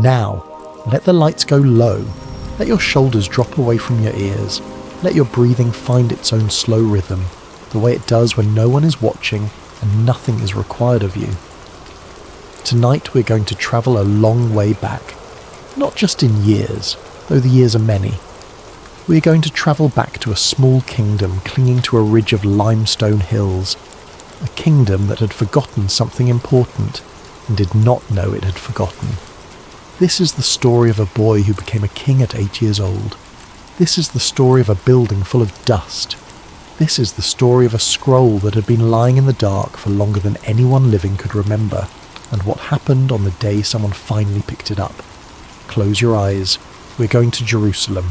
Now, let the lights go low. Let your shoulders drop away from your ears. Let your breathing find its own slow rhythm, the way it does when no one is watching and nothing is required of you. Tonight we're going to travel a long way back. Not just in years, though the years are many. We are going to travel back to a small kingdom clinging to a ridge of limestone hills. A kingdom that had forgotten something important and did not know it had forgotten. This is the story of a boy who became a king at 8 years old. This is the story of a building full of dust. This is the story of a scroll that had been lying in the dark for longer than anyone living could remember, and what happened on the day someone finally picked it up. Close your eyes. We're going to Jerusalem.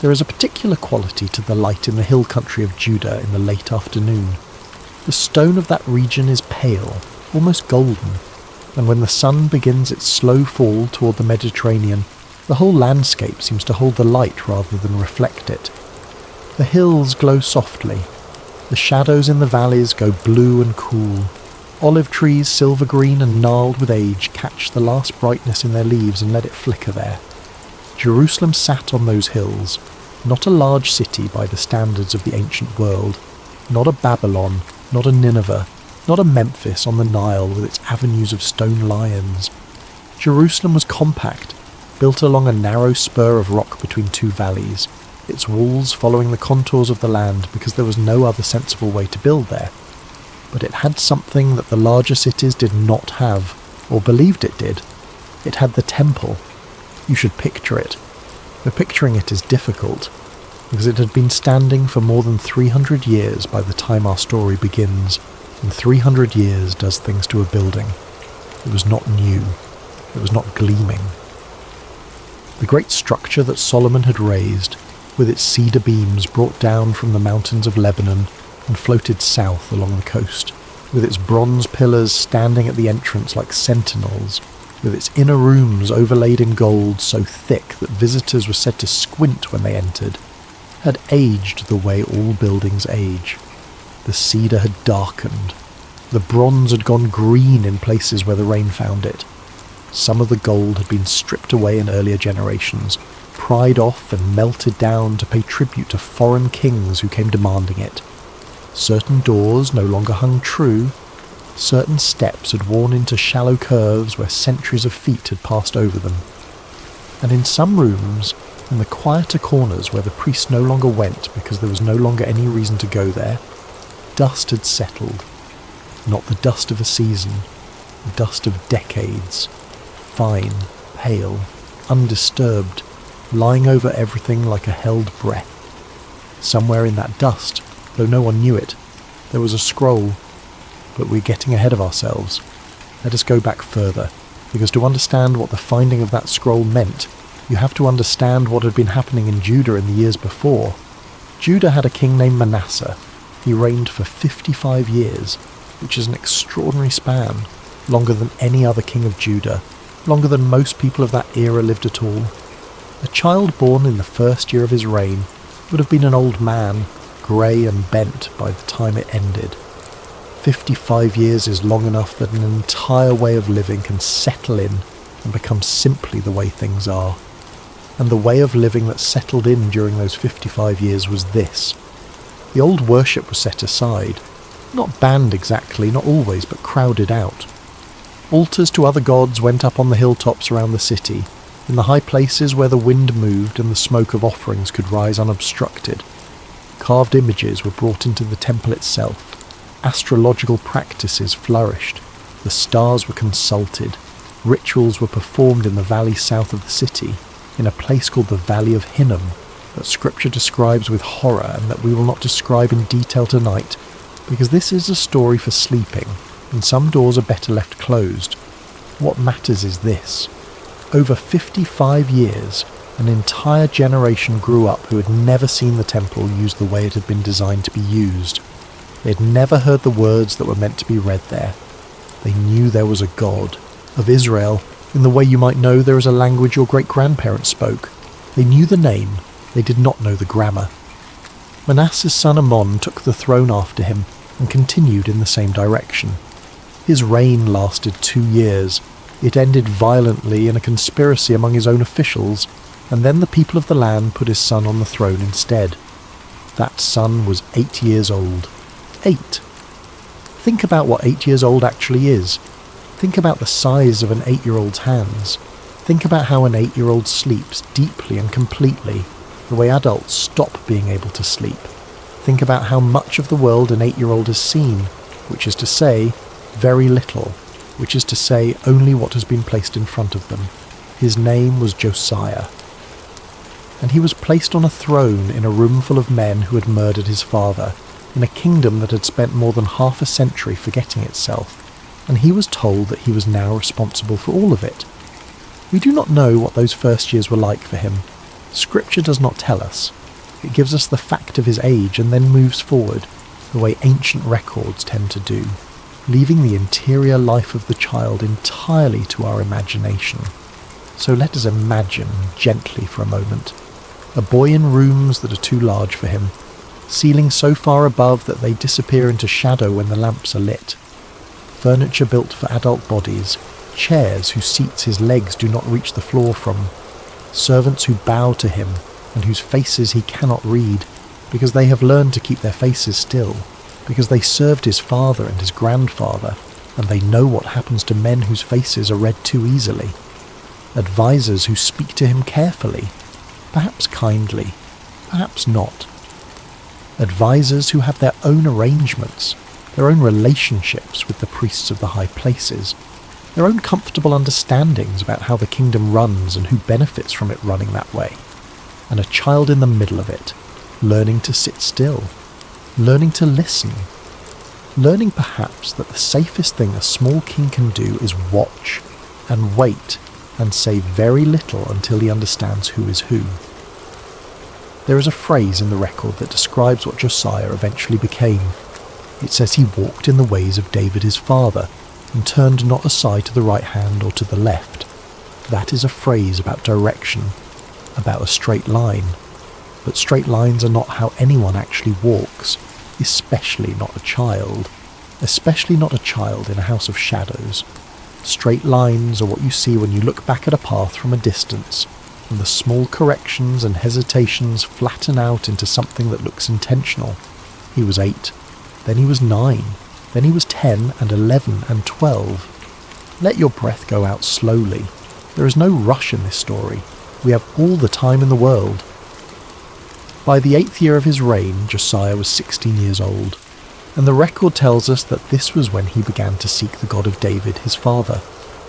There is a particular quality to the light in the hill country of Judah in the late afternoon. The stone of that region is pale, almost golden, and when the sun begins its slow fall toward the Mediterranean, the whole landscape seems to hold the light rather than reflect it. The hills glow softly. The shadows in the valleys go blue and cool. Olive trees, silver green and gnarled with age, catch the last brightness in their leaves and let it flicker there. Jerusalem sat on those hills, not a large city by the standards of the ancient world, not a Babylon, not a Nineveh, not a Memphis on the Nile with its avenues of stone lions. Jerusalem was compact, built along a narrow spur of rock between two valleys, its walls following the contours of the land because there was no other sensible way to build there. But it had something that the larger cities did not have, or believed it did. It had the temple. You should picture it. But picturing it is difficult, because it had been standing for more than 300 years by the time our story begins, and 300 years does things to a building. It was not new. It was not gleaming. The great structure that Solomon had raised, with its cedar beams brought down from the mountains of Lebanon and floated south along the coast, with its bronze pillars standing at the entrance like sentinels, with its inner rooms overlaid in gold so thick that visitors were said to squint when they entered, had aged the way all buildings age. The cedar had darkened. The bronze had gone green in places where the rain found it. Some of the gold had been stripped away in earlier generations, pried off and melted down to pay tribute to foreign kings who came demanding it. Certain doors no longer hung true. Certain steps had worn into shallow curves where centuries of feet had passed over them. And in some rooms, in the quieter corners where the priest no longer went because there was no longer any reason to go there, dust had settled. Not the dust of a season, the dust of decades. Fine, pale, undisturbed, lying over everything like a held breath. Somewhere in that dust, though no one knew it, there was a scroll. But we're getting ahead of ourselves. Let us go back further, because to understand what the finding of that scroll meant, you have to understand what had been happening in Judah in the years before. Judah had a king named Manasseh. He reigned for 55 years, which is an extraordinary span, longer than any other king of Judah, longer than most people of that era lived at all. A child born in the first year of his reign would have been an old man, grey and bent by the time it ended. 55 years is long enough that an entire way of living can settle in and become simply the way things are. And the way of living that settled in during those 55 years was this. The old worship was set aside, not banned exactly, not always, but crowded out. Altars to other gods went up on the hilltops around the city, in the high places where the wind moved and the smoke of offerings could rise unobstructed. Carved images were brought into the temple itself. Astrological practices flourished. The stars were consulted. Rituals were performed in the valley south of the city, in a place called the Valley of Hinnom, that Scripture describes with horror and that we will not describe in detail tonight, because this is a story for sleeping, and some doors are better left closed. What matters is this. Over 55 years, an entire generation grew up who had never seen the temple used the way it had been designed to be used. They had never heard the words that were meant to be read there. They knew there was a God, of Israel, in the way you might know there is a language your great-grandparents spoke. They knew the name, they did not know the grammar. Manasseh's son Amon took the throne after him and continued in the same direction. His reign lasted 2 years. It ended violently in a conspiracy among his own officials, and then the people of the land put his son on the throne instead. That son was 8 years old. 8! Think about what 8 years old actually is. Think about the size of an 8-year-old's hands. Think about how an 8-year-old sleeps deeply and completely, the way adults stop being able to sleep. Think about how much of the world an 8-year-old has seen, which is to say, very little, which is to say, only what has been placed in front of them. His name was Josiah. And he was placed on a throne in a room full of men who had murdered his father, in a kingdom that had spent more than half a century forgetting itself, and he was told that he was now responsible for all of it. We do not know what those first years were like for him. Scripture does not tell us. It gives us the fact of his age and then moves forward, the way ancient records tend to do, leaving the interior life of the child entirely to our imagination. So let us imagine gently for a moment. A boy in rooms that are too large for him, ceilings so far above that they disappear into shadow when the lamps are lit. Furniture built for adult bodies, chairs whose seats his legs do not reach the floor from, servants who bow to him and whose faces he cannot read, because they have learned to keep their faces still, because they served his father and his grandfather, and they know what happens to men whose faces are read too easily. Advisors who speak to him carefully, perhaps kindly, perhaps not. Advisors who have their own arrangements, their own relationships with the priests of the high places, their own comfortable understandings about how the kingdom runs and who benefits from it running that way, and a child in the middle of it, learning to sit still, learning to listen, learning perhaps that the safest thing a small king can do is watch and wait and say very little until he understands who is who. There is a phrase in the record that describes what Josiah eventually became. It says he walked in the ways of David his father, and turned not aside to the right hand or to the left. That is a phrase about direction, about a straight line. But straight lines are not how anyone actually walks, especially not a child. Especially not a child in a house of shadows. Straight lines are what you see when you look back at a path from a distance, and the small corrections and hesitations flatten out into something that looks intentional. He was 8, then he was 9, then he was 10 and 11 and 12. Let your breath go out slowly. There is no rush in this story. We have all the time in the world. By the 8th year of his reign, Josiah was 16 years old, and the record tells us that this was when he began to seek the God of David, his father.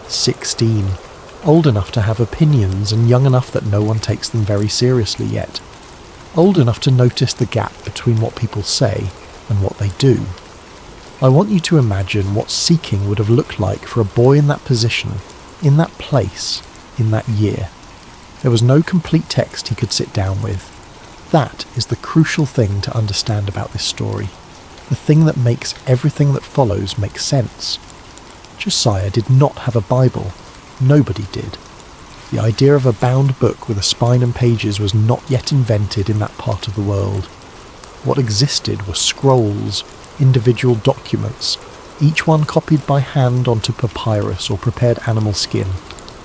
16. Old enough to have opinions and young enough that no one takes them very seriously yet. Old enough to notice the gap between what people say and what they do. I want you to imagine what seeking would have looked like for a boy in that position, in that place, in that year. There was no complete text he could sit down with. That is the crucial thing to understand about this story. The thing that makes everything that follows make sense. Josiah did not have a Bible. Nobody did. The idea of a bound book with a spine and pages was not yet invented in that part of the world. What existed were scrolls, individual documents, each one copied by hand onto papyrus or prepared animal skin,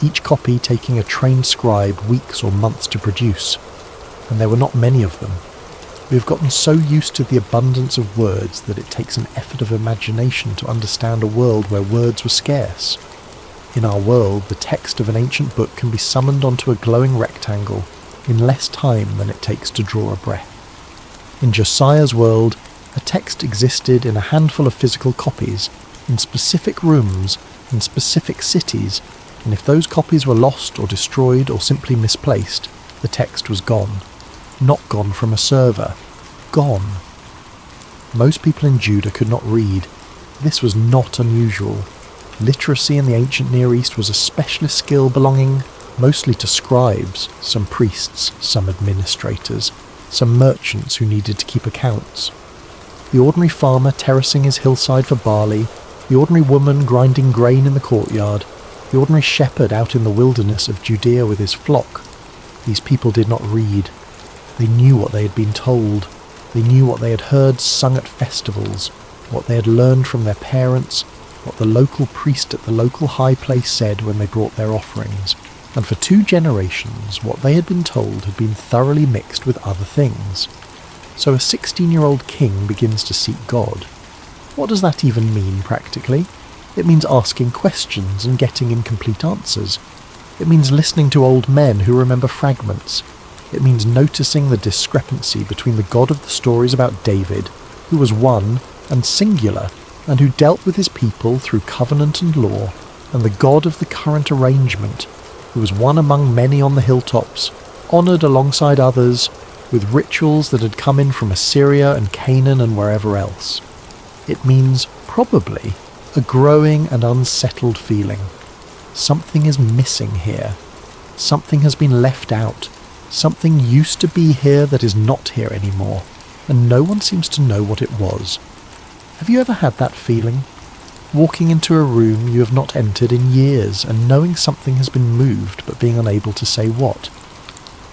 each copy taking a trained scribe weeks or months to produce. And there were not many of them. We have gotten so used to the abundance of words that it takes an effort of imagination to understand a world where words were scarce. In our world, the text of an ancient book can be summoned onto a glowing rectangle in less time than it takes to draw a breath. In Josiah's world, a text existed in a handful of physical copies, in specific rooms, in specific cities, and if those copies were lost or destroyed or simply misplaced, the text was gone. Not gone from a server. Gone. Most people in Judah could not read. This was not unusual. Literacy in the ancient Near East was a specialist skill belonging mostly to scribes, some priests, some administrators, some merchants who needed to keep accounts. The ordinary farmer terracing his hillside for barley, the ordinary woman grinding grain in the courtyard, the ordinary shepherd out in the wilderness of Judea with his flock. These people did not read. They knew what they had been told. They knew what they had heard sung at festivals, what they had learned from their parents, what the local priest at the local high place said when they brought their offerings, and for 2 generations what they had been told had been thoroughly mixed with other things. So a 16-year-old king begins to seek God. What does that even mean practically? It means asking questions and getting incomplete answers. It means listening to old men who remember fragments. It means noticing the discrepancy between the God of the stories about David, who was one and singular, and who dealt with his people through covenant and law, and the God of the current arrangement, who was one among many on the hilltops, honoured alongside others, with rituals that had come in from Assyria and Canaan and wherever else. It means, probably, a growing and unsettled feeling. Something is missing here. Something has been left out. Something used to be here that is not here anymore, and no one seems to know what it was. Have you ever had that feeling? Walking into a room you have not entered in years and knowing something has been moved but being unable to say what?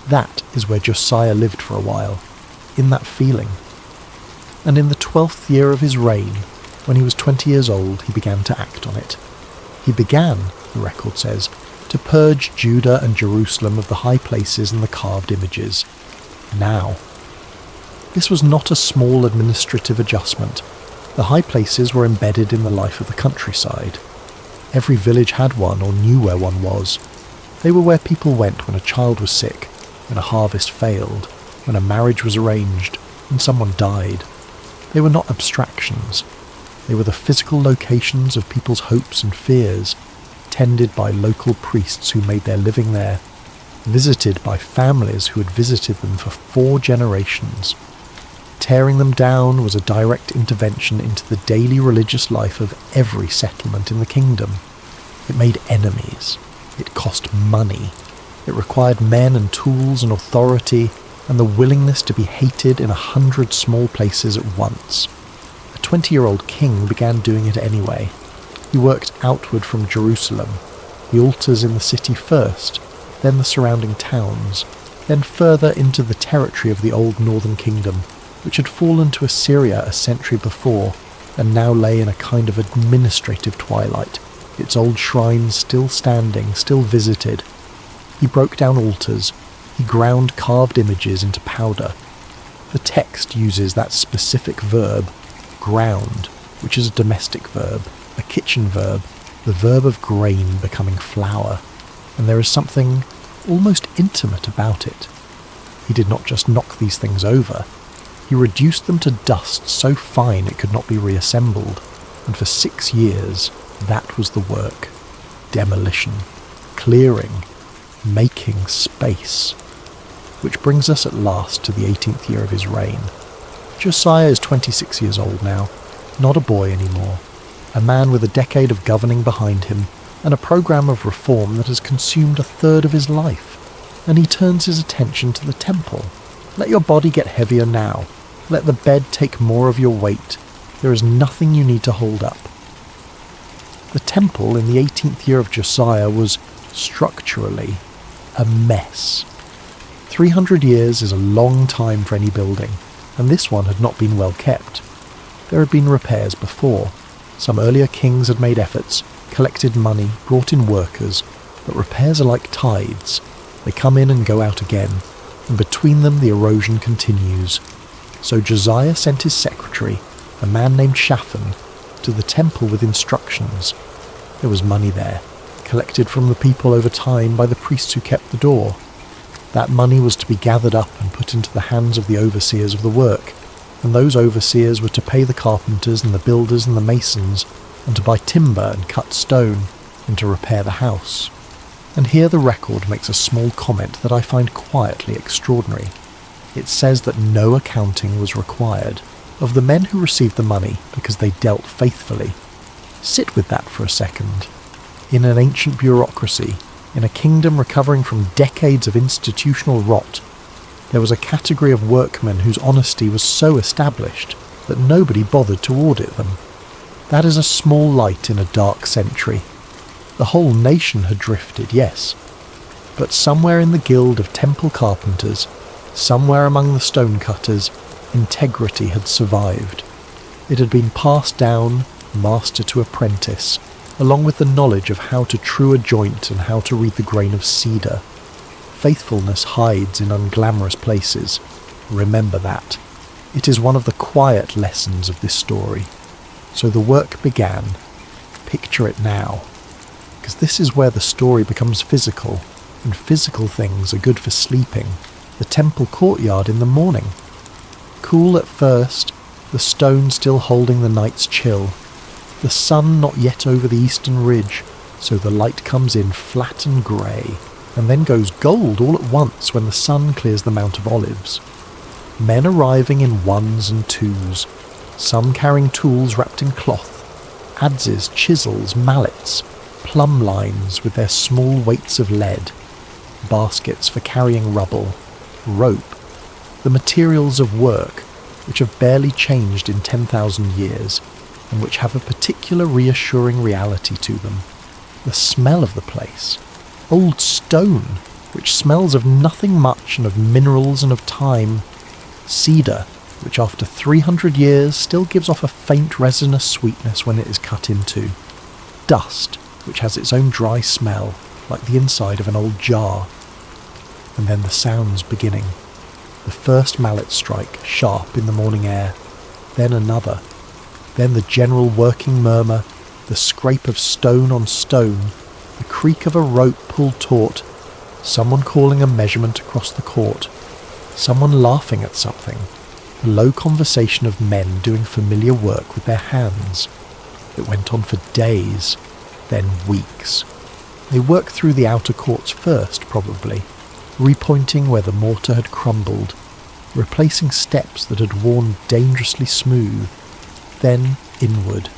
That is where Josiah lived for a while, in that feeling. And in the 12th year of his reign, when he was 20 years old, he began to act on it. He began, the record says, to purge Judah and Jerusalem of the high places and the carved images. Now. This was not a small administrative adjustment. The high places were embedded in the life of the countryside. Every village had one or knew where one was. They were where people went when a child was sick, when a harvest failed, when a marriage was arranged, when someone died. They were not abstractions. They were the physical locations of people's hopes and fears, tended by local priests who made their living there, visited by families who had visited them for 4 generations. Tearing them down was a direct intervention into the daily religious life of every settlement in the kingdom. It made enemies. It cost money. It required men and tools and authority and the willingness to be hated in 100 small places at once. A 20-year-old king began doing it anyway. He worked outward from Jerusalem, the altars in the city first, then the surrounding towns, then further into the territory of the old northern kingdom, which had fallen to Assyria a century before and now lay in a kind of administrative twilight, its old shrines still standing, still visited. He broke down altars. He ground carved images into powder. The text uses that specific verb, ground, which is a domestic verb, a kitchen verb, the verb of grain becoming flour, and there is something almost intimate about it. He did not just knock these things over. He reduced them to dust so fine it could not be reassembled, and for 6 years that was the work. Demolition, clearing, making space. Which brings us at last to the 18th year of his reign. Josiah is 26 years old now, not a boy anymore, a man with a decade of governing behind him and a program of reform that has consumed 1/3 of his life, and he turns his attention to the temple. Let your body get heavier now. Let the bed take more of your weight. There is nothing you need to hold up. The temple in the 18th year of Josiah was, structurally, a mess. 300 years is a long time for any building, and this one had not been well kept. There had been repairs before. Some earlier kings had made efforts, collected money, brought in workers, but repairs are like tides. They come in and go out again, and between them the erosion continues. So Josiah sent his secretary, a man named Shaphan, to the temple with instructions. There was money there, collected from the people over time by the priests who kept the door. That money was to be gathered up and put into the hands of the overseers of the work, and those overseers were to pay the carpenters and the builders and the masons, and to buy timber and cut stone, and to repair the house. And here the record makes a small comment that I find quietly extraordinary. It says that no accounting was required of the men who received the money because they dealt faithfully. Sit with that for a second. In an ancient bureaucracy, in a kingdom recovering from decades of institutional rot, there was a category of workmen whose honesty was so established that nobody bothered to audit them. That is a small light in a dark century. The whole nation had drifted, yes, but somewhere in the guild of temple carpenters, somewhere among the stonecutters, integrity had survived. It had been passed down, master to apprentice, along with the knowledge of how to true a joint and how to read the grain of cedar. Faithfulness hides in unglamorous places. Remember that. It is one of the quiet lessons of this story. So the work began. Picture it now. Because this is where the story becomes physical, and physical things are good for sleeping. The temple courtyard in the morning. Cool at first, the stone still holding the night's chill. The sun not yet over the eastern ridge, so the light comes in flat and grey, and then goes gold all at once when the sun clears the Mount of Olives. Men arriving in ones and twos, some carrying tools wrapped in cloth, adzes, chisels, mallets, plumb lines with their small weights of lead, baskets for carrying rubble, rope, the materials of work which have barely changed in 10,000 years and which have a particular reassuring reality to them. The smell of the place, old stone, which smells of nothing much and of minerals and of time, cedar, which after 300 years still gives off a faint resinous sweetness when it is cut into, dust, which has its own dry smell, like the inside of an old jar. And then the sounds beginning. The first mallet strike, sharp in the morning air, then another, then the general working murmur, the scrape of stone on stone, the creak of a rope pulled taut, someone calling a measurement across the court, someone laughing at something, the low conversation of men doing familiar work with their hands. It went on for days, then weeks. They worked through the outer courts first, probably, repointing where the mortar had crumbled, replacing steps that had worn dangerously smooth, then inward,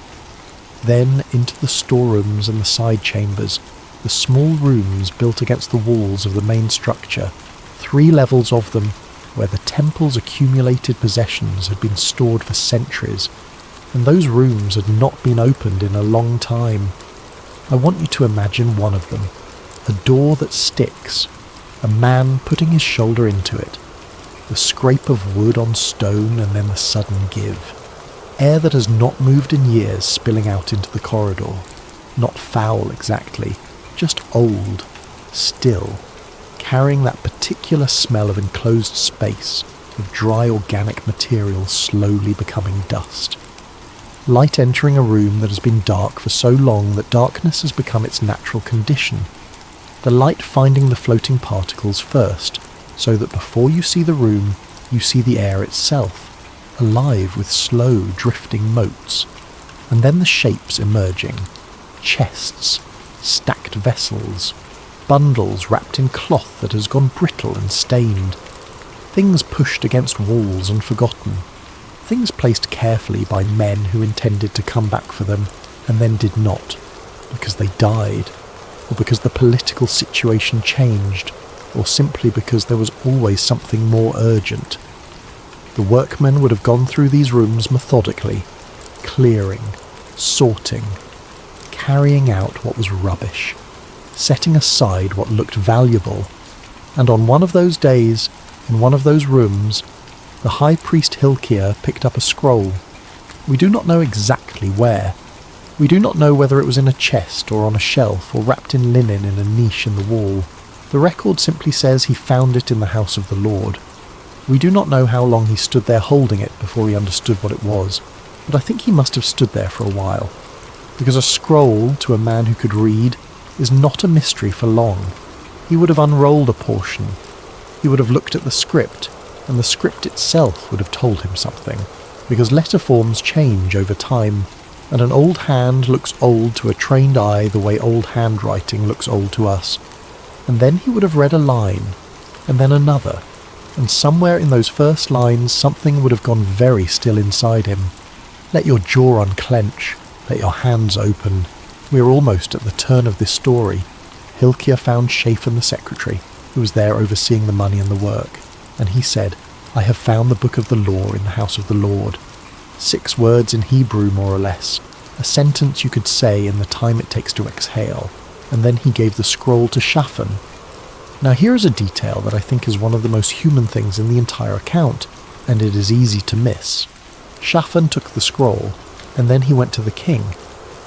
then into the storerooms and the side chambers, the small rooms built against the walls of the main structure, 3 levels of them, where the temple's accumulated possessions had been stored for centuries, and those rooms had not been opened in a long time. I want you to imagine one of them, a door that sticks, a man putting his shoulder into it, the scrape of wood on stone and then the sudden give, air that has not moved in years spilling out into the corridor, not foul exactly, just old, still, carrying that particular smell of enclosed space, of dry organic material slowly becoming dust. Light entering a room that has been dark for so long that darkness has become its natural condition. The light finding the floating particles first, so that before you see the room, you see the air itself, alive with slow drifting motes, and then the shapes emerging, chests, stacked vessels, bundles wrapped in cloth that has gone brittle and stained, things pushed against walls and forgotten, things placed carefully by men who intended to come back for them and then did not, because they died, or because the political situation changed, or simply because there was always something more urgent. The workmen would have gone through these rooms methodically, clearing, sorting, carrying out what was rubbish, setting aside what looked valuable, and on one of those days, in one of those rooms, the high priest Hilkiah picked up a scroll. We do not know exactly where. We do not know whether it was in a chest or on a shelf or wrapped in linen in a niche in the wall. The record simply says he found it in the house of the Lord. We do not know how long he stood there holding it before he understood what it was, but I think he must have stood there for a while, because a scroll to a man who could read is not a mystery for long. He would have unrolled a portion. He would have looked at the script, and the script itself would have told him something, because letter forms change over time, and an old hand looks old to a trained eye the way old handwriting looks old to us. And then he would have read a line, and then another, and somewhere in those first lines something would have gone very still inside him. Let your jaw unclench, let your hands open. We are almost at the turn of this story. Hilkiah found Shaphan the secretary, who was there overseeing the money and the work, and he said, I have found the book of the law in the house of the Lord. 6 words in Hebrew, more or less, a sentence you could say in the time it takes to exhale, and then he gave the scroll to Shaphan. Now here is a detail that I think is one of the most human things in the entire account, and it is easy to miss. Shaphan took the scroll, And then he went to the king,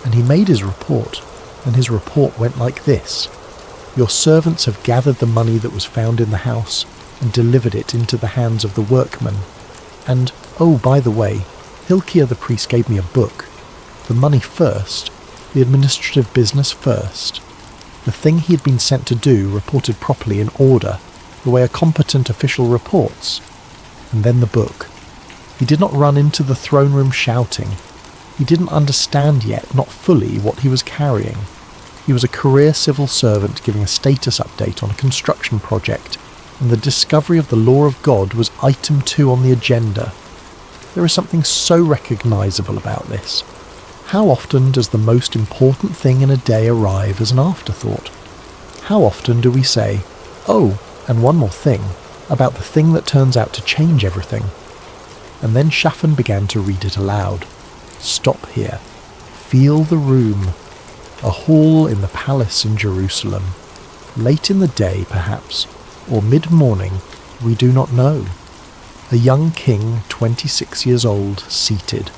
and he made his report, and his report went like this: Your servants have gathered the money that was found in the house, and delivered it into the hands of the workmen. And, oh, by the way, Hilkiah the priest gave me a book. The money first, the administrative business first. The thing he had been sent to do reported properly in order, the way a competent official reports. And then the book. He did not run into the throne room shouting. He didn't understand yet, not fully, what he was carrying. He was a career civil servant giving a status update on a construction project, and the discovery of the law of God was item 2 on the agenda. There is something so recognisable about this. How often does the most important thing in a day arrive as an afterthought? How often do we say, oh, and one more thing, about the thing that turns out to change everything? And then Shaphan began to read it aloud. Stop here. Feel the room. A hall in the palace in Jerusalem. Late in the day, perhaps, or mid-morning, we do not know. A young king, 26 years old, seated.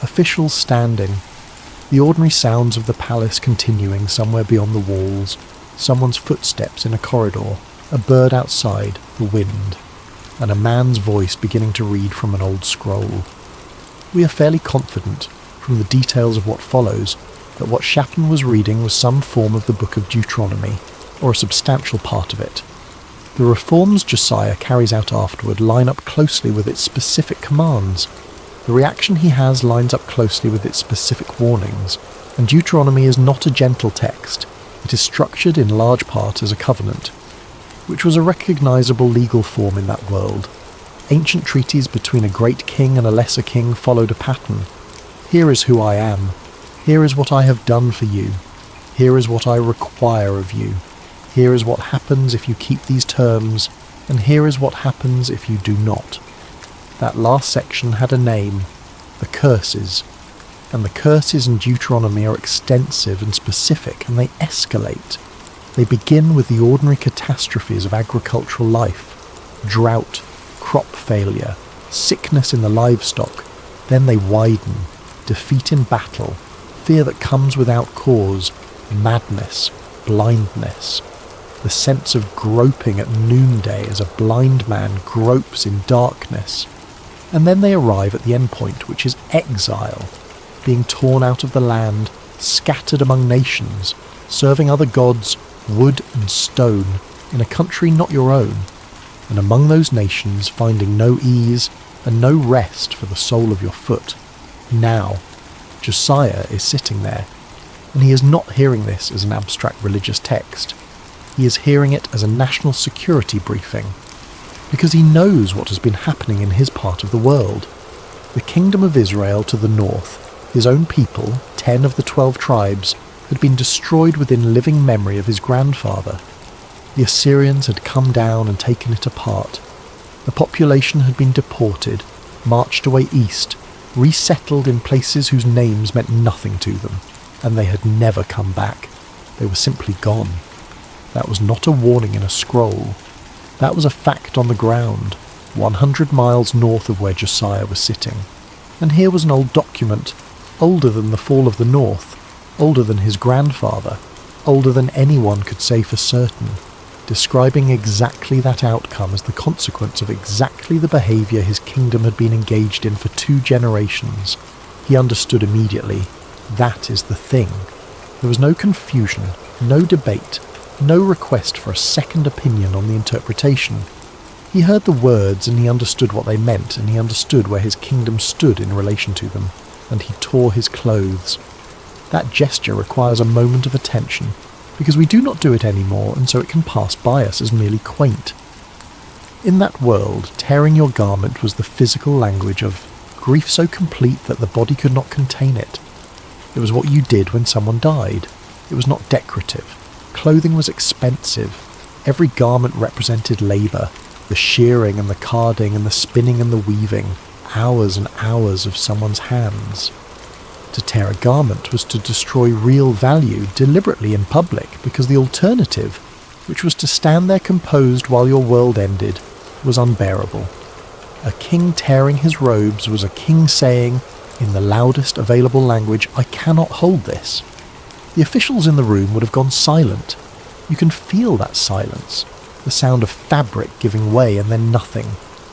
Officials standing. The ordinary sounds of the palace continuing somewhere beyond the walls. Someone's footsteps in a corridor. A bird outside, the wind. And a man's voice beginning to read from an old scroll. We are fairly confident, from the details of what follows, that what Shaphan was reading was some form of the book of Deuteronomy, or a substantial part of it. The reforms Josiah carries out afterward line up closely with its specific commands. The reaction he has lines up closely with its specific warnings, and Deuteronomy is not a gentle text. It is structured in large part as a covenant, which was a recognisable legal form in that world. Ancient treaties between a great king and a lesser king followed a pattern. Here is who I am. Here is what I have done for you. Here is what I require of you. Here is what happens if you keep these terms, and here is what happens if you do not. That last section had a name, the curses, and the curses in Deuteronomy are extensive and specific, and they escalate. They begin with the ordinary catastrophes of agricultural life, drought, crop failure, sickness in the livestock. Then they widen, defeat in battle, fear that comes without cause, madness, blindness, the sense of groping at noonday as a blind man gropes in darkness. And then they arrive at the end point, which is exile, being torn out of the land, scattered among nations, serving other gods, wood and stone, in a country not your own, and among those nations finding no ease and no rest for the sole of your foot. Now, Josiah is sitting there, and he is not hearing this as an abstract religious text. He is hearing it as a national security briefing, because he knows what has been happening in his part of the world. The kingdom of Israel to the north, his own people, 10 of the 12 tribes, had been destroyed within living memory of his grandfather. The Assyrians had come down and taken it apart. The population had been deported, marched away east, resettled in places whose names meant nothing to them, and they had never come back. They were simply gone. That was not a warning in a scroll. That was a fact on the ground, 100 miles north of where Josiah was sitting. And here was an old document, older than the fall of the north, older than his grandfather, older than anyone could say for certain, describing exactly that outcome as the consequence of exactly the behaviour his kingdom had been engaged in for 2 generations. He understood immediately. That is the thing. There was no confusion, no debate, no request for a second opinion on the interpretation. He heard the words and he understood what they meant, and he understood where his kingdom stood in relation to them, and he tore his clothes. That gesture requires a moment of attention, because we do not do it anymore, and so it can pass by us as merely quaint. In that world, tearing your garment was the physical language of grief so complete that the body could not contain it. It was what you did when someone died. It was not decorative. Clothing was expensive. Every garment represented labour, the shearing and the carding and the spinning and the weaving, hours and hours of someone's hands. To tear a garment was to destroy real value deliberately in public, because the alternative, which was to stand there composed while your world ended, was unbearable. A king tearing his robes was a king saying, in the loudest available language, "I cannot hold this." The officials in the room would have gone silent. You can feel that silence, the sound of fabric giving way and then nothing.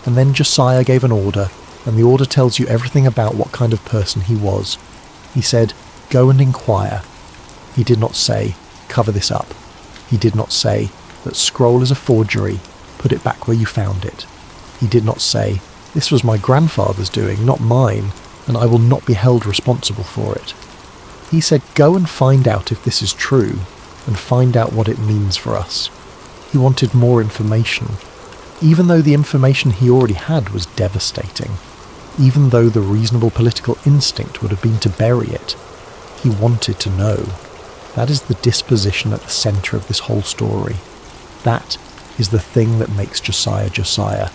And then Josiah gave an order, and the order tells you everything about what kind of person he was. He said, "Go and inquire." He did not say, "Cover this up." He did not say, "That scroll is a forgery, put it back where you found it." He did not say, "This was my grandfather's doing, not mine, and I will not be held responsible for it." He said, "Go and find out if this is true, and find out what it means for us." He wanted more information, even though the information he already had was devastating. Even though the reasonable political instinct would have been to bury it, he wanted to know. That is the disposition at the centre of this whole story. That is the thing that makes Josiah Josiah.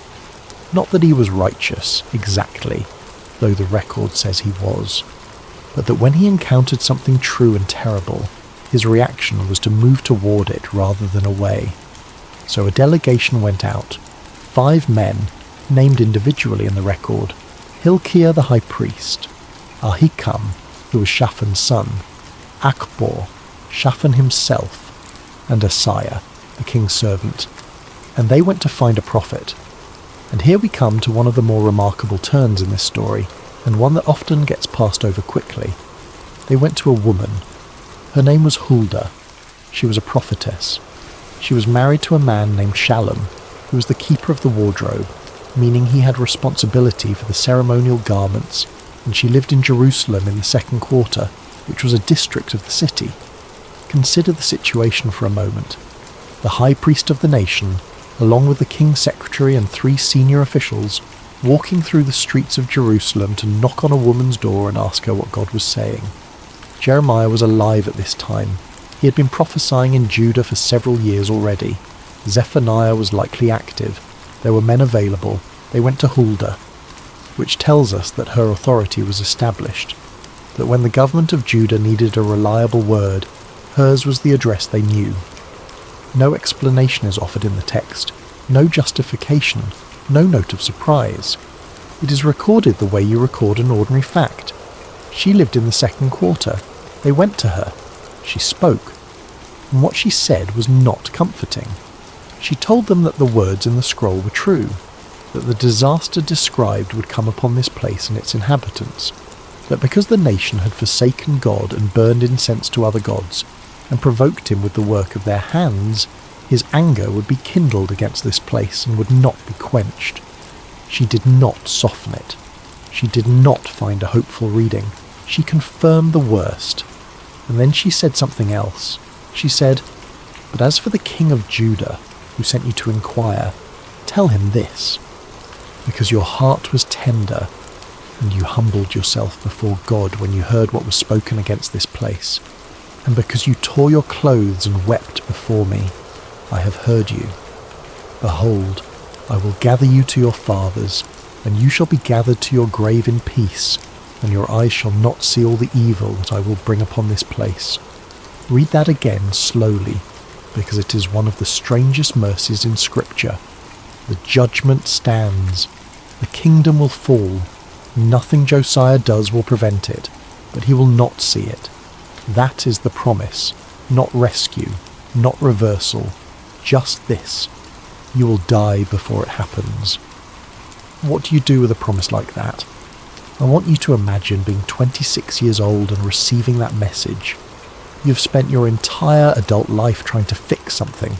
Not that he was righteous, exactly, though the record says he was, but that when he encountered something true and terrible, his reaction was to move toward it rather than away. So a delegation went out, 5 men, named individually in the record: Hilkiah the high priest, Ahikam, who was Shaphan's son, Akbor, Shaphan himself, and Josiah, the king's servant. And they went to find a prophet. And here we come to one of the more remarkable turns in this story, and one that often gets passed over quickly. They went to a woman. Her name was Huldah. She was a prophetess. She was married to a man named Shallum, who was the keeper of the wardrobe, meaning he had responsibility for the ceremonial garments, and she lived in Jerusalem in the second quarter, which was a district of the city. Consider the situation for a moment. The high priest of the nation, along with the king's secretary and 3 senior officials, walking through the streets of Jerusalem to knock on a woman's door and ask her what God was saying. Jeremiah was alive at this time. He had been prophesying in Judah for several years already. Zephaniah was likely active. There were men available. They went to Huldah, which tells us that her authority was established, that when the government of Judah needed a reliable word, hers was the address they knew. No explanation is offered in the text, no justification, no note of surprise. It is recorded the way you record an ordinary fact. She lived in the second quarter. They went to her. She spoke. And what she said was not comforting. She told them that the words in the scroll were true, that the disaster described would come upon this place and its inhabitants, that because the nation had forsaken God and burned incense to other gods, and provoked him with the work of their hands, his anger would be kindled against this place and would not be quenched. She did not soften it. She did not find a hopeful reading. She confirmed the worst. And then she said something else. She said, "But as for the king of Judah, who sent you to inquire, tell him this, because your heart was tender, and you humbled yourself before God when you heard what was spoken against this place, and because you tore your clothes and wept before me, I have heard you. Behold, I will gather you to your fathers, and you shall be gathered to your grave in peace, and your eyes shall not see all the evil that I will bring upon this place." Read that again slowly, because it is one of the strangest mercies in Scripture. The judgment stands. The kingdom will fall. Nothing Josiah does will prevent it, but he will not see it. That is the promise, not rescue, not reversal, just this. You will die before it happens. What do you do with a promise like that? I want you to imagine being 26 years old and receiving that message. You've spent your entire adult life trying to fix something.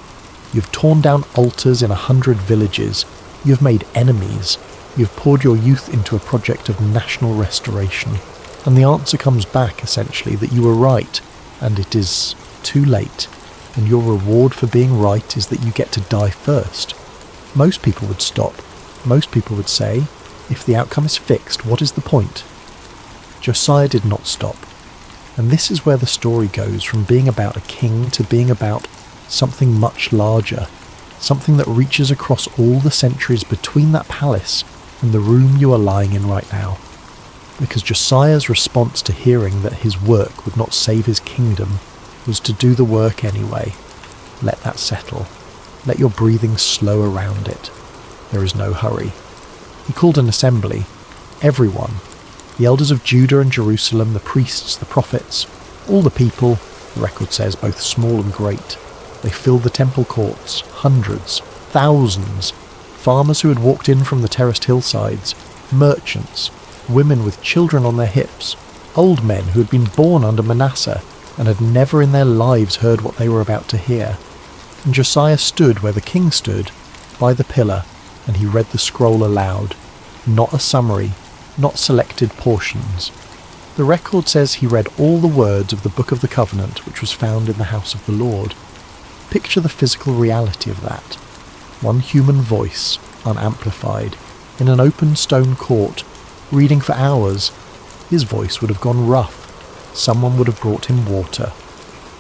You've torn down altars in 100 villages. You've made enemies. You've poured your youth into a project of national restoration. And the answer comes back, essentially, that you were right, and it is too late. And your reward for being right is that you get to die first. Most people would stop. Most people would say, if the outcome is fixed, what is the point? Josiah did not stop. And this is where the story goes from being about a king to being about something much larger, something that reaches across all the centuries between that palace and the room you are lying in right now. Because Josiah's response to hearing that his work would not save his kingdom was to do the work anyway. Let that settle. Let your breathing slow around it. There is no hurry. He called an assembly. Everyone. The elders of Judah and Jerusalem, the priests, the prophets, all the people, the record says, both small and great. They filled the temple courts, hundreds, thousands, farmers who had walked in from the terraced hillsides, merchants, women with children on their hips, old men who had been born under Manasseh and had never in their lives heard what they were about to hear. And Josiah stood where the king stood, by the pillar, and he read the scroll aloud, not a summary, not selected portions. The record says he read all the words of the Book of the Covenant which was found in the house of the Lord. Picture the physical reality of that. One human voice, unamplified, in an open stone court, reading for hours. His voice would have gone rough. Someone would have brought him water.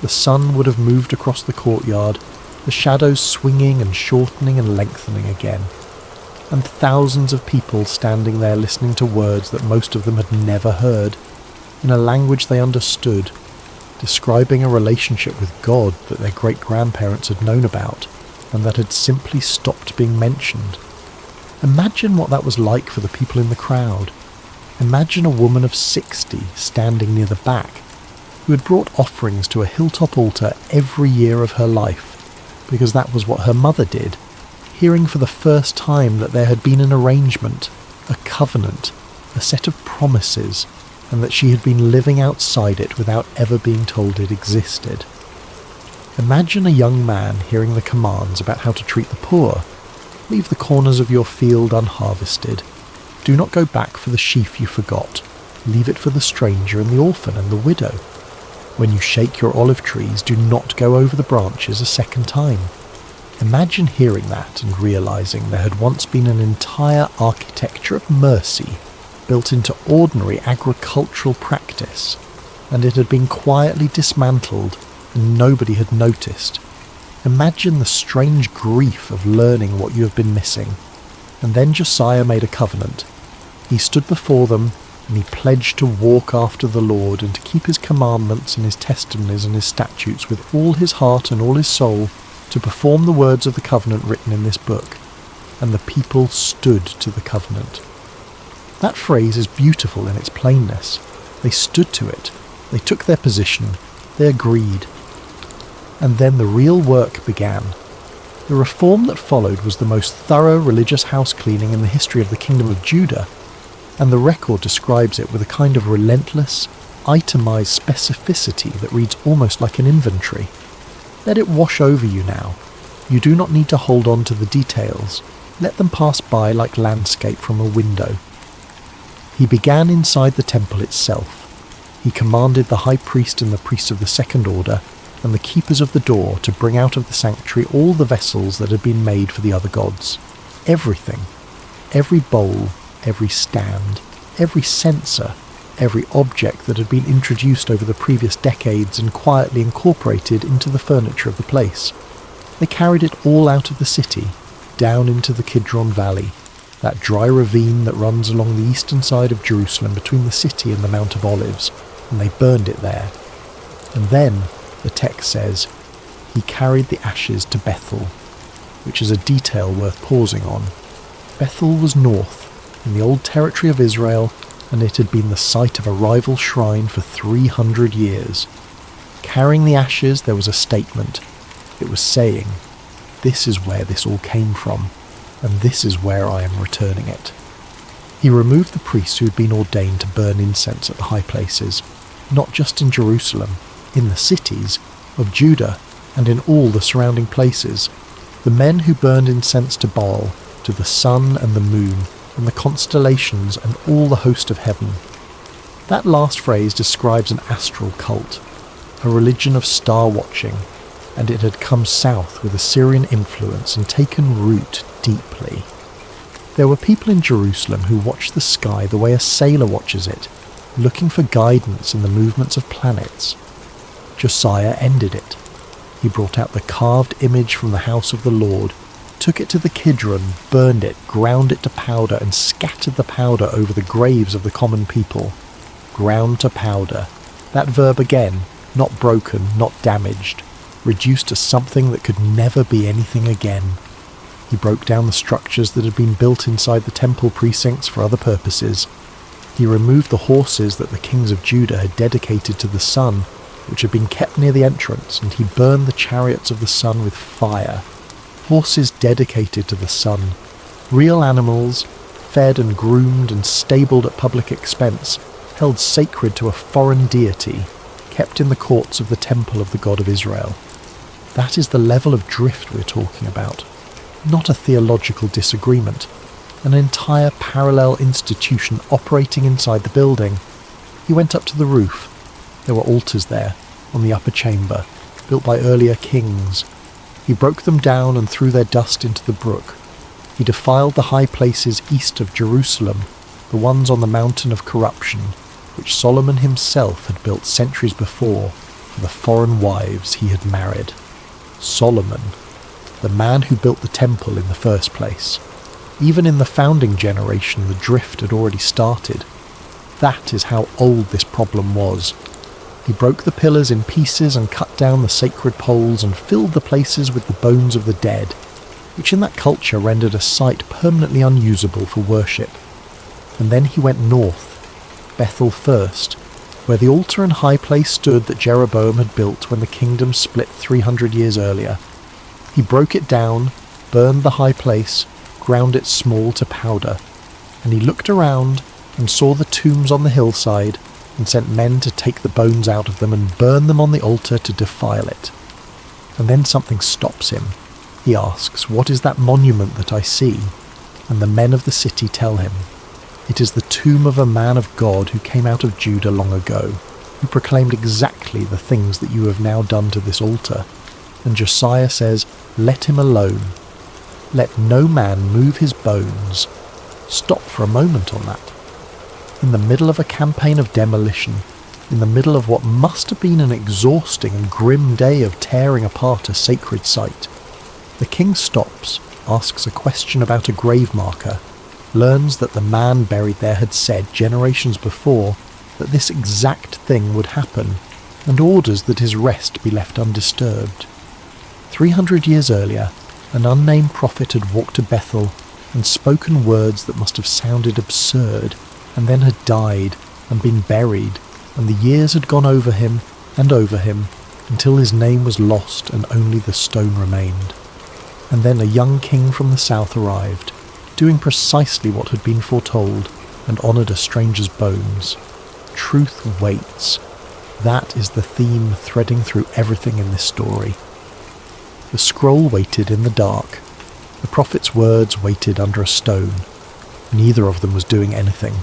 The sun would have moved across the courtyard, the shadows swinging and shortening and lengthening again. And thousands of people standing there listening to words that most of them had never heard, in a language they understood, describing a relationship with God that their great-grandparents had known about, and that had simply stopped being mentioned. Imagine what that was like for the people in the crowd. Imagine a woman of 60 standing near the back, who had brought offerings to a hilltop altar every year of her life, because that was what her mother did, hearing for the first time that there had been an arrangement, a covenant, a set of promises, and that she had been living outside it without ever being told it existed. Imagine a young man hearing the commands about how to treat the poor. Leave the corners of your field unharvested. Do not go back for the sheaf you forgot. Leave it for the stranger and the orphan and the widow. When you shake your olive trees, do not go over the branches a second time. Imagine hearing that and realizing there had once been an entire architecture of mercy built into ordinary agricultural practice, and it had been quietly dismantled and nobody had noticed. Imagine the strange grief of learning what you have been missing. And then Josiah made a covenant. He stood before them and he pledged to walk after the Lord and to keep his commandments and his testimonies and his statutes with all his heart and all his soul, to perform the words of the covenant written in this book. And the people stood to the covenant. That phrase is beautiful in its plainness. They stood to it. They took their position. They agreed. And then the real work began. The reform that followed was the most thorough religious house cleaning in the history of the Kingdom of Judah, and the record describes it with a kind of relentless, itemized specificity that reads almost like an inventory. Let it wash over you now. You do not need to hold on to the details. Let them pass by like landscape from a window. He began inside the temple itself. He commanded the high priest and the priests of the second order and the keepers of the door to bring out of the sanctuary all the vessels that had been made for the other gods. Everything. Every bowl, every stand, every censer, every object that had been introduced over the previous decades and quietly incorporated into the furniture of the place. They carried it all out of the city, down into the Kidron Valley, that dry ravine that runs along the eastern side of Jerusalem between the city and the Mount of Olives, and they burned it there. And then, the text says, he carried the ashes to Bethel, which is a detail worth pausing on. Bethel was north, in the old territory of Israel, and it had been the site of a rival shrine for 300 years. Carrying the ashes, there was a statement. It was saying, this is where this all came from, and this is where I am returning it. He removed the priests who had been ordained to burn incense at the high places, not just in Jerusalem, in the cities of Judah and in all the surrounding places. The men who burned incense to Baal, to the sun and the moon, and the constellations and all the host of heaven. That last phrase describes an astral cult, a religion of star watching, and it had come south with Assyrian influence and taken root deeply. There were people in Jerusalem who watched the sky the way a sailor watches it, looking for guidance in the movements of planets. Josiah ended it. He brought out the carved image from the house of the Lord, took it to the Kidron, burned it, ground it to powder, and scattered the powder over the graves of the common people. Ground to powder. That verb again, not broken, not damaged, reduced to something that could never be anything again. He broke down the structures that had been built inside the temple precincts for other purposes. He removed the horses that the kings of Judah had dedicated to the sun, which had been kept near the entrance, and he burned the chariots of the sun with fire. Horses dedicated to the sun, real animals, fed and groomed and stabled at public expense, held sacred to a foreign deity, kept in the courts of the temple of the God of Israel. That is the level of drift we're talking about. Not a theological disagreement. An entire parallel institution operating inside the building. He went up to the roof. There were altars there, on the upper chamber, built by earlier kings. He broke them down and threw their dust into the brook. He defiled the high places east of Jerusalem, the ones on the mountain of corruption, which Solomon himself had built centuries before for the foreign wives he had married. Solomon, the man who built the temple in the first place. Even in the founding generation, the drift had already started. That is how old this problem was. He broke the pillars in pieces and cut down the sacred poles and filled the places with the bones of the dead, which in that culture rendered a site permanently unusable for worship. And then he went north, Bethel first, where the altar and high place stood that Jeroboam had built when the kingdom split 300 years earlier. He broke it down, burned the high place, ground it small to powder, and he looked around and saw the tombs on the hillside and sent men to take the bones out of them and burn them on the altar to defile it. And then something stops him. He asks, "What is that monument that I see?" And the men of the city tell him, "It is the tomb of a man of God who came out of Judah long ago, who proclaimed exactly the things that you have now done to this altar." And Josiah says, "Let him alone. Let no man move his bones." Stop for a moment on that. In the middle of a campaign of demolition, in the middle of what must have been an exhausting and grim day of tearing apart a sacred site, the king stops, asks a question about a grave marker, learns that the man buried there had said generations before that this exact thing would happen, and orders that his rest be left undisturbed. 300 years earlier, an unnamed prophet had walked to Bethel and spoken words that must have sounded absurd, and then had died and been buried, and the years had gone over him, until his name was lost and only the stone remained. And then a young king from the south arrived, doing precisely what had been foretold, and honoured a stranger's bones. Truth waits. That is the theme threading through everything in this story. The scroll waited in the dark. The prophet's words waited under a stone. Neither of them was doing anything.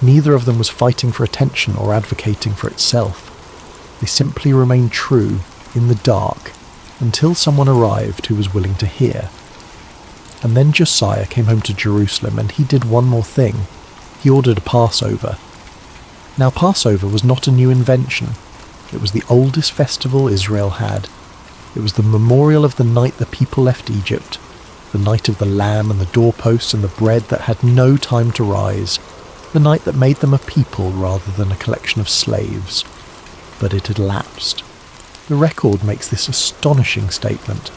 Neither of them was fighting for attention or advocating for itself. They simply remained true in the dark until someone arrived who was willing to hear. And then Josiah came home to Jerusalem, and he did one more thing. He ordered a Passover. Now, Passover was not a new invention. It was the oldest festival Israel had. It was the memorial of the night the people left Egypt, the night of the lamb and the doorposts and the bread that had no time to rise, the night that made them a people rather than a collection of slaves. But it had lapsed. The record makes this astonishing statement.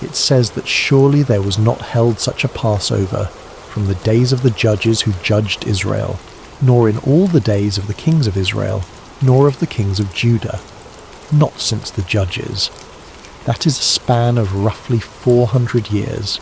It says that surely there was not held such a Passover from the days of the judges who judged Israel, nor in all the days of the kings of Israel, nor of the kings of Judah. Not since the judges. That is a span of roughly 400 years.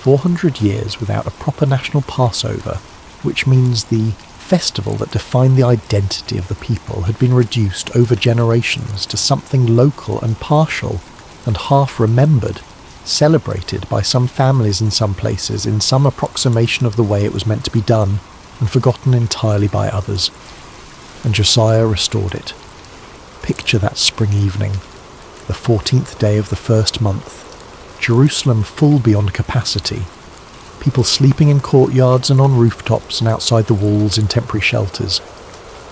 400 years without a proper national Passover, which means the festival that defined the identity of the people had been reduced over generations to something local and partial and half-remembered, celebrated by some families in some places in some approximation of the way it was meant to be done, and forgotten entirely by others. And Josiah restored it. Picture that spring evening, the 14th day of the first month, Jerusalem full beyond capacity, people sleeping in courtyards and on rooftops and outside the walls in temporary shelters,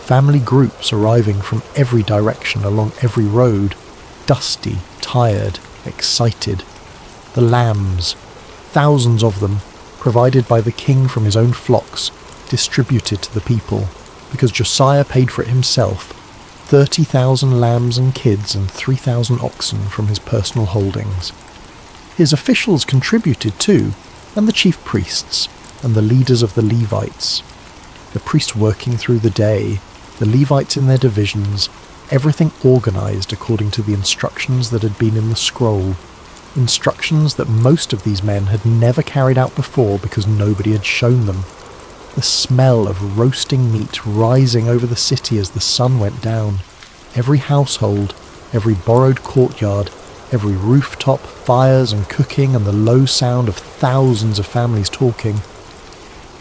family groups arriving from every direction along every road, dusty, tired, excited. The lambs, thousands of them, provided by the king from his own flocks, distributed to the people, because Josiah paid for it himself, 30,000 lambs and kids and 3,000 oxen from his personal holdings. His officials contributed too, and the chief priests, and the leaders of the Levites. the priests working through the day, the Levites in their divisions, everything organised according to the instructions that had been in the scroll, instructions that most of these men had never carried out before because nobody had shown them. The smell of roasting meat rising over the city as the sun went down. Every household, every borrowed courtyard, every rooftop, fires and cooking, and the low sound of thousands of families talking.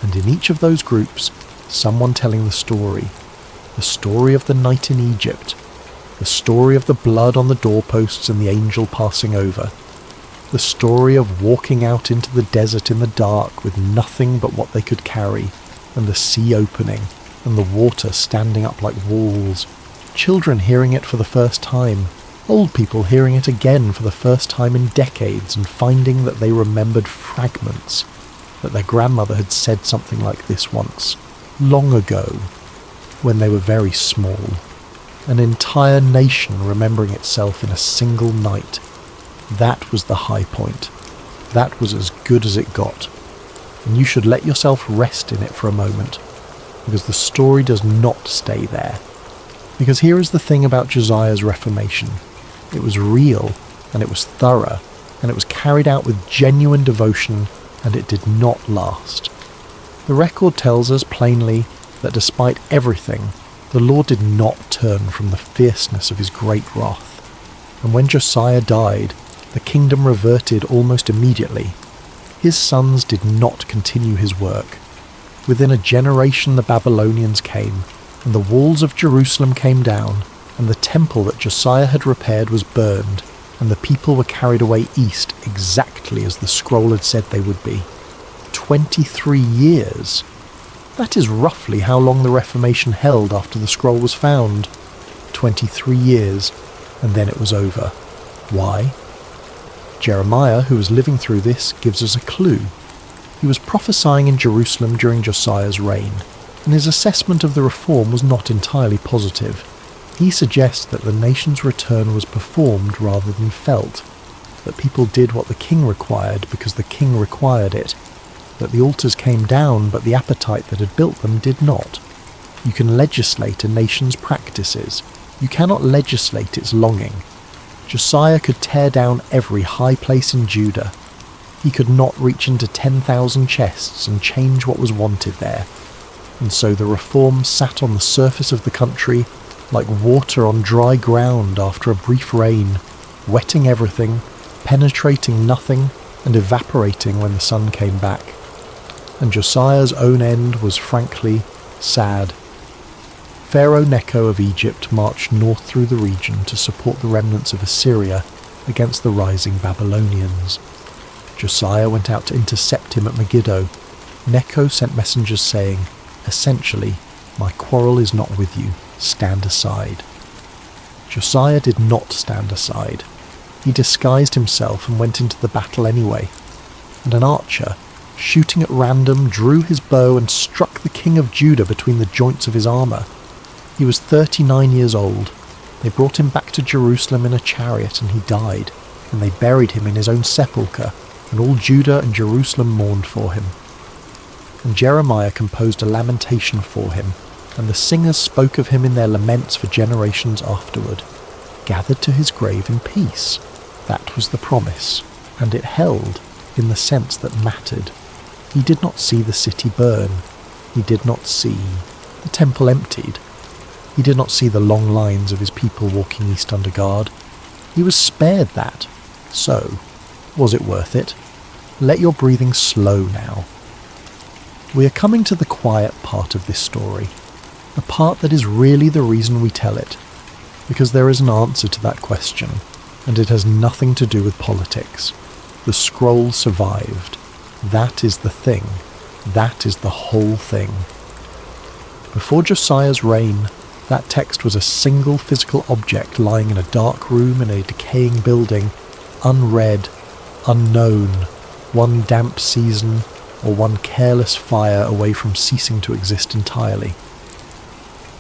And in each of those groups, someone telling the story of the night in Egypt, the story of the blood on the doorposts and the angel passing over, the story of walking out into the desert in the dark with nothing but what they could carry, and the sea opening, and the water standing up like walls, children hearing it for the first time, old people hearing it again for the first time in decades and finding that they remembered fragments, that their grandmother had said something like this once, long ago, when they were very small. An entire nation remembering itself in a single night. That was the high point. That was as good as it got. And you should let yourself rest in it for a moment, because the story does not stay there. Because here is the thing about Josiah's reformation. It was real, and it was thorough, and it was carried out with genuine devotion, and it did not last. The record tells us plainly that despite everything, the Lord did not turn from the fierceness of his great wrath. And when Josiah died, the kingdom reverted almost immediately. His sons did not continue his work. Within a generation the Babylonians came, and the walls of Jerusalem came down, and the temple that Josiah had repaired was burned, and the people were carried away east exactly as the scroll had said they would be. 23 years. That is roughly how long the Reformation held after the scroll was found. 23 years, and then it was over. Why? Jeremiah, who was living through this, gives us a clue. He was prophesying in Jerusalem during Josiah's reign, and his assessment of the reform was not entirely positive. He suggests that the nation's return was performed rather than felt, that people did what the king required because the king required it, that the altars came down but the appetite that had built them did not. You can legislate a nation's practices. You cannot legislate its longing. Josiah could tear down every high place in Judah. He could not reach into 10,000 chests and change what was wanted there. And so the reform sat on the surface of the country like water on dry ground after a brief rain, wetting everything, penetrating nothing, and evaporating when the sun came back. And Josiah's own end was frankly sad. Pharaoh Necho of Egypt marched north through the region to support the remnants of Assyria against the rising Babylonians. Josiah went out to intercept him at Megiddo. Necho sent messengers saying, essentially, my quarrel is not with you, stand aside. Josiah did not stand aside. He disguised himself and went into the battle anyway. And an archer, shooting at random, drew his bow and struck the king of Judah between the joints of his armour. He was 39 years old. They brought him back to Jerusalem in a chariot and he died, and they buried him in his own sepulchre, and all Judah and Jerusalem mourned for him. And Jeremiah composed a lamentation for him, and the singers spoke of him in their laments for generations afterward. Gathered to his grave in peace. That was the promise, and it held in the sense that mattered. He did not see the city burn. He did not see the temple emptied. He did not see the long lines of his people walking east under guard. He was spared that. So, was it worth it? Let your breathing slow now. We are coming to the quiet part of this story, a part that is really the reason we tell it, because there is an answer to that question, and it has nothing to do with politics. The scroll survived. That is the thing. That is the whole thing. Before Josiah's reign, that text was a single physical object lying in a dark room in a decaying building, unread, unknown, one damp season or one careless fire away from ceasing to exist entirely.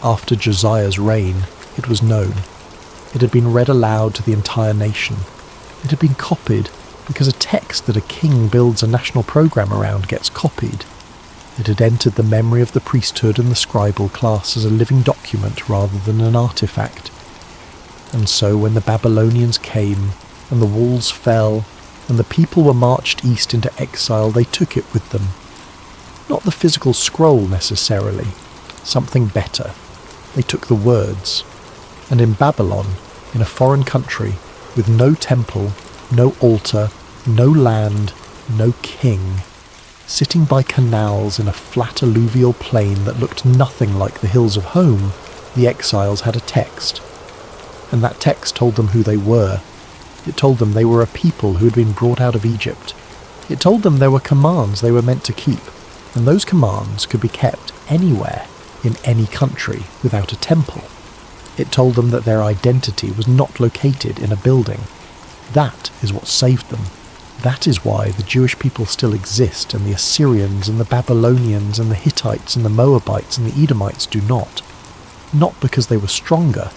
After Josiah's reign, it was known. It had been read aloud to the entire nation. It had been copied, because a text that a king builds a national program around gets copied. It had entered the memory of the priesthood and the scribal class as a living document rather than an artifact. And so when the Babylonians came, and the walls fell, and the people were marched east into exile, they took it with them. Not the physical scroll necessarily, something better. They took the words. And in Babylon, in a foreign country, with no temple, no altar, no land, no king, sitting by canals in a flat alluvial plain that looked nothing like the hills of home, the exiles had a text. And that text told them who they were. It told them they were a people who had been brought out of Egypt. It told them there were commands they were meant to keep, and those commands could be kept anywhere, in any country, without a temple. It told them that their identity was not located in a building. That is what saved them. That is why the Jewish people still exist, and the Assyrians and the Babylonians and the Hittites and the Moabites and the Edomites do not. Not because they were stronger,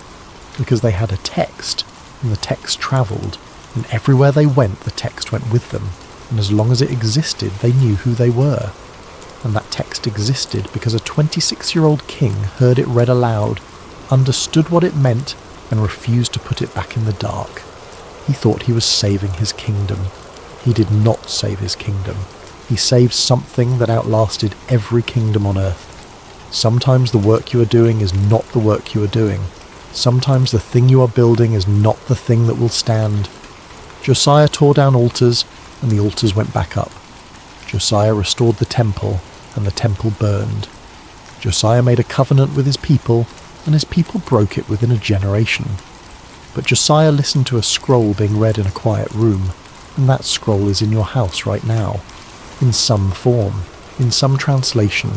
because they had a text, and the text travelled, and everywhere they went the text went with them, and as long as it existed they knew who they were. And that text existed because a 26-year-old king heard it read aloud, understood what it meant, and refused to put it back in the dark. He thought he was saving his kingdom. He did not save his kingdom. He saved something that outlasted every kingdom on earth. Sometimes the work you are doing is not the work you are doing. Sometimes the thing you are building is not the thing that will stand. Josiah tore down altars, and the altars went back up. Josiah restored the temple, and the temple burned. Josiah made a covenant with his people, and his people broke it within a generation. But Josiah listened to a scroll being read in a quiet room, and that scroll is in your house right now, in some form, in some translation,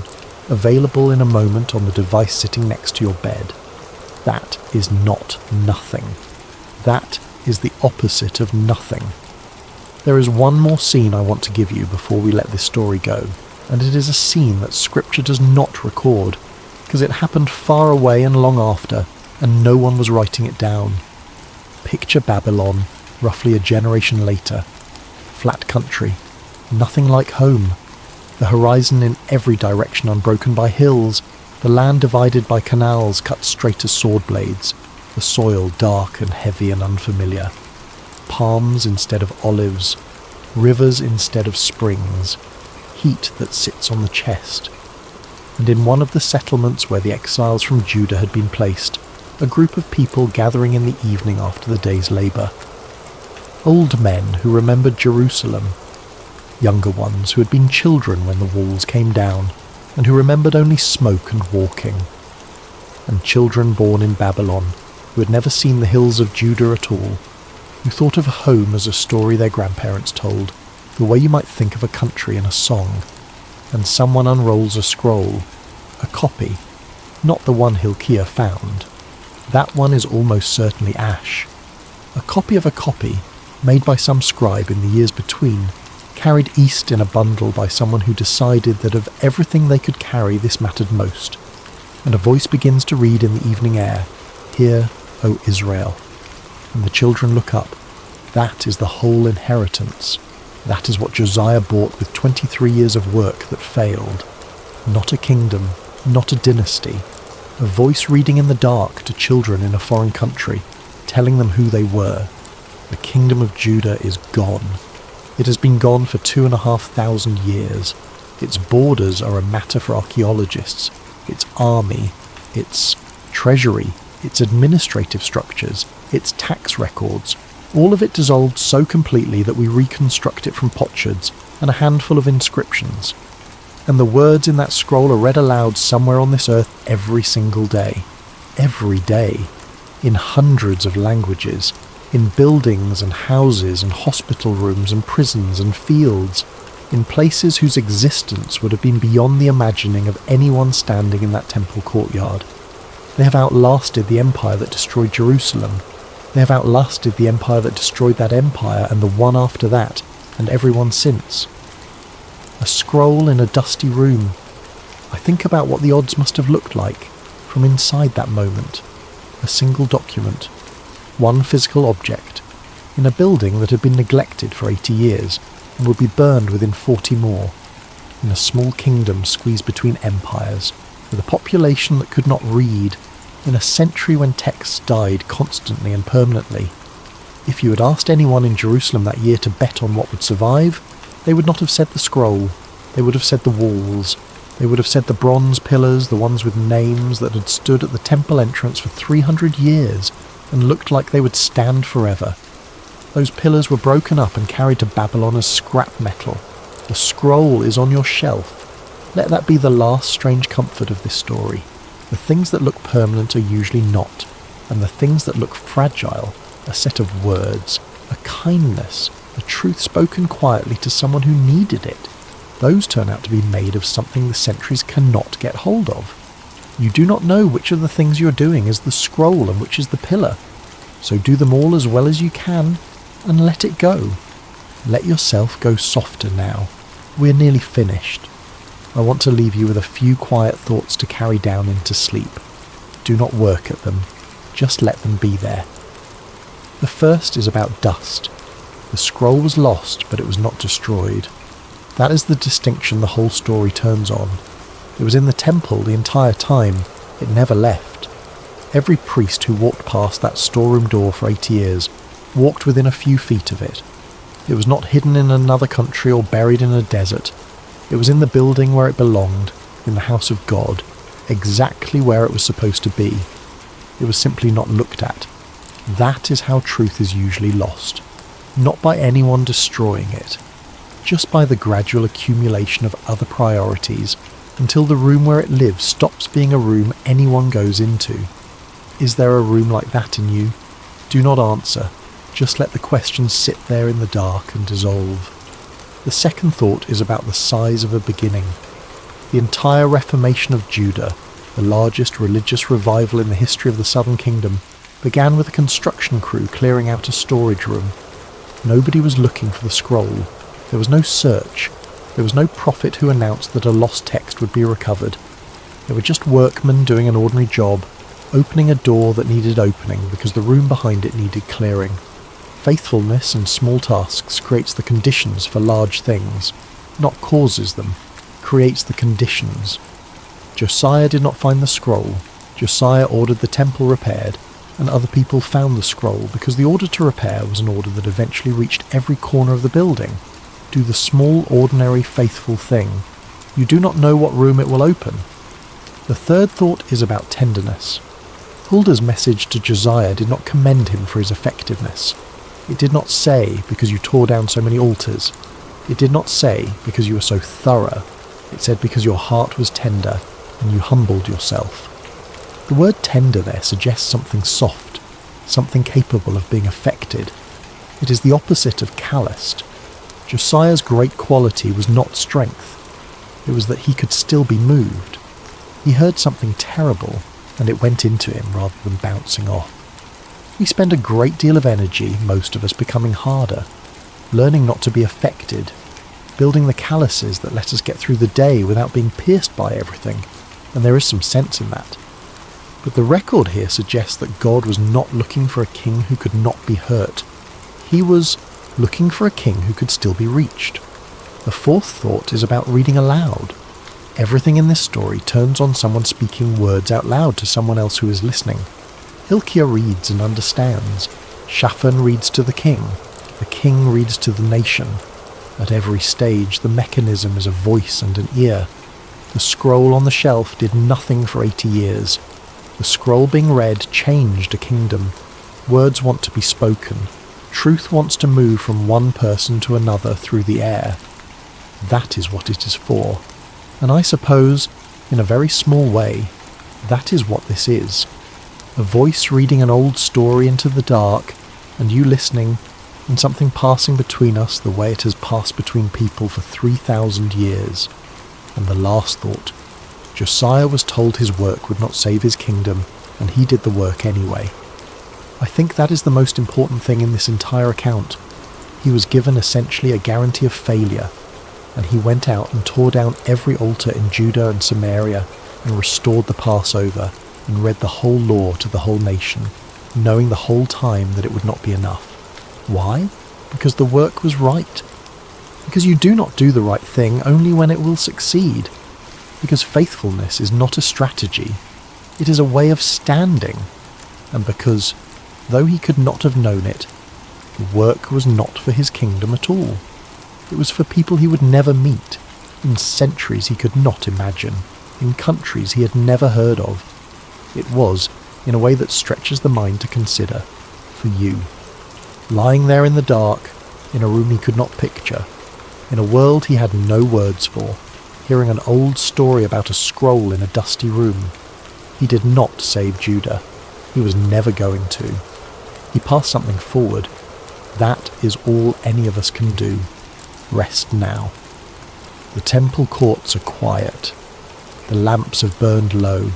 available in a moment on the device sitting next to your bed. That is not nothing. That is the opposite of nothing. There is one more scene I want to give you before we let this story go, and it is a scene that Scripture does not record, because it happened far away and long after, and no one was writing it down. Picture Babylon, roughly a generation later. Flat country, nothing like home. The horizon in every direction unbroken by hills, the land divided by canals cut straight as sword blades, the soil dark and heavy and unfamiliar. Palms instead of olives, rivers instead of springs, heat that sits on the chest. And in one of the settlements where the exiles from Judah had been placed, a group of people gathering in the evening after the day's labour. Old men who remembered Jerusalem, younger ones who had been children when the walls came down, and who remembered only smoke and walking, and children born in Babylon who had never seen the hills of Judah at all, who thought of home as a story their grandparents told, the way you might think of a country in a song, and someone unrolls a scroll, a copy, not the one Hilkiah found. That one is almost certainly ash. A copy of a copy, made by some scribe in the years between, carried east in a bundle by someone who decided that of everything they could carry this mattered most. And a voice begins to read in the evening air, "Hear, O Israel." And the children look up. That is the whole inheritance. That is what Josiah bought with 23 years of work that failed. Not a kingdom, not a dynasty. A voice reading in the dark to children in a foreign country, telling them who they were. The kingdom of Judah is gone. It has been gone for 2,500 years. Its borders are a matter for archaeologists. Its army, its treasury, its administrative structures, its tax records, all of it dissolved so completely that we reconstruct it from potsherds and a handful of inscriptions. And the words in that scroll are read aloud somewhere on this earth every single day. Every day. In hundreds of languages. In buildings and houses and hospital rooms and prisons and fields. In places whose existence would have been beyond the imagining of anyone standing in that temple courtyard. They have outlasted the empire that destroyed Jerusalem. They have outlasted the empire that destroyed that empire and the one after that, and everyone since. A scroll in a dusty room. I think about what the odds must have looked like from inside that moment. A single document. One physical object. In a building that had been neglected for 80 years and would be burned within 40 more. in a small kingdom squeezed between empires, with a population that could not read, in a century when texts died constantly and permanently. If you had asked anyone in Jerusalem that year to bet on what would survive, they would not have said the scroll, they would have said the walls, they would have said the bronze pillars, the ones with names that had stood at the temple entrance for 300 years and looked like they would stand forever. Those pillars were broken up and carried to Babylon as scrap metal. The scroll is on your shelf. Let that be the last strange comfort of this story. The things that look permanent are usually not, and the things that look fragile, a set of words, a kindness, a truth spoken quietly to someone who needed it, those turn out to be made of something the centuries cannot get hold of. You do not know which of the things you're doing is the scroll and which is the pillar, so do them all as well as you can, and let it go. Let yourself go softer now. We're nearly finished. I want to leave you with a few quiet thoughts to carry down into sleep. Do not work at them, just let them be there. The first is about dust. The scroll was lost, but it was not destroyed. That is the distinction the whole story turns on. It was in the temple the entire time. It never left. Every priest who walked past that storeroom door for 8 years walked within a few feet of it. It was not hidden in another country or buried in a desert. It was in the building where it belonged, in the house of God, exactly where it was supposed to be. It was simply not looked at. That is how truth is usually lost. Not by anyone destroying it, just by the gradual accumulation of other priorities until the room where it lives stops being a room anyone goes into. Is there a room like that in you? Do not answer. Just let the question sit there in the dark and dissolve. The second thought is about the size of a beginning. The entire Reformation of Judah, the largest religious revival in the history of the Southern Kingdom, began with a construction crew clearing out a storage room. Nobody was looking for the scroll. There was no search. There was no prophet who announced that a lost text would be recovered. There were just workmen doing an ordinary job, opening a door that needed opening because the room behind it needed clearing. Faithfulness in small tasks creates the conditions for large things, not causes them, creates the conditions. Josiah did not find the scroll. Josiah ordered the temple repaired, and other people found the scroll because the order to repair was an order that eventually reached every corner of the building. Do the small, ordinary, faithful thing. You do not know what room it will open. The third thought is about tenderness. Hulda's message to Josiah did not commend him for his effectiveness. It did not say, because you tore down so many altars. It did not say, because you were so thorough. It said, because your heart was tender, and you humbled yourself. The word tender there suggests something soft, something capable of being affected. It is the opposite of calloused. Josiah's great quality was not strength. It was that he could still be moved. He heard something terrible, and it went into him rather than bouncing off. We spend a great deal of energy, most of us, becoming harder, learning not to be affected, building the calluses that let us get through the day without being pierced by everything, and there is some sense in that. But the record here suggests that God was not looking for a king who could not be hurt. He was looking for a king who could still be reached. The fourth thought is about reading aloud. Everything in this story turns on someone speaking words out loud to someone else who is listening. Hilkiah reads and understands. Shaphan reads to the king reads to the nation. At every stage, the mechanism is a voice and an ear. The scroll on the shelf did nothing for 80 years. The scroll being read changed a kingdom. Words want to be spoken. Truth wants to move from one person to another through the air. That is what it is for. And I suppose, in a very small way, that is what this is. A voice reading an old story into the dark, and you listening, and something passing between us the way it has passed between people for 3,000 years. And the last thought. Josiah was told his work would not save his kingdom, and he did the work anyway. I think that is the most important thing in this entire account. He was given essentially a guarantee of failure, and he went out and tore down every altar in Judah and Samaria, and restored the Passover, and read the whole law to the whole nation, knowing the whole time that it would not be enough. Why? Because the work was right. Because you do not do the right thing only when it will succeed. Because faithfulness is not a strategy, it is a way of standing. And because, though he could not have known it, the work was not for his kingdom at all. It was for people he would never meet, in centuries he could not imagine, in countries he had never heard of. It was, in a way that stretches the mind to consider, for you. Lying there in the dark, in a room he could not picture, in a world he had no words for, hearing an old story about a scroll in a dusty room. He did not save Judah. He was never going to. He passed something forward. That is all any of us can do. Rest now. The temple courts are quiet. The lamps have burned low.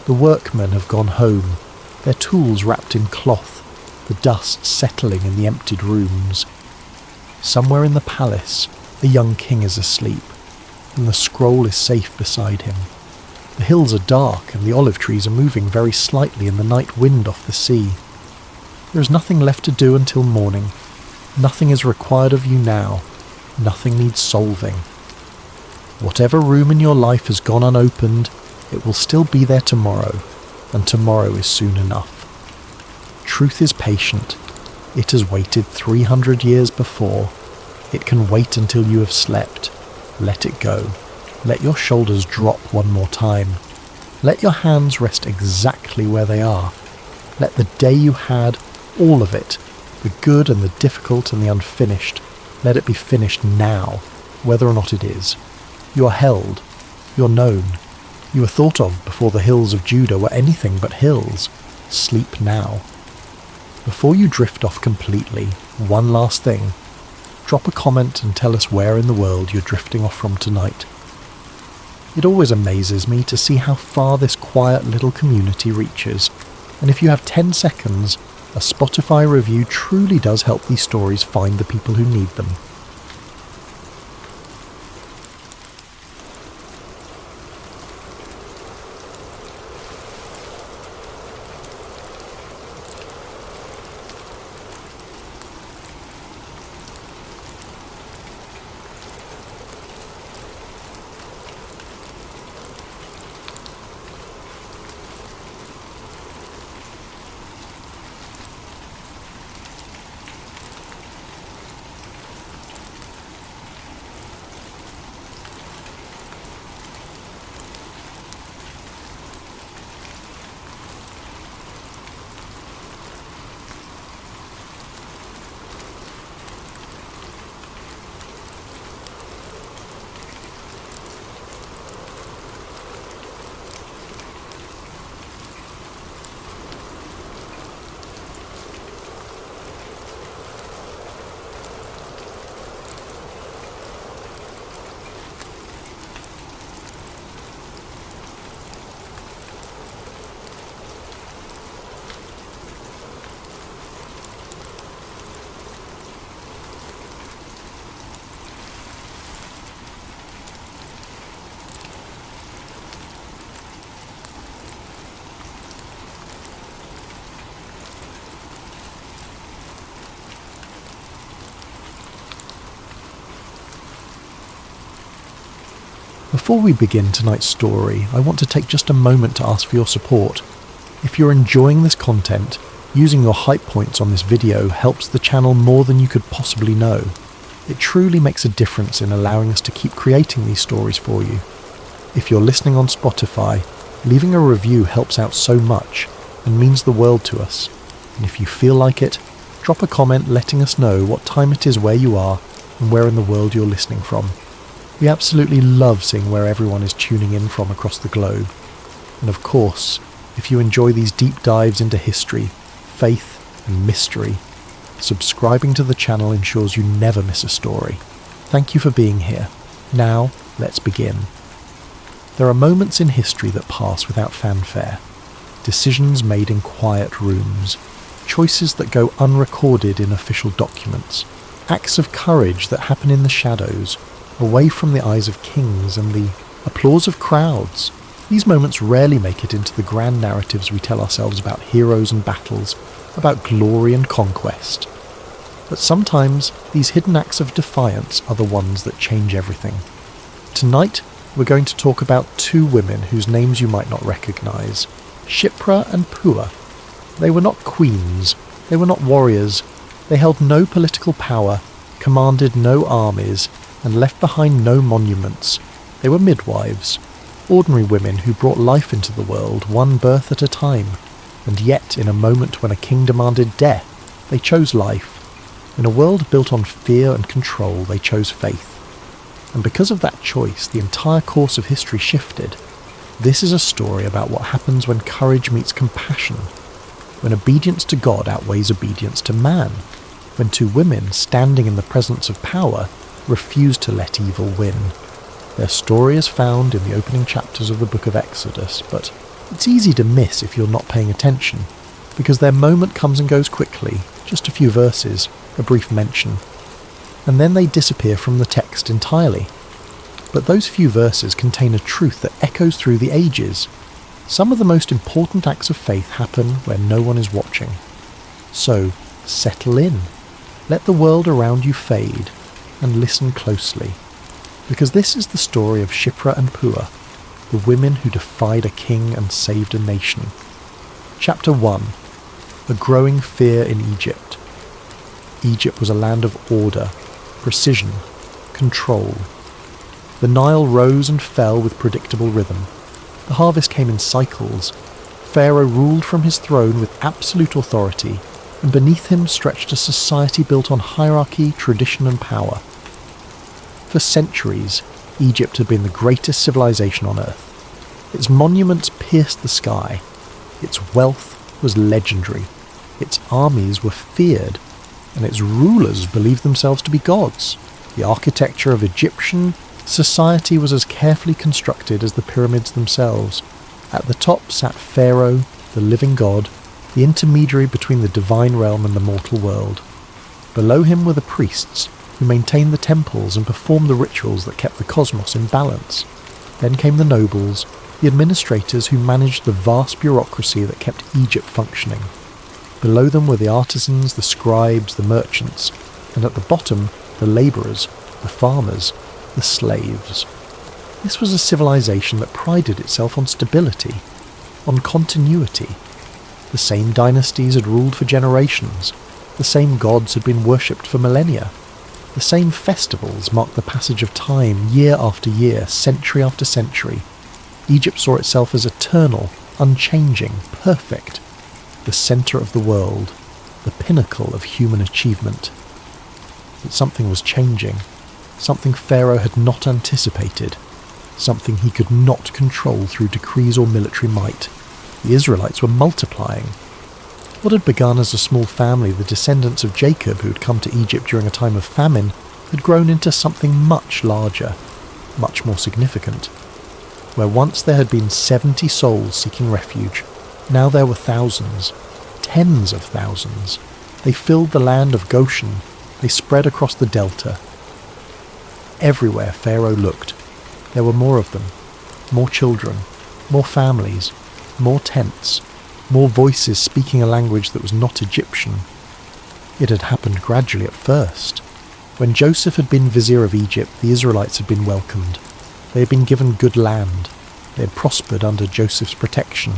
The workmen have gone home, their tools wrapped in cloth, the dust settling in the emptied rooms. Somewhere in the palace, a young king is asleep, and the scroll is safe beside him. The hills are dark, and the olive trees are moving very slightly in the night wind off the sea. There is nothing left to do until morning. Nothing is required of you now. Nothing needs solving. Whatever room in your life has gone unopened, it will still be there tomorrow, and tomorrow is soon enough. Truth is patient. It has waited 300 years before. It can wait until you have slept. Let it go. Let your shoulders drop one more time. Let your hands rest exactly where they are. Let the day you had, all of it, the good and the difficult and the unfinished, let it be finished now, whether or not it is. You are held. You are known. You were thought of before the hills of Judah were anything but hills. Sleep now. Before you drift off completely, one last thing. Drop a comment and tell us where in the world you're drifting off from tonight. It always amazes me to see how far this quiet little community reaches, and if you have 10 seconds, a Spotify review truly does help these stories find the people who need them. Before we begin tonight's story, I want to take just a moment to ask for your support. If you're enjoying this content, using your hype points on this video helps the channel more than you could possibly know. It truly makes a difference in allowing us to keep creating these stories for you. If you're listening on Spotify, leaving a review helps out so much and means the world to us. And if you feel like it, drop a comment letting us know what time it is where you are and where in the world you're listening from. We absolutely love seeing where everyone is tuning in from across the globe. And of course, if you enjoy these deep dives into history, faith and mystery, subscribing to the channel ensures you never miss a story. Thank you for being here. Now, let's begin. There are moments in history that pass without fanfare. Decisions made in quiet rooms. Choices that go unrecorded in official documents. Acts of courage that happen in the shadows, away from the eyes of kings and the applause of crowds. These moments rarely make it into the grand narratives we tell ourselves about heroes and battles, about glory and conquest. But sometimes these hidden acts of defiance are the ones that change everything. Tonight, we're going to talk about two women whose names you might not recognise, Shiphrah and Puah. They were not queens, they were not warriors, they held no political power, commanded no armies, and left behind no monuments. They were midwives, ordinary women who brought life into the world one birth at a time, and yet in a moment when a king demanded death, they chose life. In a world built on fear and control, they chose faith. And because of that choice, the entire course of history shifted. This is a story about what happens when courage meets compassion, when obedience to God outweighs obedience to man, when two women standing in the presence of power refuse to let evil win. Their story is found in the opening chapters of the book of Exodus, but it's easy to miss if you're not paying attention, because their moment comes and goes quickly, just a few verses, a brief mention, and then they disappear from the text entirely. But those few verses contain a truth that echoes through the ages. Some of the most important acts of faith happen where no one is watching. So, settle in. Let the world around you fade, and listen closely. Because this is the story of Shiphrah and Puah, the women who defied a king and saved a nation. Chapter 1. A growing fear in Egypt. Egypt was a land of order, precision, control. The Nile rose and fell with predictable rhythm. The harvest came in cycles. Pharaoh ruled from his throne with absolute authority, and beneath him stretched a society built on hierarchy, tradition, and power. For centuries, Egypt had been the greatest civilization on earth. Its monuments pierced the sky. Its wealth was legendary. Its armies were feared, and its rulers believed themselves to be gods. The architecture of Egyptian society was as carefully constructed as the pyramids themselves. At the top sat Pharaoh, the living god, the intermediary between the divine realm and the mortal world. Below him were the priests, who maintained the temples and performed the rituals that kept the cosmos in balance. Then came the nobles, the administrators who managed the vast bureaucracy that kept Egypt functioning. Below them were the artisans, the scribes, the merchants, and at the bottom, the labourers, the farmers, the slaves. This was a civilization that prided itself on stability, on continuity. The same dynasties had ruled for generations. The same gods had been worshipped for millennia. The same festivals marked the passage of time year after year, century after century. Egypt saw itself as eternal, unchanging, perfect, the centre of the world, the pinnacle of human achievement. But something was changing, something Pharaoh had not anticipated, something he could not control through decrees or military might. The Israelites were multiplying. What had begun as a small family, the descendants of Jacob who had come to Egypt during a time of famine, had grown into something much larger, much more significant. Where once there had been 70 souls seeking refuge, now there were thousands, tens of thousands. They filled the land of Goshen. They spread across the delta. Everywhere Pharaoh looked, there were more of them, more children, more families, more tents, more voices speaking a language that was not Egyptian. It had happened gradually at first. When Joseph had been vizier of Egypt, the Israelites had been welcomed. They had been given good land. They had prospered under Joseph's protection.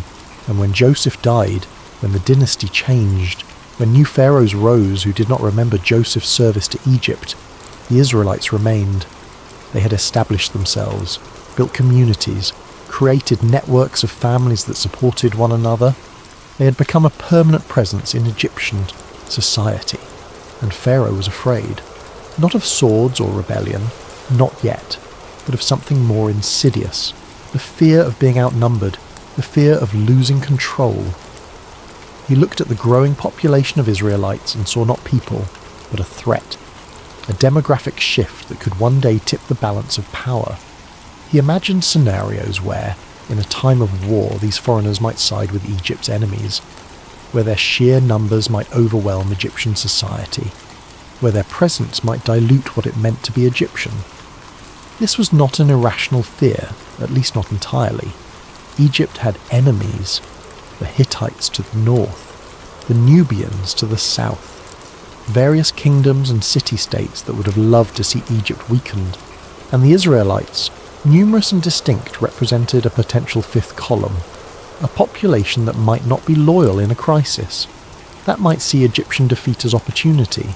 And when Joseph died, when the dynasty changed, when new pharaohs rose who did not remember Joseph's service to Egypt, the Israelites remained. They had established themselves, built communities, created networks of families that supported one another. They had become a permanent presence in Egyptian society, and Pharaoh was afraid, not of swords or rebellion, not yet, but of something more insidious, the fear of being outnumbered, the fear of losing control. He looked at the growing population of Israelites and saw not people, but a threat, a demographic shift that could one day tip the balance of power. He imagined scenarios where, in a time of war, these foreigners might side with Egypt's enemies, where their sheer numbers might overwhelm Egyptian society, where their presence might dilute what it meant to be Egyptian. This was not an irrational fear, at least not entirely. Egypt had enemies, the Hittites to the north, the Nubians to the south. various kingdoms and city-states that would have loved to see Egypt weakened, and the Israelites, numerous and distinct, represented a potential fifth column, a population that might not be loyal in a crisis. That might see Egyptian defeat as opportunity.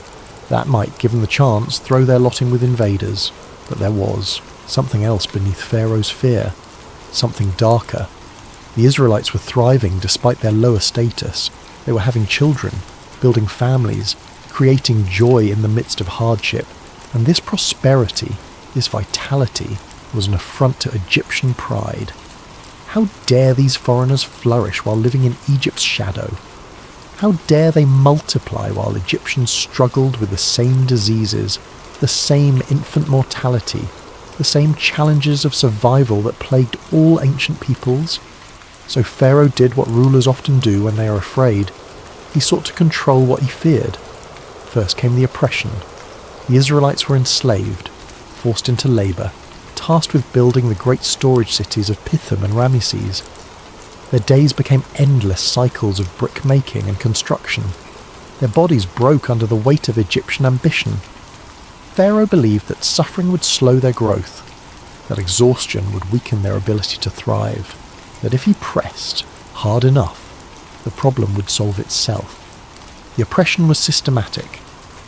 That might, given the chance, throw their lot in with invaders. But there was something else beneath Pharaoh's fear, something darker. The Israelites were thriving despite their lower status. They were having children, building families, creating joy in the midst of hardship. And this prosperity, this vitality, was an affront to Egyptian pride. How dare these foreigners flourish while living in Egypt's shadow? How dare they multiply while Egyptians struggled with the same diseases, the same infant mortality, the same challenges of survival that plagued all ancient peoples? So Pharaoh did what rulers often do when they are afraid. He sought to control what he feared. First came the oppression. The Israelites were enslaved, forced into labour, tasked with building the great storage cities of Pithom and Ramesses. Their days became endless cycles of brick-making and construction. Their bodies broke under the weight of Egyptian ambition. Pharaoh believed that suffering would slow their growth, that exhaustion would weaken their ability to thrive, that if he pressed hard enough, the problem would solve itself. The oppression was systematic.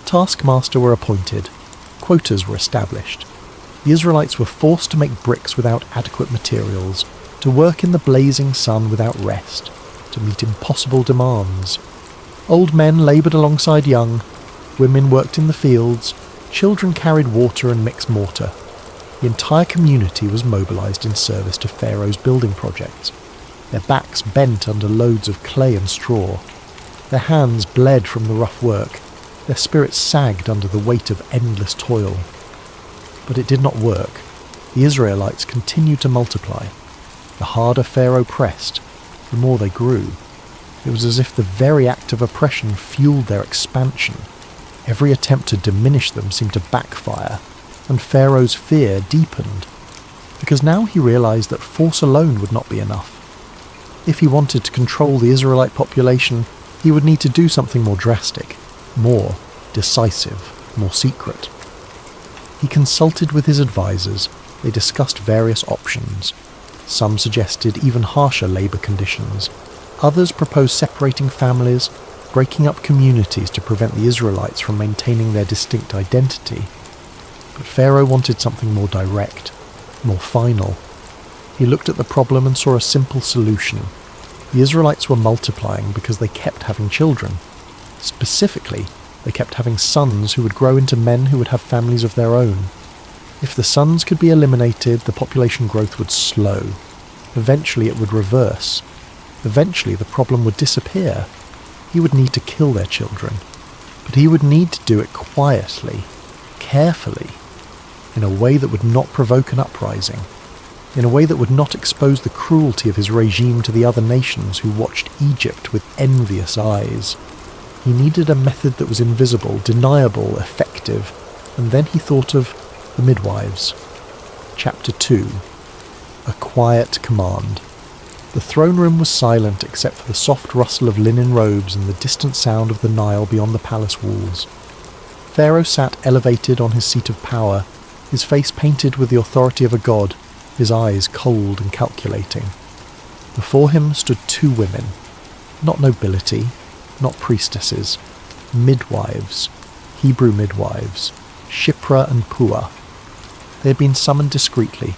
Taskmasters were appointed. Quotas were established. The Israelites were forced to make bricks without adequate materials, to work in the blazing sun without rest, to meet impossible demands. Old men laboured alongside young, women worked in the fields, children carried water and mixed mortar. The entire community was mobilised in service to Pharaoh's building projects. Their backs bent under loads of clay and straw. Their hands bled from the rough work. Their spirits sagged under the weight of endless toil. But it did not work. The Israelites continued to multiply. The harder Pharaoh pressed, the more they grew. It was as if the very act of oppression fueled their expansion. Every attempt to diminish them seemed to backfire, and Pharaoh's fear deepened, because now he realized that force alone would not be enough. If he wanted to control the Israelite population, he would need to do something more drastic, more decisive, more secret. He consulted with his advisors. They discussed various options. Some suggested even harsher labour conditions. Others proposed separating families, breaking up communities to prevent the Israelites from maintaining their distinct identity. But Pharaoh wanted something more direct, more final. He looked at the problem and saw a simple solution. The Israelites were multiplying because they kept having children. Specifically, they kept having sons who would grow into men who would have families of their own. If the sons could be eliminated, the population growth would slow. Eventually it would reverse. Eventually the problem would disappear. He would need to kill their children. But he would need to do it quietly, carefully, in a way that would not provoke an uprising, in a way that would not expose the cruelty of his regime to the other nations who watched Egypt with envious eyes. He needed a method that was invisible, deniable, effective, and then he thought of the midwives. Chapter 2. A Quiet Command. The throne room was silent except for the soft rustle of linen robes and the distant sound of the Nile beyond the palace walls. Pharaoh sat elevated on his seat of power, his face painted with the authority of a god, his eyes cold and calculating. Before him stood two women, not nobility, not priestesses, midwives, Hebrew midwives, Shipra and Puah. They had been summoned discreetly,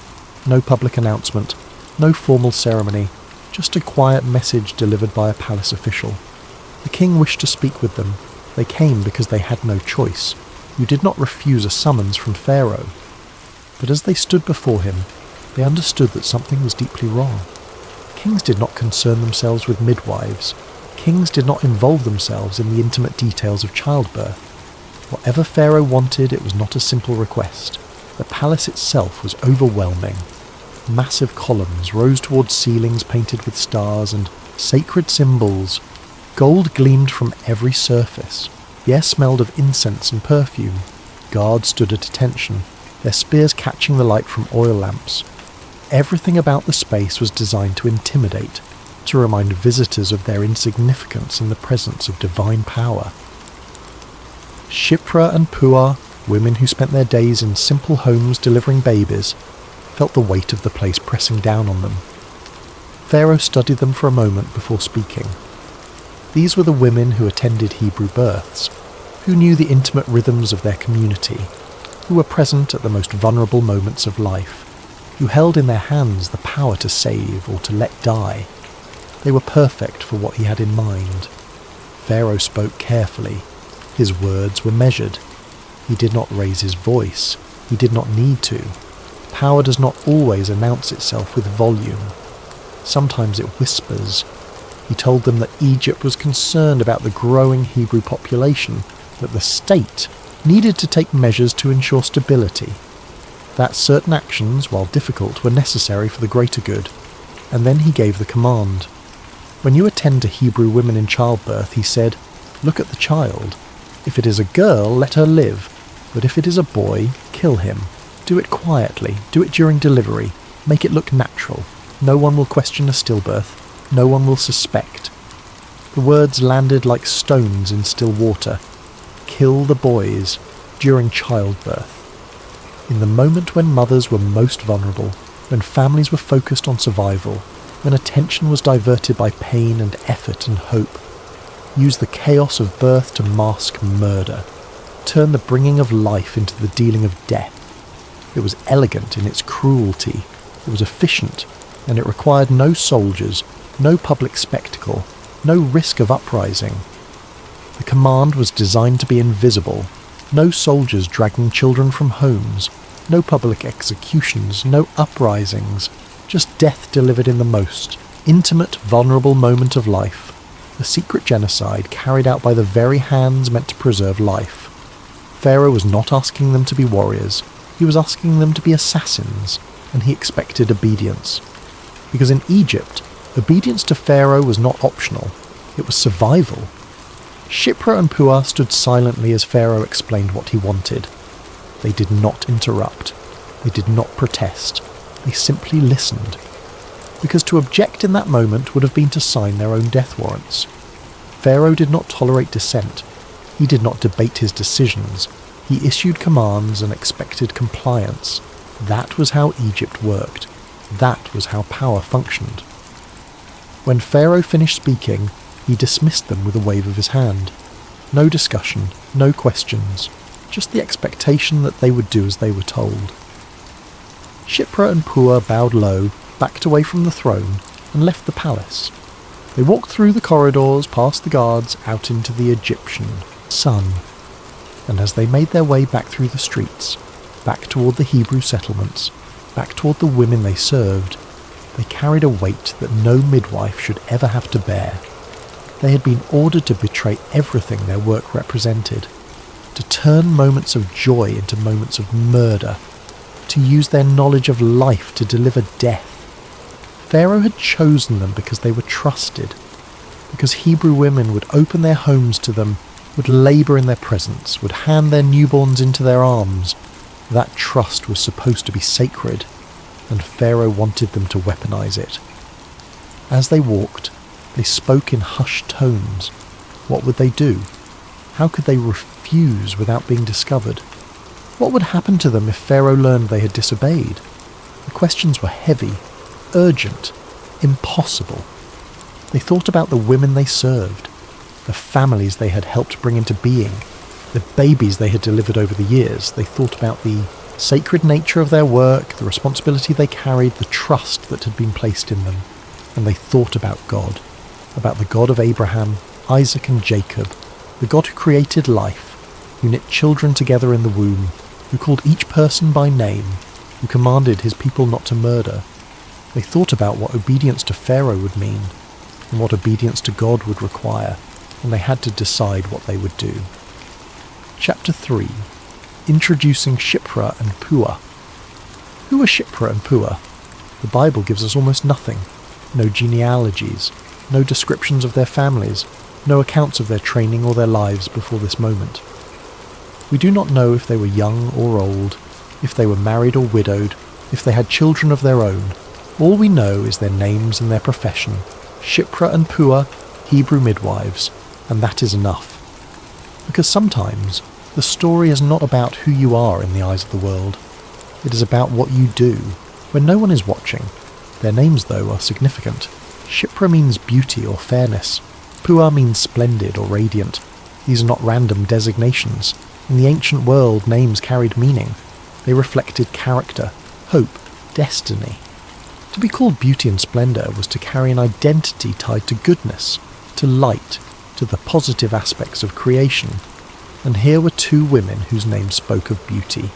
no public announcement, no formal ceremony, just a quiet message delivered by a palace official. The king wished to speak with them. They came because they had no choice. You did not refuse a summons from Pharaoh. But as they stood before him, they understood that something was deeply wrong. Kings did not concern themselves with midwives. Kings did not involve themselves in the intimate details of childbirth. Whatever Pharaoh wanted, it was not a simple request. The palace itself was overwhelming. Massive columns rose towards ceilings painted with stars and sacred symbols. Gold gleamed from every surface. The air smelled of incense and perfume. Guards stood at attention, their spears catching the light from oil lamps. Everything about the space was designed to intimidate, to remind visitors of their insignificance in the presence of divine power. Shipra and Puah, women who spent their days in simple homes delivering babies, felt the weight of the place pressing down on them. Pharaoh studied them for a moment before speaking. These were the women who attended Hebrew births, who knew the intimate rhythms of their community, who were present at the most vulnerable moments of life, who held in their hands the power to save or to let die. They were perfect for what he had in mind. Pharaoh spoke carefully. His words were measured. He did not raise his voice. He did not need to. Power does not always announce itself with volume. Sometimes it whispers. He told them that Egypt was concerned about the growing Hebrew population, that the state needed to take measures to ensure stability, that certain actions, while difficult, were necessary for the greater good, and then he gave the command. When you attend to Hebrew women in childbirth, he said, "Look at the child. If it is a girl, let her live, but if it is a boy, kill him. Do it quietly, do it during delivery, make it look natural. No one will question a stillbirth, no one will suspect." The words landed like stones in still water. Kill the boys during childbirth. In the moment when mothers were most vulnerable, when families were focused on survival, when attention was diverted by pain and effort and hope, use the chaos of birth to mask murder, turn the bringing of life into the dealing of death. It was elegant in its cruelty, it was efficient, and it required no soldiers, no public spectacle, no risk of uprising. The command was designed to be invisible, no soldiers dragging children from homes, no public executions, no uprisings, just death delivered in the most intimate, vulnerable moment of life, a secret genocide carried out by the very hands meant to preserve life. Pharaoh was not asking them to be warriors, he was asking them to be assassins, and he expected obedience. Because in Egypt, obedience to Pharaoh was not optional, it was survival. Shipra and Puah stood silently as Pharaoh explained what he wanted. They did not interrupt. They did not protest. They simply listened. Because to object in that moment would have been to sign their own death warrants. Pharaoh did not tolerate dissent. He did not debate his decisions. He issued commands and expected compliance. That was how Egypt worked. That was how power functioned. When Pharaoh finished speaking, he dismissed them with a wave of his hand. No discussion, no questions, just the expectation that they would do as they were told. Shipra and Puah bowed low, backed away from the throne, and left the palace. They walked through the corridors, past the guards, out into the Egyptian sun. And as they made their way back through the streets, back toward the Hebrew settlements, back toward the women they served, they carried a weight that no midwife should ever have to bear. They had been ordered to betray everything their work represented, to turn moments of joy into moments of murder, to use their knowledge of life to deliver death. Pharaoh had chosen them because they were trusted, because Hebrew women would open their homes to them, would labour in their presence, would hand their newborns into their arms. That trust was supposed to be sacred, and Pharaoh wanted them to weaponize it. As they walked, they spoke in hushed tones. What would they do? How could they refuse without being discovered? What would happen to them if Pharaoh learned they had disobeyed? The questions were heavy, urgent, impossible. They thought about the women they served, the families they had helped bring into being, the babies they had delivered over the years. They thought about the sacred nature of their work, the responsibility they carried, the trust that had been placed in them. And they thought about the God of Abraham, Isaac and Jacob, the God who created life, who knit children together in the womb, who called each person by name, who commanded his people not to murder. They thought about what obedience to Pharaoh would mean, and what obedience to God would require, and they had to decide what they would do. Chapter 3. Introducing Shipra and Puah. Who were Shipra and Puah? The Bible gives us almost nothing. No genealogies, no descriptions of their families, no accounts of their training or their lives before this moment. We do not know if they were young or old, if they were married or widowed, if they had children of their own. All we know is their names and their profession. Shipra and Puah, Hebrew midwives, and that is enough. Because sometimes The story is not about who you are in the eyes of the world. It is about what you do when no one is watching. Their names, though, are significant. Shipra means beauty or fairness. Puah means splendid or radiant. These are not random designations. In the ancient world, names carried meaning. They reflected character, hope, destiny. To be called beauty and splendour was to carry an identity tied to goodness, to light, to the positive aspects of creation. And here were two women whose names spoke of beauty,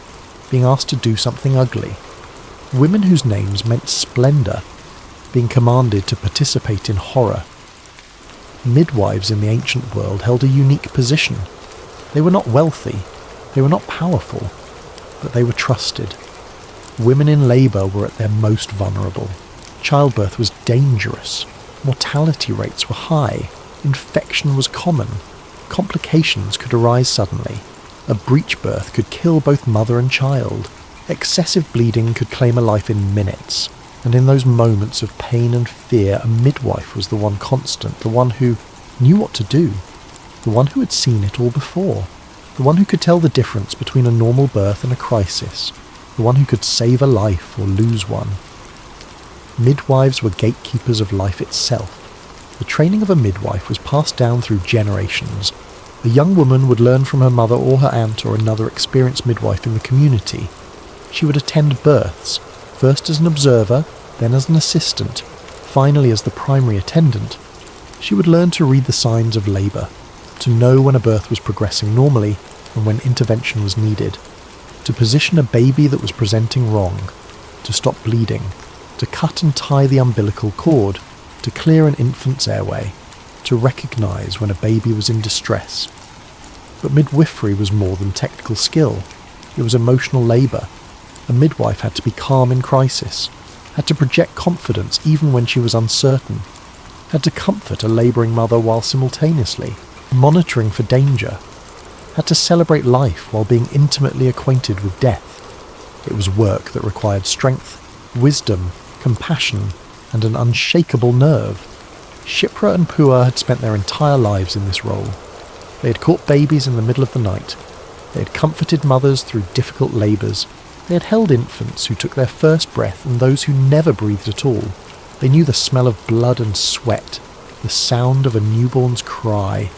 being asked to do something ugly. Women whose names meant splendour, being commanded to participate in horror. Midwives in the ancient world held a unique position. They were not wealthy, they were not powerful, but they were trusted. Women in labour were at their most vulnerable. Childbirth was dangerous. Mortality rates were high. Infection was common. Complications could arise suddenly. A breech birth could kill both mother and child. Excessive bleeding could claim a life in minutes. And in those moments of pain and fear, a midwife was the one constant, the one who knew what to do, the one who had seen it all before, the one who could tell the difference between a normal birth and a crisis, the one who could save a life or lose one. Midwives were gatekeepers of life itself. The training of a midwife was passed down through generations. A young woman would learn from her mother or her aunt or another experienced midwife in the community. She would attend births, first as an observer, then as an assistant, finally as the primary attendant. She would learn to read the signs of labour, to know when a birth was progressing normally and when intervention was needed, to position a baby that was presenting wrong, to stop bleeding, to cut and tie the umbilical cord, to clear an infant's airway, to recognise when a baby was in distress. But midwifery was more than technical skill. It was emotional labour. A midwife had to be calm in crisis, had to project confidence even when she was uncertain, had to comfort a labouring mother while simultaneously monitoring for danger, had to celebrate life while being intimately acquainted with death. It was work that required strength, wisdom, compassion, and an unshakable nerve. Shipra and Puah had spent their entire lives in this role. They had caught babies in the middle of the night. They had comforted mothers through difficult labours. They had held infants who took their first breath and those who never breathed at all. They knew the smell of blood and sweat, the sound of a newborn's cry,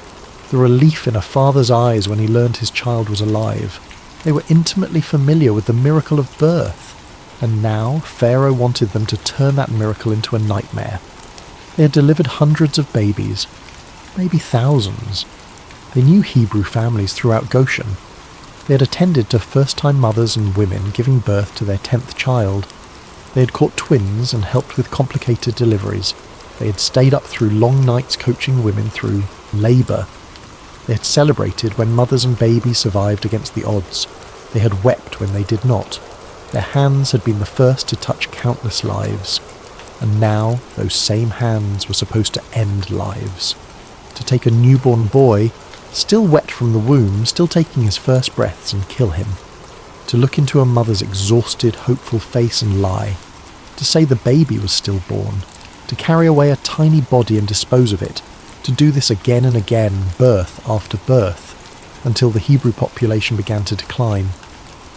the relief in a father's eyes when he learned his child was alive. They were intimately familiar with the miracle of birth. And now Pharaoh wanted them to turn that miracle into a nightmare. They had delivered hundreds of babies, maybe thousands. They knew Hebrew families throughout Goshen. They had attended to first-time mothers and women giving birth to their 10th child. They had caught twins and helped with complicated deliveries. They had stayed up through long nights coaching women through labour. They had celebrated when mothers and babies survived against the odds. They had wept when they did not. Their hands had been the first to touch countless lives, and now those same hands were supposed to end lives. To take a newborn boy, still wet from the womb, still taking his first breaths, and kill him. To look into a mother's exhausted, hopeful face and lie. To say the baby was stillborn. To carry away a tiny body and dispose of it. To do this again and again, birth after birth, until the Hebrew population began to decline.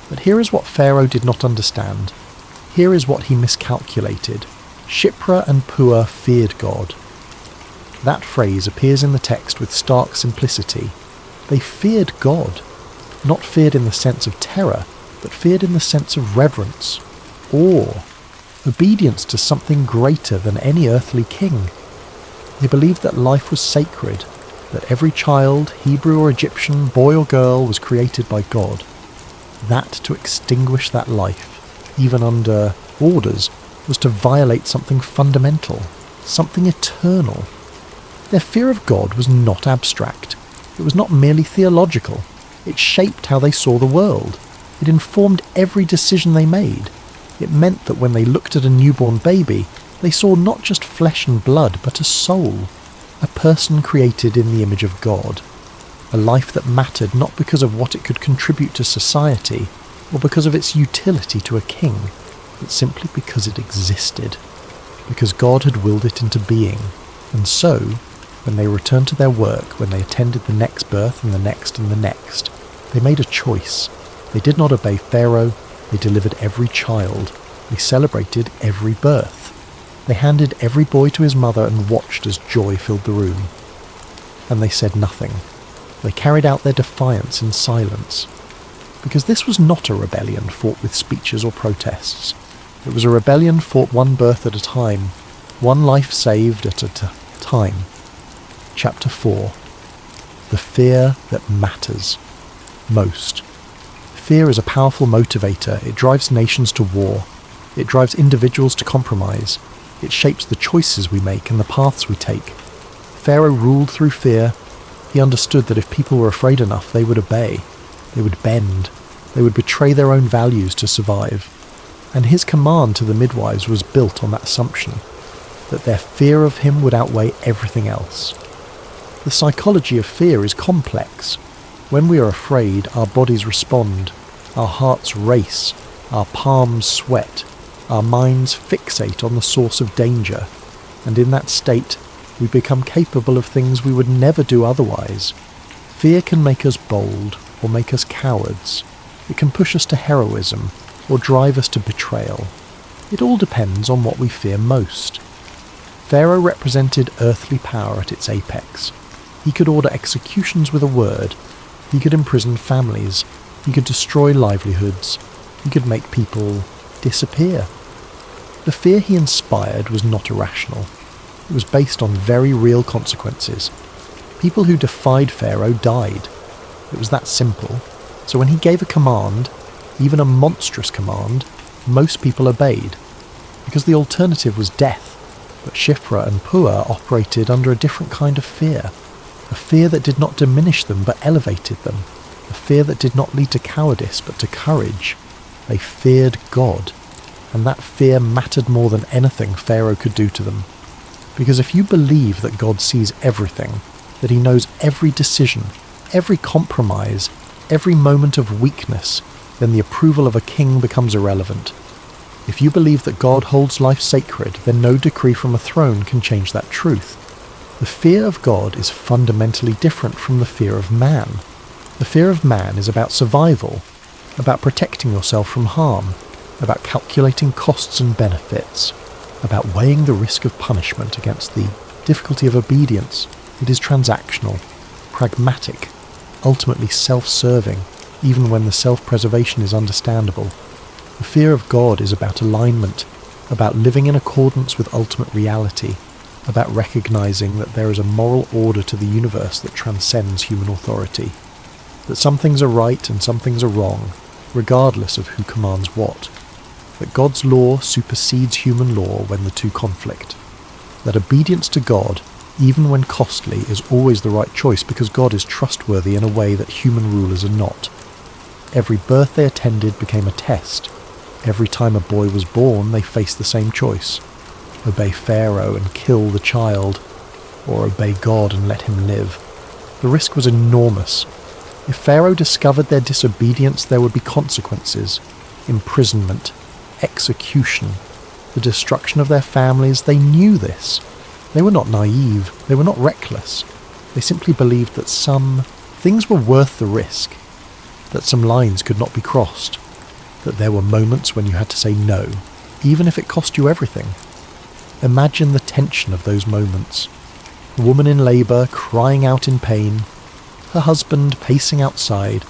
But here is what Pharaoh did not understand. Here is what he miscalculated. Shipra and Puah feared God. That phrase appears in the text with stark simplicity. They feared God. Not feared in the sense of terror, but feared in the sense of reverence, awe, obedience to something greater than any earthly king. They believed that life was sacred, that every child, Hebrew or Egyptian, boy or girl, was created by God. That to extinguish that life, even under orders, was to violate something fundamental, something eternal. Their fear of God was not abstract. It was not merely theological. It shaped how they saw the world. It informed every decision they made. It meant that when they looked at a newborn baby, they saw not just flesh and blood, but a soul, a person created in the image of God. A life that mattered not because of what it could contribute to society, or because of its utility to a king, but simply because it existed, because God had willed it into being. And so, when they returned to their work, when they attended the next birth and the next, They made a choice. They did not obey Pharaoh. They delivered every child. They celebrated every birth. They handed every boy to his mother and watched as joy filled the room. And they said nothing. They carried out their defiance in silence. Because this was not a rebellion fought with speeches or protests. It was a rebellion fought one birth at a time, one life saved at a time. Chapter 4. The fear that matters most. Fear is a powerful motivator. It drives nations to war. It drives individuals to compromise. It shapes the choices we make and the paths we take. Pharaoh ruled through fear. He understood that if people were afraid enough, they would obey. They would bend. They would betray their own values to survive. And his command to the midwives was built on that assumption, that their fear of him would outweigh everything else. The psychology of fear is complex. When we are afraid, our bodies respond, our hearts race, our palms sweat, our minds fixate on the source of danger, and in that state, we become capable of things we would never do otherwise. Fear can make us bold or make us cowards. It can push us to heroism or drive us to betrayal. It all depends on what we fear most. Pharaoh represented earthly power at its apex. He could order executions with a word. He could imprison families. He could destroy livelihoods. He could make people disappear. The fear he inspired was not irrational. It was based on very real consequences. People who defied Pharaoh died. It was that simple. So when he gave a command, even a monstrous command, most people obeyed, because the alternative was death. But Shiphrah and Puah operated under a different kind of fear, a fear that did not diminish them but elevated them, a fear that did not lead to cowardice but to courage. They feared God, and that fear mattered more than anything Pharaoh could do to them. Because if you believe that God sees everything, that he knows every decision, every compromise, every moment of weakness, then the approval of a king becomes irrelevant. If you believe that God holds life sacred, then no decree from a throne can change that truth. The fear of God is fundamentally different from the fear of man. The fear of man is about survival, about protecting yourself from harm, about calculating costs and benefits, about weighing the risk of punishment against the difficulty of obedience. It is transactional, pragmatic, ultimately self-serving, even when the self-preservation is understandable. The fear of God is about alignment, about living in accordance with ultimate reality, about recognizing that there is a moral order to the universe that transcends human authority, that some things are right and some things are wrong, regardless of who commands what, that God's law supersedes human law when the two conflict, that obedience to God, even when costly, is always the right choice because God is trustworthy in a way that human rulers are not. Every birth they attended became a test. Every time a boy was born, they faced the same choice: obey Pharaoh and kill the child, or obey God and let him live. The risk was enormous. If Pharaoh discovered their disobedience, there would be consequences: imprisonment, execution, the destruction of their families. They knew this. They were not naive. They were not reckless. They simply believed that some things were worth the risk, that some lines could not be crossed, that there were moments when you had to say no, even if it cost you everything. Imagine the tension of those moments. A woman in labour, crying out in pain, her husband pacing outside,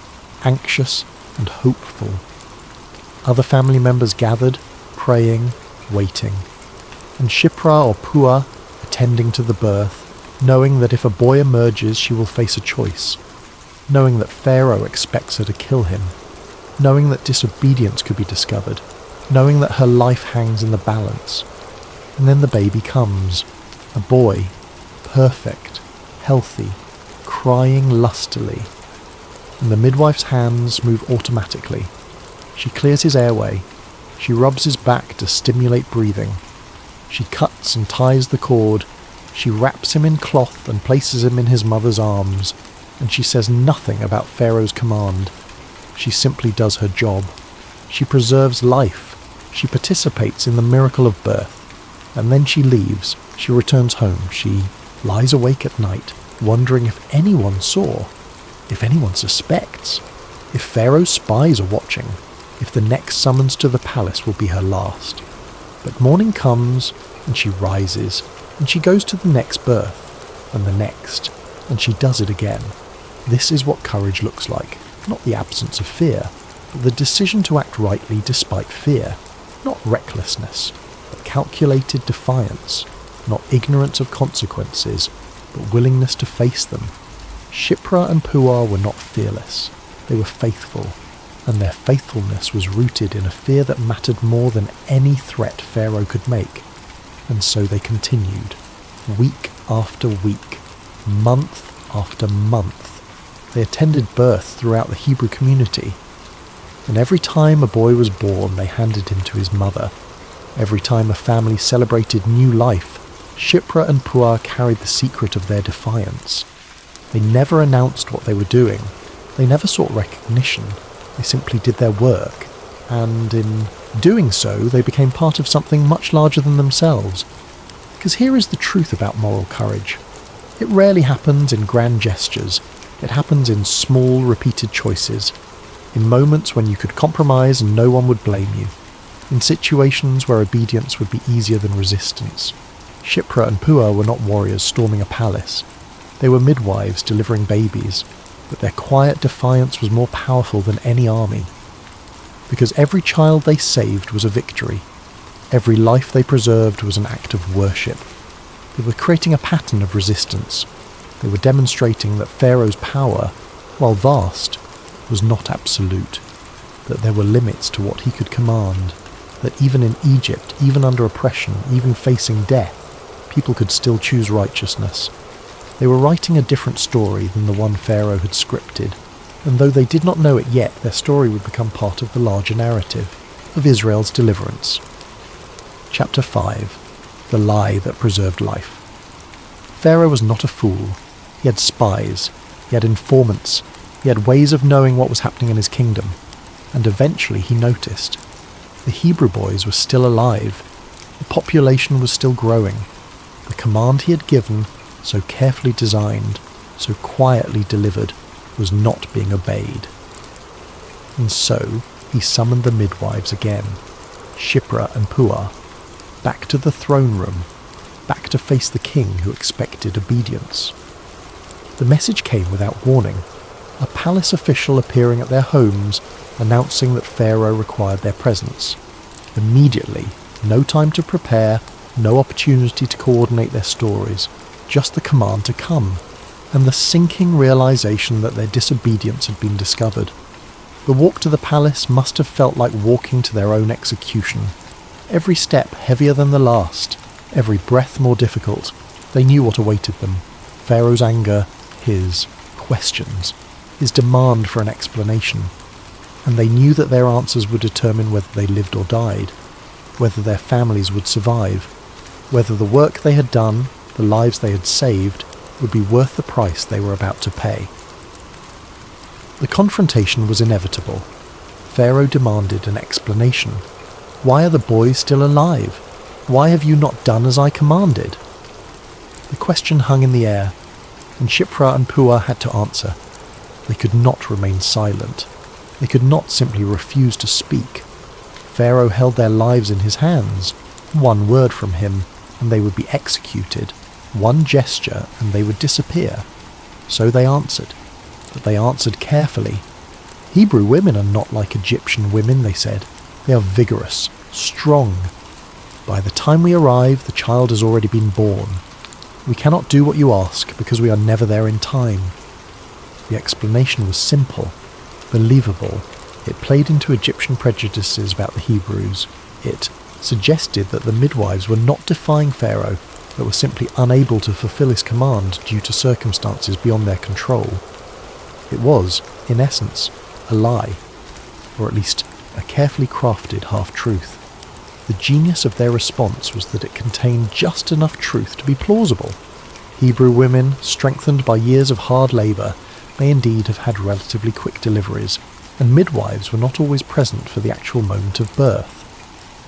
anxious and hopeful. Other family members gathered, praying, waiting. And Shiphrah or Puah attending to the birth, knowing that if a boy emerges she will face a choice, knowing that Pharaoh expects her to kill him, knowing that disobedience could be discovered, knowing that her life hangs in the balance. And then the baby comes, a boy, perfect, healthy, crying lustily. And the midwife's hands move automatically. She clears his airway. She rubs his back to stimulate breathing. She cuts and ties the cord. She wraps him in cloth and places him in his mother's arms. And she says nothing about Pharaoh's command. She simply does her job. She preserves life. She participates in the miracle of birth. And then she leaves. She returns home. She lies awake at night, wondering if anyone saw, if anyone suspects. if Pharaoh's spies are watching, if the next summons to the palace will be her last. But morning comes, and she rises, and she goes to the next birth, and the next, and she does it again. This is what courage looks like, not the absence of fear, but the decision to act rightly despite fear, not recklessness, but calculated defiance, not ignorance of consequences, but willingness to face them. Shipra and Puah were not fearless, they were faithful, and their faithfulness was rooted in a fear that mattered more than any threat Pharaoh could make. And so they continued, week after week, month after month. They attended birth throughout the Hebrew community, and every time a boy was born they handed him to his mother. Every time a family celebrated new life, Shipra and Puah carried the secret of their defiance. They never announced what they were doing. They never sought recognition. They simply did their work, and in doing so they became part of something much larger than themselves. Because here is the truth about moral courage. It rarely happens in grand gestures. It happens in small, repeated choices, in moments when you could compromise and no one would blame you, in situations where obedience would be easier than resistance. Shipra and Puah were not warriors storming a palace. They were midwives delivering babies, but their quiet defiance was more powerful than any army. Because every child they saved was a victory. Every life they preserved was an act of worship. They were creating a pattern of resistance. They were demonstrating that Pharaoh's power, while vast, was not absolute, that there were limits to what he could command, that even in Egypt, even under oppression, even facing death, people could still choose righteousness. They were writing a different story than the one Pharaoh had scripted, and though they did not know it yet, their story would become part of the larger narrative of Israel's deliverance. Chapter 5. The Lie That Preserved Life. Pharaoh was not a fool. He had spies, he had informants, he had ways of knowing what was happening in his kingdom, and eventually he noticed. The Hebrew boys were still alive, the population was still growing. The command he had given, so carefully designed, so quietly delivered, was not being obeyed. And so he summoned the midwives again, Shipra and Puah, back to the throne room, back to face the king who expected obedience. The message came without warning, a palace official appearing at their homes, announcing that Pharaoh required their presence. Immediately, no time to prepare, no opportunity to coordinate their stories, just the command to come, and the sinking realization that their disobedience had been discovered. The walk to the palace must have felt like walking to their own execution. Every step heavier than the last, every breath more difficult. They knew what awaited them. Pharaoh's anger, his questions, his demand for an explanation. And they knew that their answers would determine whether they lived or died, whether their families would survive, whether the work they had done, the lives they had saved, would be worth the price they were about to pay. The confrontation was inevitable. Pharaoh demanded an explanation. Why are the boys still alive? Why have you not done as I commanded? The question hung in the air, and Shipra and Puah had to answer. They could not remain silent. They could not simply refuse to speak. Pharaoh held their lives in his hands. One word from him, and they would be executed. One gesture, and they would disappear. So they answered, but they answered carefully. Hebrew women are not like Egyptian women, they said. They are vigorous, strong. By the time we arrive, the child has already been born. We cannot do what you ask because we are never there in time. The explanation was simple, believable. It played into Egyptian prejudices about the Hebrews. It suggested that the midwives were not defying Pharaoh, but were simply unable to fulfill his command due to circumstances beyond their control. It was, in essence, a lie, or at least a carefully crafted half-truth. The genius of their response was that it contained just enough truth to be plausible. Hebrew women, strengthened by years of hard labour, may indeed have had relatively quick deliveries, and midwives were not always present for the actual moment of birth.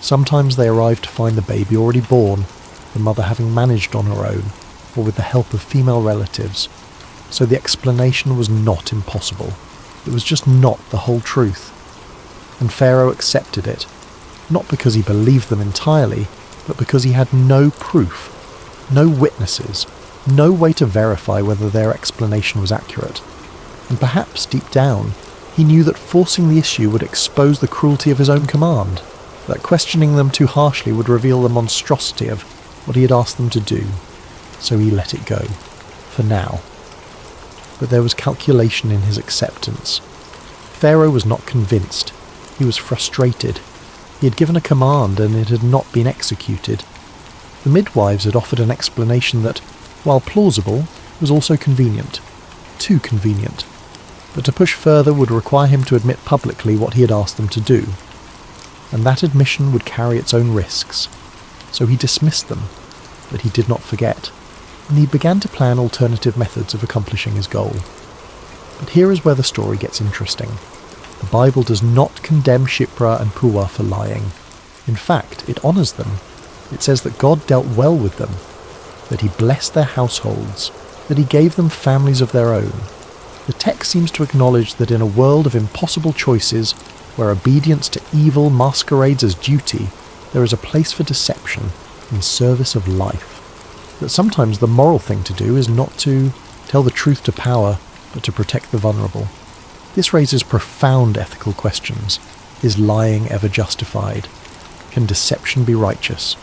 Sometimes they arrived to find the baby already born, the mother having managed on her own, or with the help of female relatives, so the explanation was not impossible. It was just not the whole truth. And Pharaoh accepted it, not because he believed them entirely, but because he had no proof, no witnesses, no way to verify whether their explanation was accurate. And perhaps, deep down, he knew that forcing the issue would expose the cruelty of his own command, that questioning them too harshly would reveal the monstrosity of what he had asked them to do. So he let it go, for now. But there was calculation in his acceptance. Pharaoh was not convinced. He was frustrated. He had given a command and it had not been executed. The midwives had offered an explanation that, while plausible, was also convenient. Too convenient. But to push further would require him to admit publicly what he had asked them to do. And that admission would carry its own risks. So he dismissed them, but he did not forget. And he began to plan alternative methods of accomplishing his goal. But here is where the story gets interesting. The Bible does not condemn Shiphrah and Puah for lying. In fact, it honours them. It says that God dealt well with them, that he blessed their households, that he gave them families of their own. The text seems to acknowledge that in a world of impossible choices, where obedience to evil masquerades as duty, there is a place for deception in service of life. That sometimes the moral thing to do is not to tell the truth to power, but to protect the vulnerable. This raises profound ethical questions. Is lying ever justified? Can deception be righteous?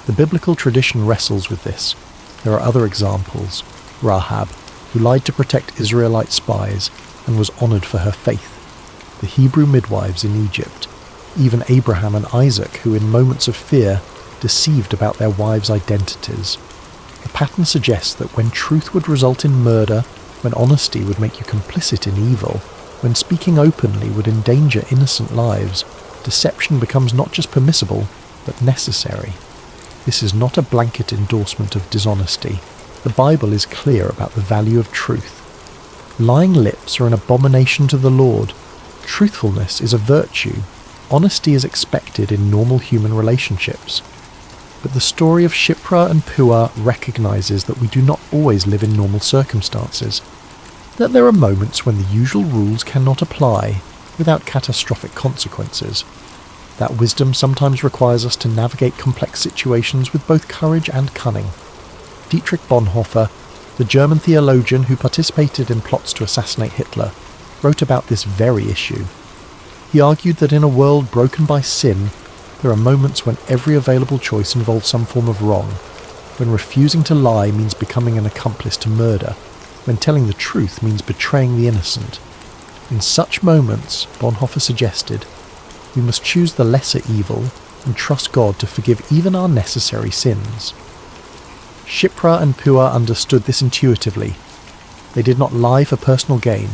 The biblical tradition wrestles with this. There are other examples. Rahab, who lied to protect Israelite spies and was honoured for her faith. The Hebrew midwives in Egypt. Even Abraham and Isaac, who in moments of fear deceived about their wives' identities. The pattern suggests that when truth would result in murder, when honesty would make you complicit in evil, when speaking openly would endanger innocent lives, deception becomes not just permissible, but necessary. This is not a blanket endorsement of dishonesty. The Bible is clear about the value of truth. Lying lips are an abomination to the Lord. Truthfulness is a virtue. Honesty is expected in normal human relationships. But the story of Shiphrah and Puah recognizes that we do not always live in normal circumstances, that there are moments when the usual rules cannot apply without catastrophic consequences, that wisdom sometimes requires us to navigate complex situations with both courage and cunning. Dietrich Bonhoeffer, the German theologian who participated in plots to assassinate Hitler, wrote about this very issue. He argued that in a world broken by sin, there are moments when every available choice involves some form of wrong, when refusing to lie means becoming an accomplice to murder, when telling the truth means betraying the innocent. In such moments, Bonhoeffer suggested, we must choose the lesser evil and trust God to forgive even our necessary sins. Shiphrah and Puah understood this intuitively. They did not lie for personal gain.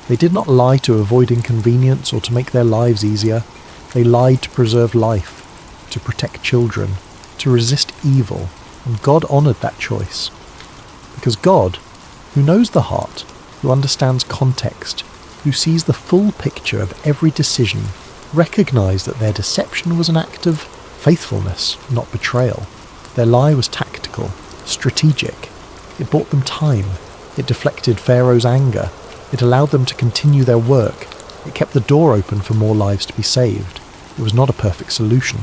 They did not lie to avoid inconvenience or to make their lives easier. They lied to preserve life, to protect children, to resist evil, and God honoured that choice. Because God, who knows the heart, who understands context, who sees the full picture of every decision, recognised that their deception was an act of faithfulness, not betrayal. Their lie was tactical, strategic. It bought them time. It deflected Pharaoh's anger. It allowed them to continue their work. It kept the door open for more lives to be saved. It was not a perfect solution,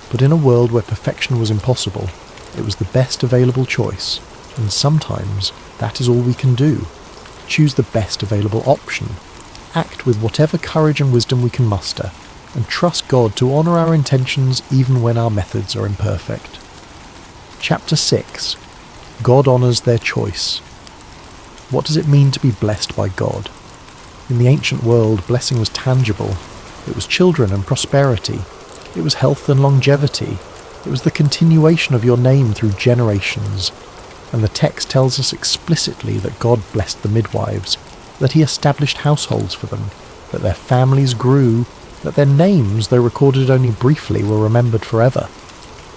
but in a world where perfection was impossible, it was the best available choice, and sometimes that is all we can do. Choose the best available option. Act with whatever courage and wisdom we can muster, and trust God to honour our intentions even when our methods are imperfect. Chapter 6. God honours their choice. What does it mean to be blessed by God? In the ancient world, blessing was tangible. It was children and prosperity. It was health and longevity. It was the continuation of your name through generations. And the text tells us explicitly that God blessed the midwives, that he established households for them, that their families grew, that their names, though recorded only briefly, were remembered forever.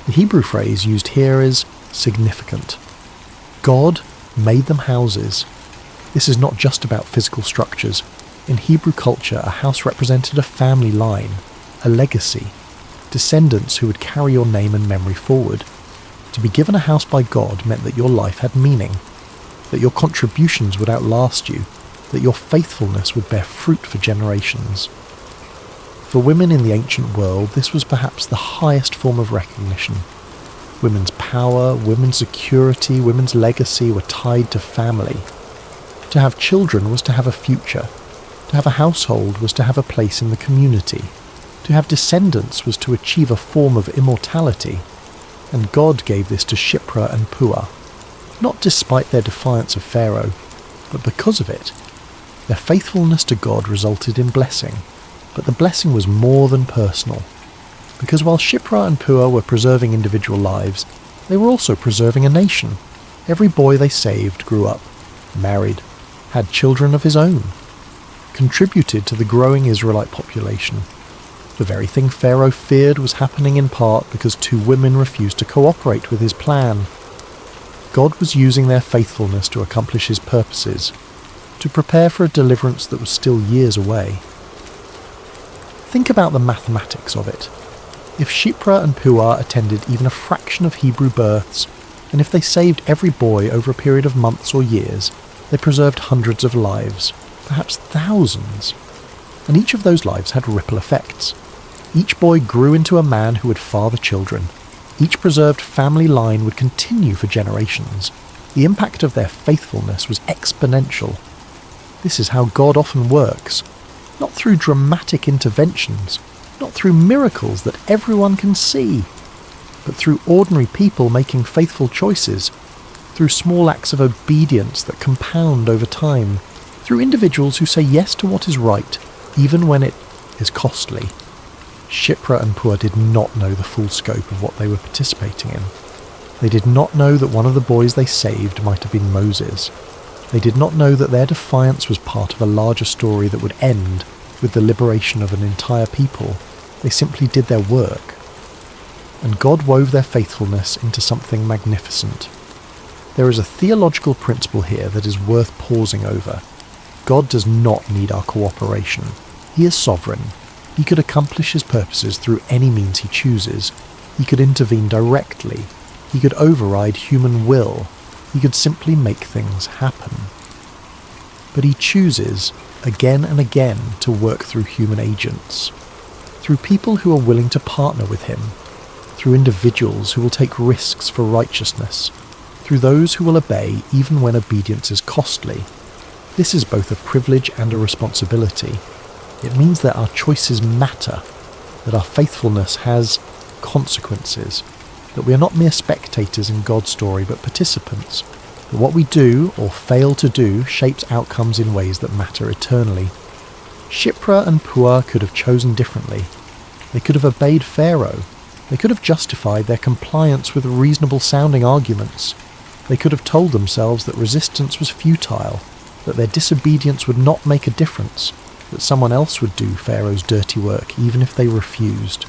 The Hebrew phrase used here is significant. God made them houses. This is not just about physical structures. In Hebrew culture, a house represented a family line, a legacy, descendants who would carry your name and memory forward. To be given a house by God meant that your life had meaning, that your contributions would outlast you, that your faithfulness would bear fruit for generations. For women in the ancient world, this was perhaps the highest form of recognition. Women's power, women's security, women's legacy were tied to family. To have children was to have a future. To have a household was to have a place in the community. To have descendants was to achieve a form of immortality. And God gave this to Shiphrah and Puah, not despite their defiance of Pharaoh, but because of it. Their faithfulness to God resulted in blessing, but the blessing was more than personal. Because while Shiphrah and Puah were preserving individual lives, they were also preserving a nation. Every boy they saved grew up, married, had children of his own, contributed to the growing Israelite population. The very thing Pharaoh feared was happening in part because two women refused to cooperate with his plan. God was using their faithfulness to accomplish his purposes, to prepare for a deliverance that was still years away. Think about the mathematics of it. If Shiphrah and Puah attended even a fraction of Hebrew births, and if they saved every boy over a period of months or years, they preserved hundreds of lives, perhaps thousands. And each of those lives had ripple effects. Each boy grew into a man who would father children. Each preserved family line would continue for generations. The impact of their faithfulness was exponential. This is how God often works, not through dramatic interventions, not through miracles that everyone can see, but through ordinary people making faithful choices, through small acts of obedience that compound over time, through individuals who say yes to what is right, even when it is costly. Shiphrah and Puah did not know the full scope of what they were participating in. They did not know that one of the boys they saved might have been Moses. They did not know that their defiance was part of a larger story that would end with the liberation of an entire people. They simply did their work. And God wove their faithfulness into something magnificent. There is a theological principle here that is worth pausing over. God does not need our cooperation. He is sovereign. He could accomplish his purposes through any means he chooses. He could intervene directly. He could override human will. He could simply make things happen. But he chooses, again and again, to work through human agents. Through people who are willing to partner with him. Through individuals who will take risks for righteousness. Through those who will obey even when obedience is costly. This is both a privilege and a responsibility. It means that our choices matter, that our faithfulness has consequences, that we are not mere spectators in God's story but participants, that what we do or fail to do shapes outcomes in ways that matter eternally. Shiphrah and Puah could have chosen differently. They could have obeyed Pharaoh. They could have justified their compliance with reasonable-sounding arguments. They could have told themselves that resistance was futile, that their disobedience would not make a difference, that someone else would do Pharaoh's dirty work even if they refused.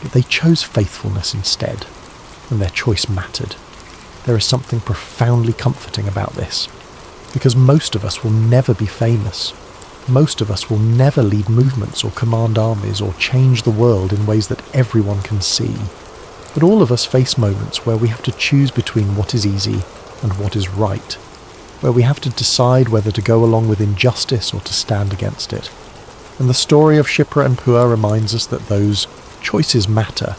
But they chose faithfulness instead, and their choice mattered. There is something profoundly comforting about this, because most of us will never be famous. Most of us will never lead movements or command armies or change the world in ways that everyone can see. But all of us face moments where we have to choose between what is easy and what is right, where we have to decide whether to go along with injustice or to stand against it. And the story of Shiphrah and Puah reminds us that those choices matter,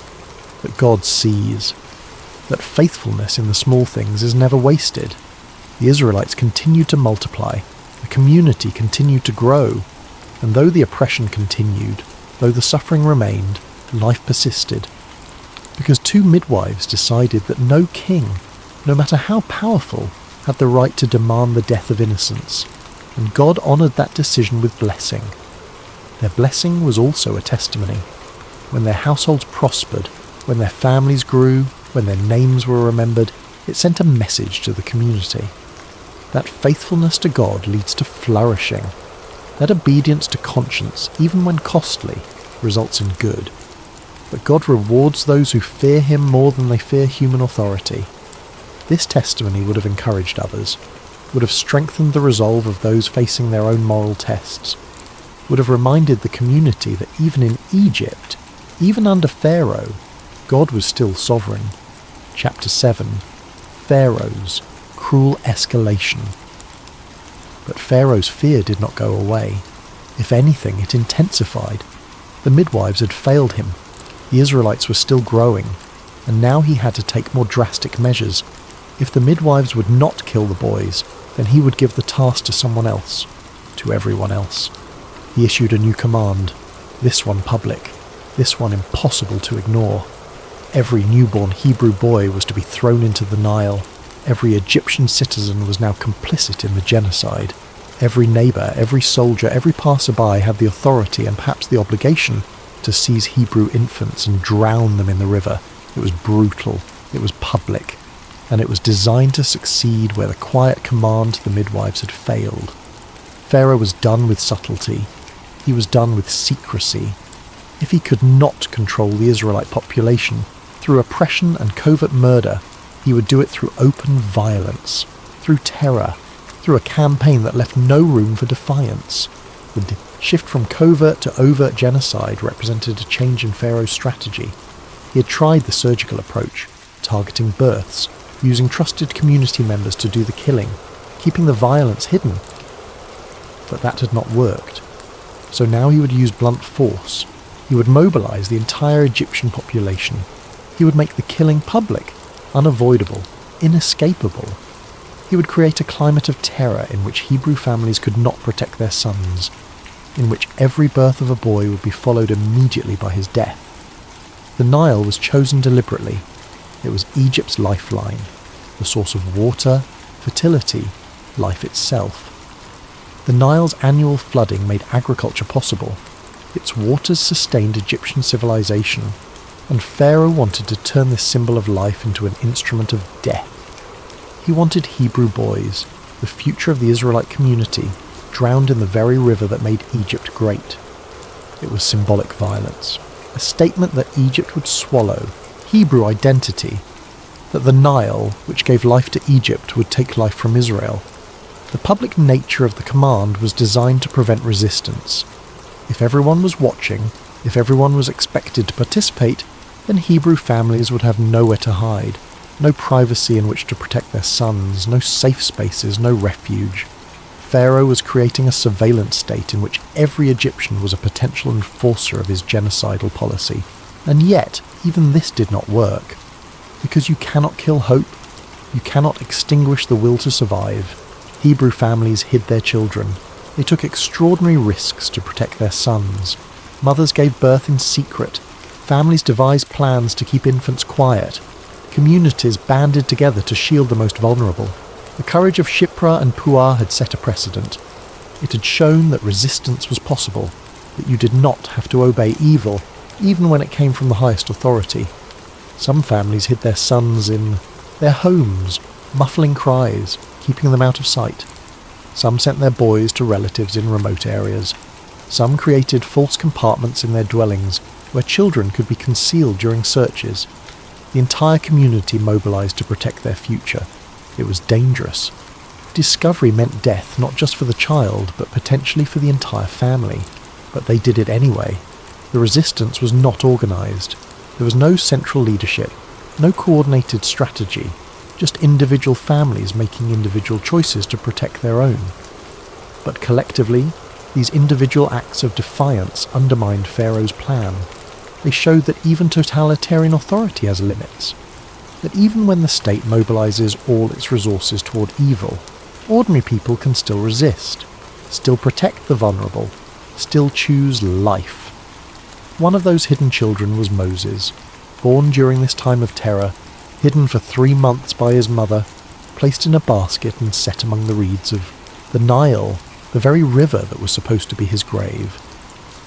that God sees, that faithfulness in the small things is never wasted. The Israelites continued to multiply, the community continued to grow, and though the oppression continued, though the suffering remained, life persisted. Because two midwives decided that no king, no matter how powerful, had the right to demand the death of innocents, and God honoured that decision with blessing. Their blessing was also a testimony. When their households prospered, when their families grew, when their names were remembered, it sent a message to the community. That faithfulness to God leads to flourishing. That obedience to conscience, even when costly, results in good. But God rewards those who fear him more than they fear human authority. This testimony would have encouraged others, would have strengthened the resolve of those facing their own moral tests, would have reminded the community that even in Egypt, even under Pharaoh, God was still sovereign. Chapter 7, Pharaoh's cruel escalation. But Pharaoh's fear did not go away. If anything, it intensified. The midwives had failed him. The Israelites were still growing, and now he had to take more drastic measures. If the midwives would not kill the boys, then he would give the task to someone else, to everyone else. He issued a new command, this one public, this one impossible to ignore. Every newborn Hebrew boy was to be thrown into the Nile. Every Egyptian citizen was now complicit in the genocide. Every neighbour, every soldier, every passerby had the authority and perhaps the obligation to seize Hebrew infants and drown them in the river. It was brutal, it was public, and it was designed to succeed where the quiet command to the midwives had failed. Pharaoh was done with subtlety. He was done with secrecy. If he could not control the Israelite population through oppression and covert murder, he would do it through open violence, through terror, through a campaign that left no room for defiance. The shift from covert to overt genocide represented a change in Pharaoh's strategy. He had tried the surgical approach, targeting births, using trusted community members to do the killing, keeping the violence hidden. But that had not worked. So now he would use blunt force. He would mobilize the entire Egyptian population. He would make the killing public, unavoidable, inescapable. He would create a climate of terror in which Hebrew families could not protect their sons, in which every birth of a boy would be followed immediately by his death. The Nile was chosen deliberately. It was Egypt's lifeline, the source of water, fertility, life itself. The Nile's annual flooding made agriculture possible. Its waters sustained Egyptian civilization, and Pharaoh wanted to turn this symbol of life into an instrument of death. He wanted Hebrew boys, the future of the Israelite community, drowned in the very river that made Egypt great. It was symbolic violence, a statement that Egypt would swallow Hebrew identity, that the Nile, which gave life to Egypt, would take life from Israel. The public nature of the command was designed to prevent resistance. If everyone was watching, if everyone was expected to participate, then Hebrew families would have nowhere to hide, no privacy in which to protect their sons, no safe spaces, no refuge. Pharaoh was creating a surveillance state in which every Egyptian was a potential enforcer of his genocidal policy. And yet, even this did not work. Because you cannot kill hope, you cannot extinguish the will to survive. Hebrew families hid their children. They took extraordinary risks to protect their sons. Mothers gave birth in secret. Families devised plans to keep infants quiet. Communities banded together to shield the most vulnerable. The courage of Shiphrah and Puah had set a precedent. It had shown that resistance was possible, that you did not have to obey evil, even when it came from the highest authority. Some families hid their sons in their homes, muffling cries, keeping them out of sight. Some sent their boys to relatives in remote areas. Some created false compartments in their dwellings where children could be concealed during searches. The entire community mobilized to protect their future. It was dangerous. Discovery meant death not just for the child, but potentially for the entire family. But they did it anyway. The resistance was not organized. There was no central leadership, no coordinated strategy, just individual families making individual choices to protect their own. But collectively, these individual acts of defiance undermined Pharaoh's plan. They showed that even totalitarian authority has limits. That even when the state mobilizes all its resources toward evil, ordinary people can still resist, still protect the vulnerable, still choose life. One of those hidden children was Moses, born during this time of terror, hidden for 3 months by his mother, placed in a basket and set among the reeds of the Nile, the very river that was supposed to be his grave.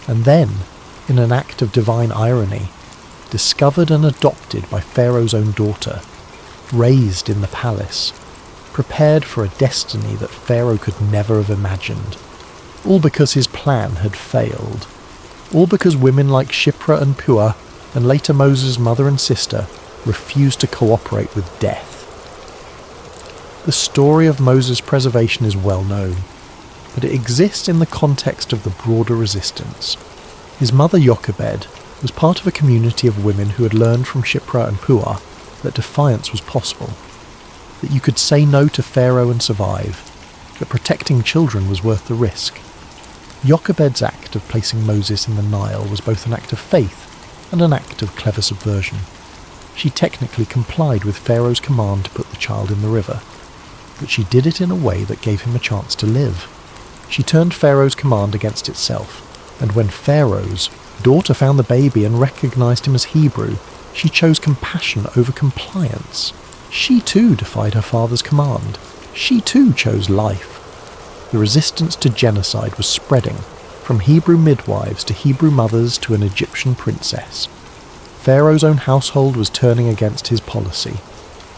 And then, in an act of divine irony, discovered and adopted by Pharaoh's own daughter, raised in the palace, prepared for a destiny that Pharaoh could never have imagined. All because his plan had failed. All because women like Shiphrah and Puah, and later Moses' mother and sister, refused to cooperate with death. The story of Moses' preservation is well known, but it exists in the context of the broader resistance. His mother Jochebed was part of a community of women who had learned from Shiphrah and Puah that defiance was possible, that you could say no to Pharaoh and survive, that protecting children was worth the risk. Jochebed's act of placing Moses in the Nile was both an act of faith and an act of clever subversion. She technically complied with Pharaoh's command to put the child in the river, but she did it in a way that gave him a chance to live. She turned Pharaoh's command against itself, and when Pharaoh's daughter found the baby and recognized him as Hebrew, she chose compassion over compliance. She too defied her father's command. She too chose life. The resistance to genocide was spreading, from Hebrew midwives to Hebrew mothers to an Egyptian princess. Pharaoh's own household was turning against his policy.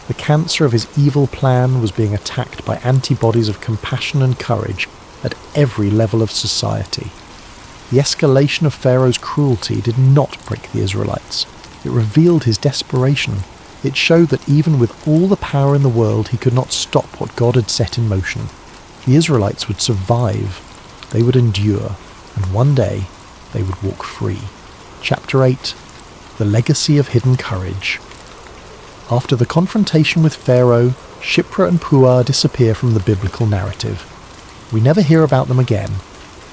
The cancer of his evil plan was being attacked by antibodies of compassion and courage at every level of society. The escalation of Pharaoh's cruelty did not break the Israelites. It revealed his desperation. It showed that even with all the power in the world, he could not stop what God had set in motion. The Israelites would survive, they would endure, and one day they would walk free. Chapter 8. The Legacy of Hidden Courage. After the confrontation with Pharaoh, Shiphrah and Puah disappear from the biblical narrative. We never hear about them again.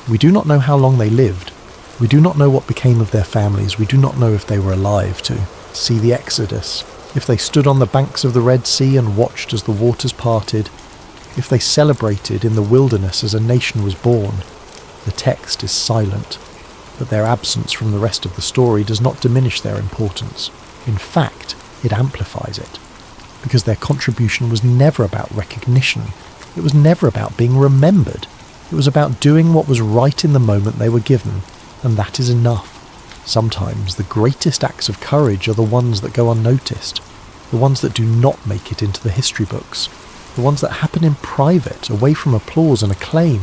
We do not know how long they lived. We do not know what became of their families. We do not know if they were alive to see the Exodus, if they stood on the banks of the Red Sea and watched as the waters parted, if they celebrated in the wilderness as a nation was born. The text is silent, but their absence from the rest of the story does not diminish their importance. In fact, it amplifies it, because their contribution was never about recognition. It was never about being remembered. It was about doing what was right in the moment they were given, and that is enough. Sometimes the greatest acts of courage are the ones that go unnoticed, the ones that do not make it into the history books, the ones that happen in private, away from applause and acclaim.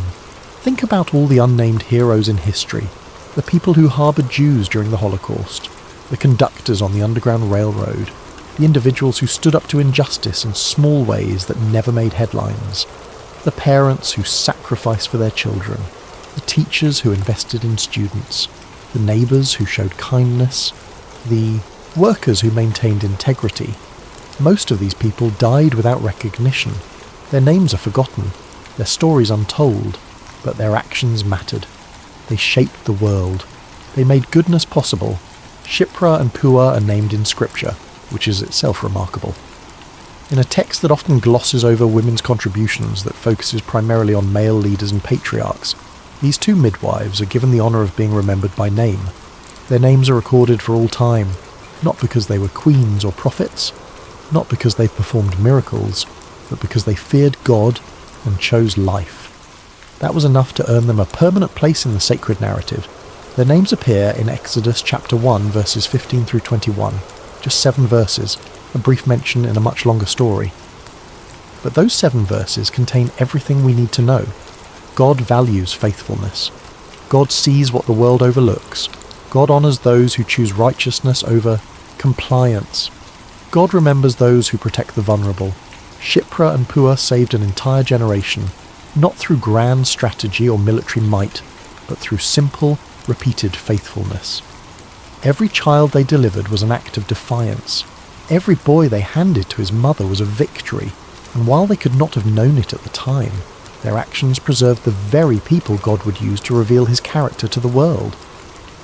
Think about all the unnamed heroes in history, the people who harboured Jews during the Holocaust, the conductors on the Underground Railroad, the individuals who stood up to injustice in small ways that never made headlines, the parents who sacrificed for their children, the teachers who invested in students, the neighbours who showed kindness, the workers who maintained integrity. Most of these people died without recognition. Their names are forgotten, their stories untold, but their actions mattered. They shaped the world. They made goodness possible. Shiphrah and Puah are named in Scripture, which is itself remarkable. In a text that often glosses over women's contributions, that focuses primarily on male leaders and patriarchs, these two midwives are given the honour of being remembered by name. Their names are recorded for all time, not because they were queens or prophets, not because they performed miracles, but because they feared God and chose life. That was enough to earn them a permanent place in the sacred narrative. Their names appear in Exodus chapter 1, verses 15 through 21, just 7 verses, a brief mention in a much longer story. But those 7 verses contain everything we need to know. God values faithfulness. God sees what the world overlooks. God honours those who choose righteousness over compliance. God remembers those who protect the vulnerable. Shiphrah and Puah saved an entire generation, not through grand strategy or military might, but through simple, repeated faithfulness. Every child they delivered was an act of defiance. Every boy they handed to his mother was a victory, and while they could not have known it at the time, their actions preserved the very people God would use to reveal his character to the world,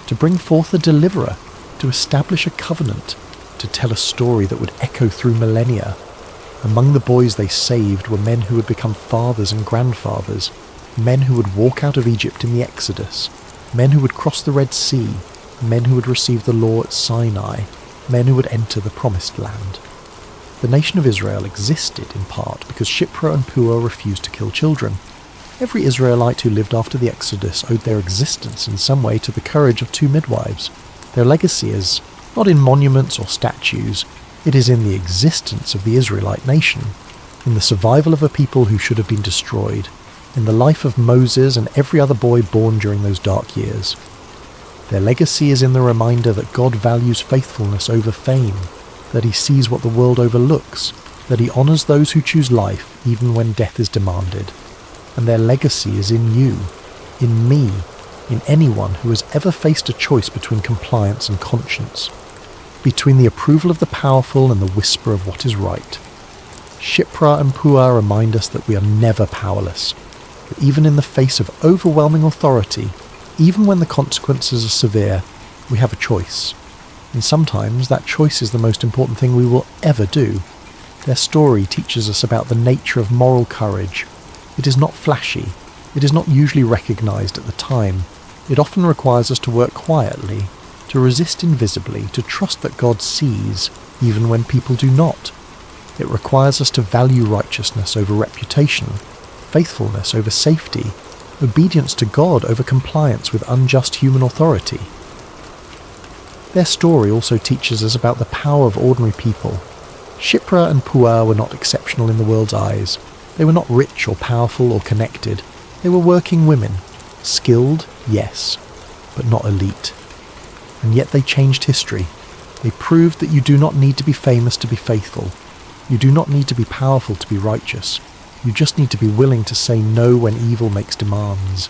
to bring forth a deliverer, to establish a covenant, to tell a story that would echo through millennia. Among the boys they saved were men who would become fathers and grandfathers, men who would walk out of Egypt in the Exodus, men who would cross the Red Sea, men who would receive the law at Sinai, men who would enter the Promised Land. The nation of Israel existed in part because Shiphrah and Puah refused to kill children. Every Israelite who lived after the Exodus owed their existence in some way to the courage of 2 midwives. Their legacy is not in monuments or statues, it is in the existence of the Israelite nation, in the survival of a people who should have been destroyed, in the life of Moses and every other boy born during those dark years. Their legacy is in the reminder that God values faithfulness over fame, that he sees what the world overlooks, that he honours those who choose life even when death is demanded. And their legacy is in you, in me, in anyone who has ever faced a choice between compliance and conscience, between the approval of the powerful and the whisper of what is right. Shiphrah and Puah remind us that we are never powerless. that even in the face of overwhelming authority, even when the consequences are severe, we have a choice. And sometimes that choice is the most important thing we will ever do. Their story teaches us about the nature of moral courage. It is not flashy. It is not usually recognised at the time. It often requires us to work quietly, to resist invisibly, to trust that God sees, even when people do not. It requires us to value righteousness over reputation, faithfulness over safety, obedience to God over compliance with unjust human authority. Their story also teaches us about the power of ordinary people. Shipra and Puah were not exceptional in the world's eyes. They were not rich or powerful or connected. They were working women. Skilled, yes, but not elite. And yet they changed history. They proved that you do not need to be famous to be faithful. You do not need to be powerful to be righteous. You just need to be willing to say no when evil makes demands.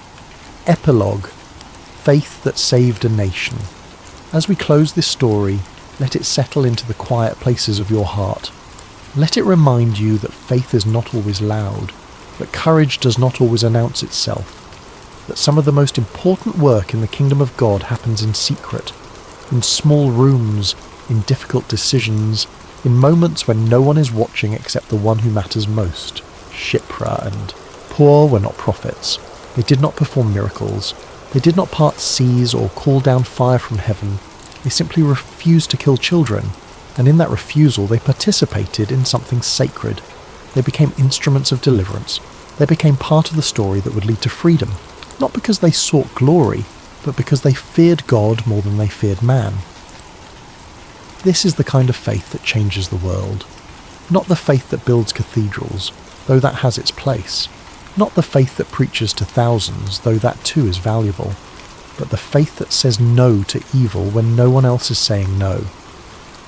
Epilogue. Faith that saved a nation. As we close this story, let it settle into the quiet places of your heart. Let it remind you that faith is not always loud, that courage does not always announce itself, that some of the most important work in the kingdom of God happens in secret, in small rooms, in difficult decisions, in moments when no one is watching except the one who matters most. Shipra and Puah were not prophets. They did not perform miracles. They did not part seas or call down fire from heaven. They simply refused to kill children, and in that refusal they participated in something sacred. They became instruments of deliverance. They became part of the story that would lead to freedom, not because they sought glory, but because they feared God more than they feared man. This is the kind of faith that changes the world. Not the faith that builds cathedrals, though that has its place. Not the faith that preaches to thousands, though that too is valuable. But the faith that says no to evil when no one else is saying no.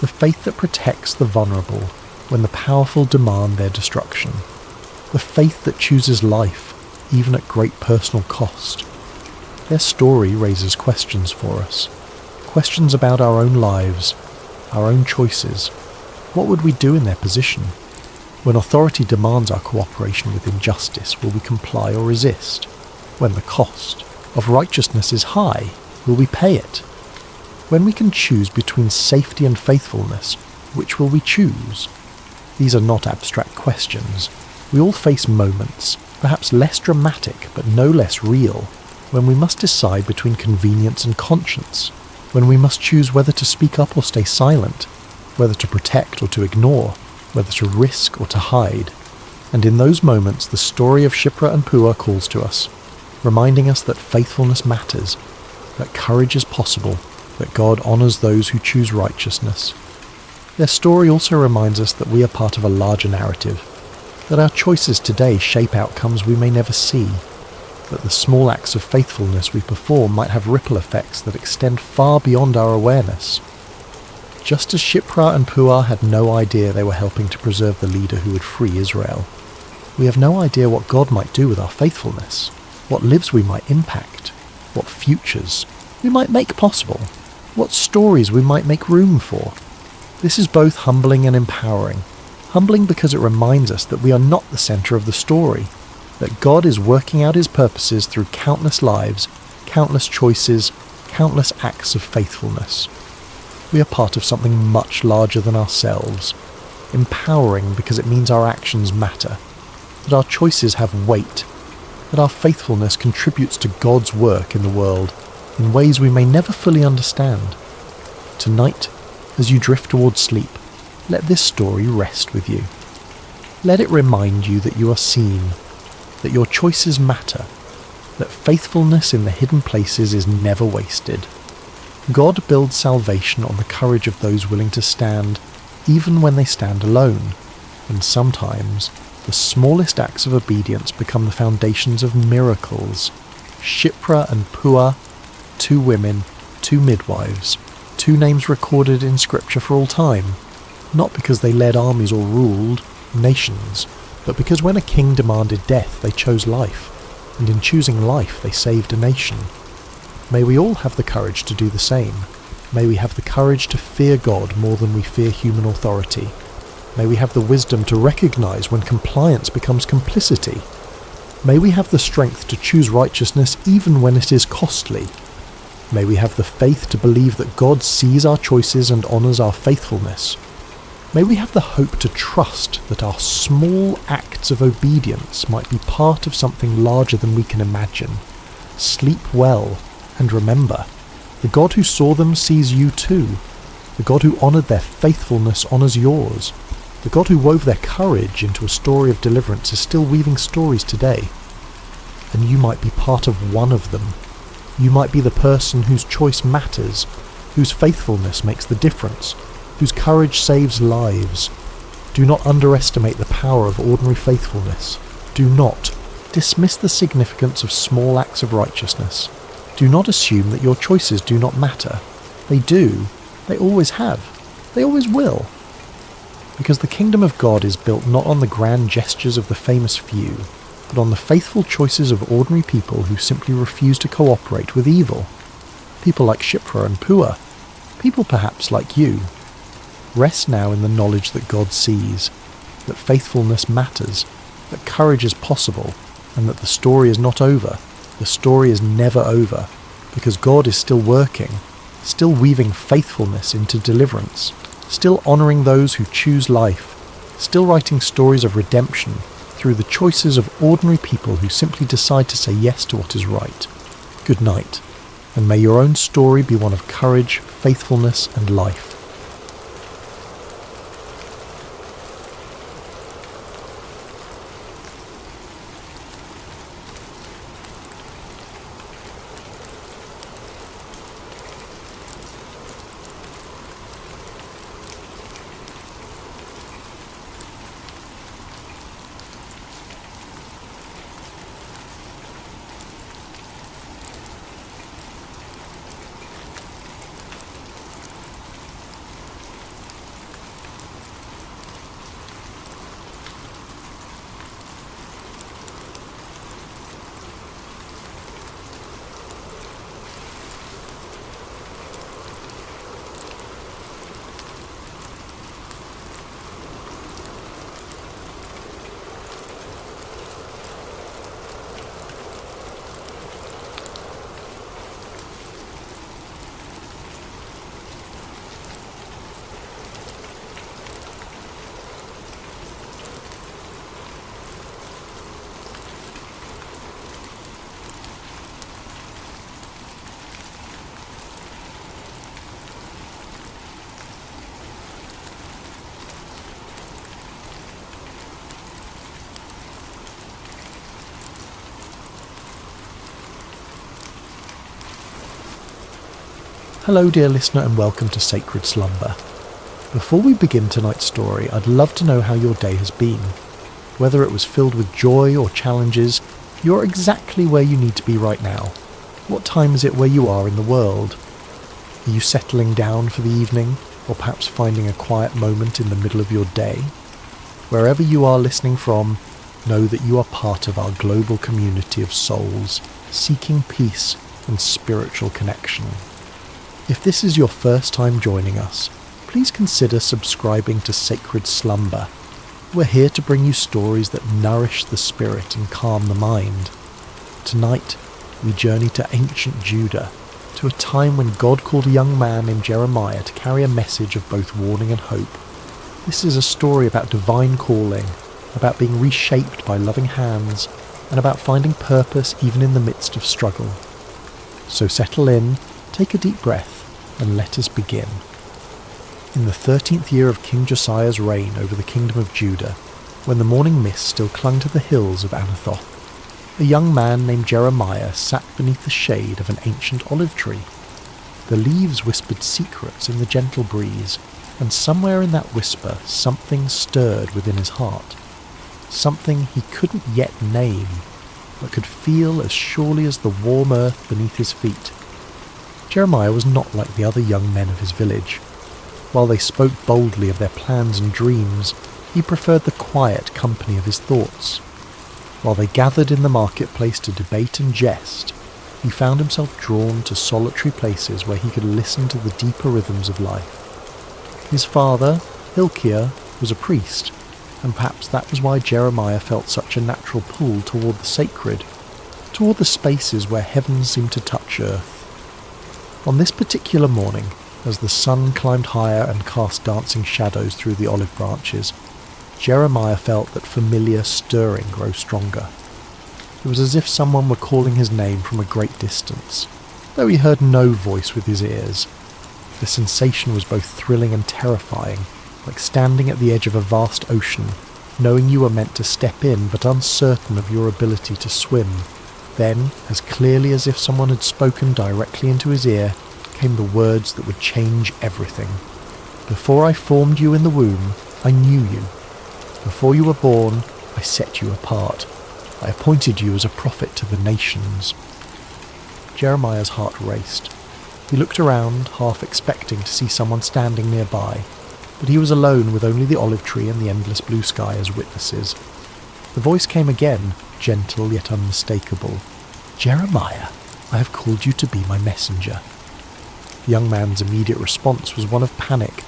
The faith that protects the vulnerable when the powerful demand their destruction. The faith that chooses life, even at great personal cost. Their story raises questions for us. Questions about our own lives, our own choices. What would we do in their position? When authority demands our cooperation with injustice, will we comply or resist? When the cost of righteousness is high, will we pay it? When we can choose between safety and faithfulness, which will we choose? These are not abstract questions. We all face moments, perhaps less dramatic but no less real, when we must decide between convenience and conscience, when we must choose whether to speak up or stay silent, whether to protect or to ignore, whether to risk or to hide. And in those moments the story of Shipra and Puah calls to us, reminding us that faithfulness matters, that courage is possible, that God honours those who choose righteousness. Their story also reminds us that we are part of a larger narrative, that our choices today shape outcomes we may never see, that the small acts of faithfulness we perform might have ripple effects that extend far beyond our awareness. Just as Shipra and Puah had no idea they were helping to preserve the leader who would free Israel, we have no idea what God might do with our faithfulness, what lives we might impact, what futures we might make possible, what stories we might make room for. This is both humbling and empowering. Humbling because it reminds us that we are not the centre of the story, that God is working out his purposes through countless lives, countless choices, countless acts of faithfulness. We are part of something much larger than ourselves. Empowering because it means our actions matter, that our choices have weight, that our faithfulness contributes to God's work in the world in ways we may never fully understand. Tonight, as you drift towards sleep, let this story rest with you. Let it remind you that you are seen, that your choices matter, that faithfulness in the hidden places is never wasted. God builds salvation on the courage of those willing to stand, even when they stand alone, and sometimes the smallest acts of obedience become the foundations of miracles. Shipra and Puah, 2 women, 2 midwives, 2 names recorded in scripture for all time, not because they led armies or ruled nations, but because when a king demanded death they chose life, and in choosing life they saved a nation. May we all have the courage to do the same. May we have the courage to fear God more than we fear human authority. May we have the wisdom to recognise when compliance becomes complicity. May we have the strength to choose righteousness even when it is costly. May we have the faith to believe that God sees our choices and honours our faithfulness. May we have the hope to trust that our small acts of obedience might be part of something larger than we can imagine. Sleep well, and remember, the God who saw them sees you too. The God who honoured their faithfulness honours yours. The God who wove their courage into a story of deliverance is still weaving stories today. And you might be part of one of them. You might be the person whose choice matters, whose faithfulness makes the difference, whose courage saves lives. Do not underestimate the power of ordinary faithfulness. Do not dismiss the significance of small acts of righteousness. Do not assume that your choices do not matter. They do. They always have. They always will. Because the kingdom of God is built not on the grand gestures of the famous few, but on the faithful choices of ordinary people who simply refuse to cooperate with evil. People like Shipra and Pua. People perhaps like you. Rest now in the knowledge that God sees, that faithfulness matters, that courage is possible, and that the story is not over. The story is never over, because God is still working, still weaving faithfulness into deliverance, still honouring those who choose life, still writing stories of redemption through the choices of ordinary people who simply decide to say yes to what is right. Good night, and may your own story be one of courage, faithfulness, and life. Hello dear listener and welcome to Sacred Slumber. Before we begin tonight's story, I'd love to know how your day has been. Whether it was filled with joy or challenges, you're exactly where you need to be right now. What time is it where you are in the world? Are you settling down for the evening, or perhaps finding a quiet moment in the middle of your day? Wherever you are listening from, know that you are part of our global community of souls, seeking peace and spiritual connection. If this is your first time joining us, please consider subscribing to Sacred Slumber. We're here to bring you stories that nourish the spirit and calm the mind. Tonight, we journey to ancient Judah, to a time when God called a young man named Jeremiah to carry a message of both warning and hope. This is a story about divine calling, about being reshaped by loving hands, and about finding purpose even in the midst of struggle. So settle in, take a deep breath, and let us begin. In the 13th year of King Josiah's reign over the kingdom of Judah, when the morning mist still clung to the hills of Anathoth, a young man named Jeremiah sat beneath the shade of an ancient olive tree. The leaves whispered secrets in the gentle breeze, and somewhere in that whisper something stirred within his heart. Something he couldn't yet name, but could feel as surely as the warm earth beneath his feet. Jeremiah was not like the other young men of his village. While they spoke boldly of their plans and dreams, he preferred the quiet company of his thoughts. While they gathered in the marketplace to debate and jest, he found himself drawn to solitary places where he could listen to the deeper rhythms of life. His father, Hilkiah, was a priest. and perhaps that was why Jeremiah felt such a natural pull toward the sacred, toward the spaces where heaven seemed to touch earth. On this particular morning, as the sun climbed higher and cast dancing shadows through the olive branches, Jeremiah felt that familiar stirring grow stronger. It was as if someone were calling his name from a great distance, though he heard no voice with his ears. The sensation was both thrilling and terrifying, like standing at the edge of a vast ocean, knowing you were meant to step in but uncertain of your ability to swim. Then, as clearly as if someone had spoken directly into his ear, came the words that would change everything. Before I formed you in the womb, I knew you. Before you were born, I set you apart. I appointed you as a prophet to the nations. Jeremiah's heart raced. He looked around, half expecting to see someone standing nearby, but he was alone with only the olive tree and the endless blue sky as witnesses. The voice came again, gentle yet unmistakable. Jeremiah, I have called you to be my messenger. The young man's immediate response was one of panic.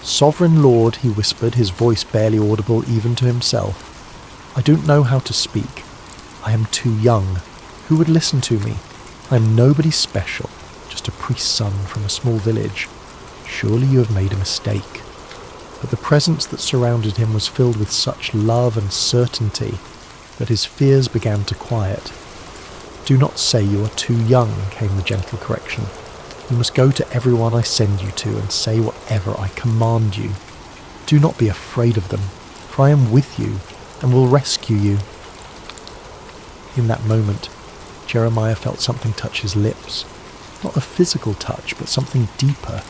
Sovereign Lord, he whispered, his voice barely audible even to himself. I don't know how to speak. I am too young. Who would listen to me? I am nobody special, just a priest's son from a small village. Surely you have made a mistake. But the presence that surrounded him was filled with such love and certainty that his fears began to quiet. Do not say you are too young, came the gentle correction. You must go to everyone I send you to and say whatever I command you. Do not be afraid of them, for I am with you and will rescue you. In that moment, Jeremiah felt something touch his lips. Not a physical touch, but something deeper,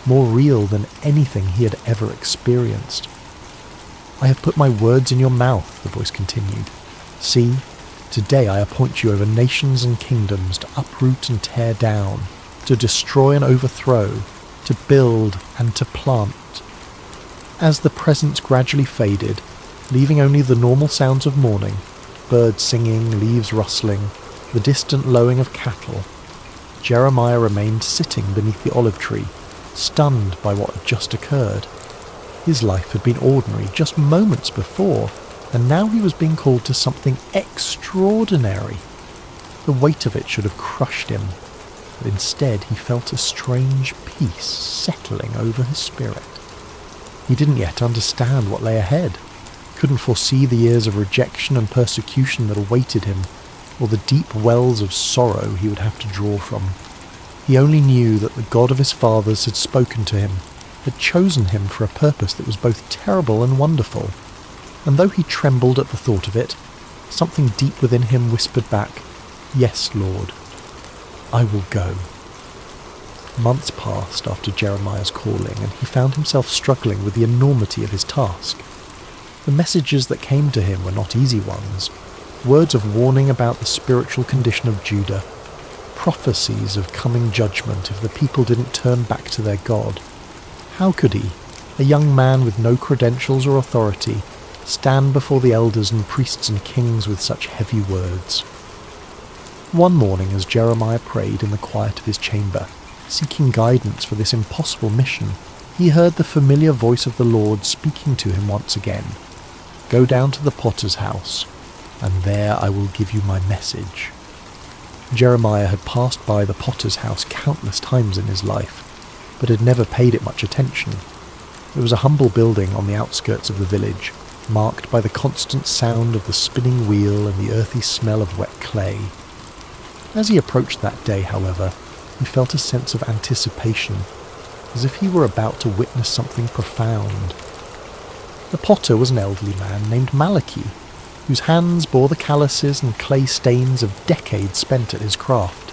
more real than anything he had ever experienced. I have put my words in your mouth, the voice continued. See, today I appoint you over nations and kingdoms to uproot and tear down, to destroy and overthrow, to build and to plant. As the presence gradually faded, leaving only the normal sounds of morning, birds singing, leaves rustling, the distant lowing of cattle, Jeremiah remained sitting beneath the olive tree, stunned by what had just occurred. His life had been ordinary just moments before, and now he was being called to something extraordinary. The weight of it should have crushed him, but instead he felt a strange peace settling over his spirit. He didn't yet understand what lay ahead, couldn't foresee the years of rejection and persecution that awaited him, or the deep wells of sorrow he would have to draw from. He only knew that the God of his fathers had spoken to him, had chosen him for a purpose that was both terrible and wonderful. And though he trembled at the thought of it, something deep within him whispered back, Yes, Lord, I will go. Months passed after Jeremiah's calling, and he found himself struggling with the enormity of his task. The messages that came to him were not easy ones. Words of warning about the spiritual condition of Judah, prophecies of coming judgment if the people didn't turn back to their God. How could he, a young man with no credentials or authority, stand before the elders and priests and kings with such heavy words? One morning, as Jeremiah prayed in the quiet of his chamber, seeking guidance for this impossible mission, he heard the familiar voice of the Lord speaking to him once again. Go down to the potter's house, and there I will give you my message. Jeremiah had passed by the potter's house countless times in his life, but had never paid it much attention. It was a humble building on the outskirts of the village, marked by the constant sound of the spinning wheel and the earthy smell of wet clay. As he approached that day, however, he felt a sense of anticipation, as if he were about to witness something profound. The potter was an elderly man named Malachi, whose hands bore the calluses and clay stains of decades spent at his craft.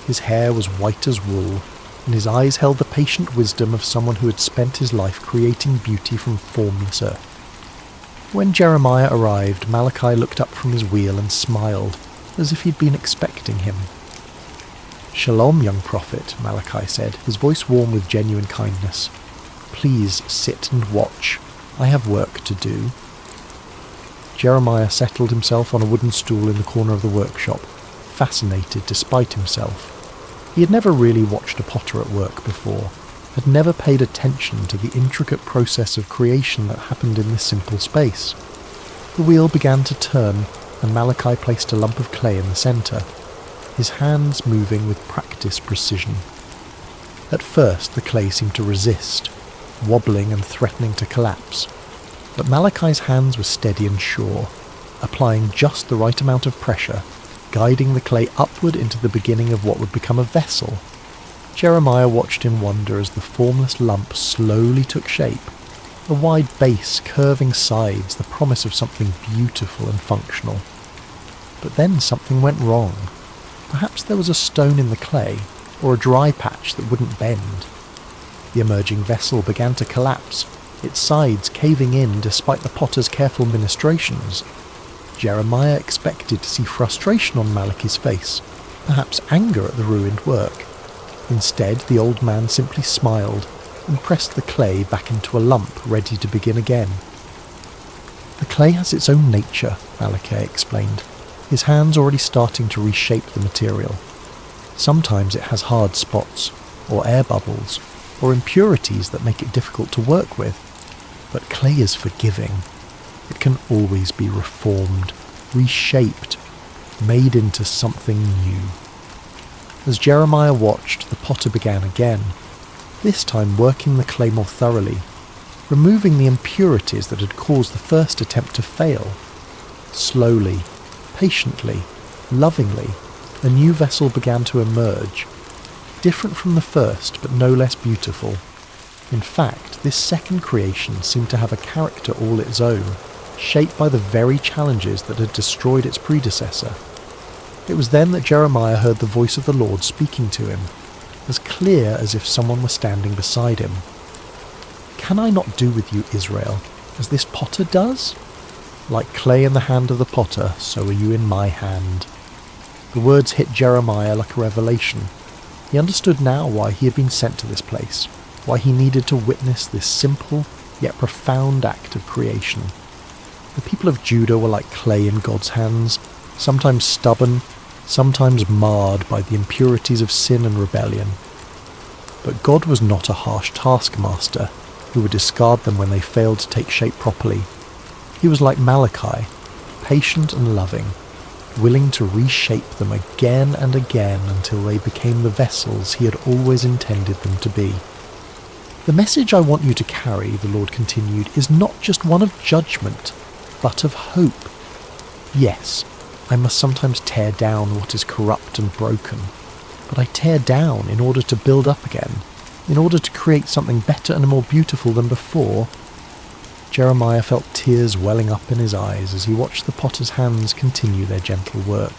His hair was white as wool, and his eyes held the patient wisdom of someone who had spent his life creating beauty from formless earth. When Jeremiah arrived, Malachi looked up from his wheel and smiled, as if he'd been expecting him. Shalom, young prophet, Malachi said, his voice warm with genuine kindness. Please sit and watch. I have work to do. Jeremiah settled himself on a wooden stool in the corner of the workshop, fascinated despite himself. He had never really watched a potter at work before. had never paid attention to the intricate process of creation that happened in this simple space. The wheel began to turn, and Malachi placed a lump of clay in the centre, his hands moving with practiced precision. At first, the clay seemed to resist, wobbling and threatening to collapse, but Malachi's hands were steady and sure, applying just the right amount of pressure, guiding the clay upward into the beginning of what would become a vessel. Jeremiah watched in wonder as the formless lump slowly took shape, a wide base, curving sides, the promise of something beautiful and functional. But then something went wrong. Perhaps there was a stone in the clay, or a dry patch that wouldn't bend. The emerging vessel began to collapse, its sides caving in despite the potter's careful ministrations. Jeremiah expected to see frustration on Malachi's face, perhaps anger at the ruined work. Instead, the old man simply smiled and pressed the clay back into a lump, ready to begin again. "The clay has its own nature," Malachi explained, his hands already starting to reshape the material. "Sometimes it has hard spots, or air bubbles, or impurities that make it difficult to work with. But clay is forgiving. It can always be reformed, reshaped, made into something new." As Jeremiah watched, the potter began again, this time working the clay more thoroughly, removing the impurities that had caused the first attempt to fail. Slowly, patiently, lovingly, a new vessel began to emerge, different from the first but no less beautiful. In fact, this second creation seemed to have a character all its own, shaped by the very challenges that had destroyed its predecessor. It was then that Jeremiah heard the voice of the Lord speaking to him, as clear as if someone were standing beside him. "Can I not do with you, Israel, as this potter does? Like clay in the hand of the potter, so are you in my hand." The words hit Jeremiah like a revelation. He understood now why he had been sent to this place, why he needed to witness this simple yet profound act of creation. The people of Judah were like clay in God's hands, sometimes stubborn, sometimes marred by the impurities of sin and rebellion. But God was not a harsh taskmaster who would discard them when they failed to take shape properly. He was like Malachi, patient and loving, willing to reshape them again and again until they became the vessels he had always intended them to be. "The message I want you to carry," the Lord continued, "is not just one of judgment, but of hope. Yes, I must sometimes tear down what is corrupt and broken, but I tear down in order to build up again, in order to create something better and more beautiful than before." Jeremiah felt tears welling up in his eyes as he watched the potter's hands continue their gentle work.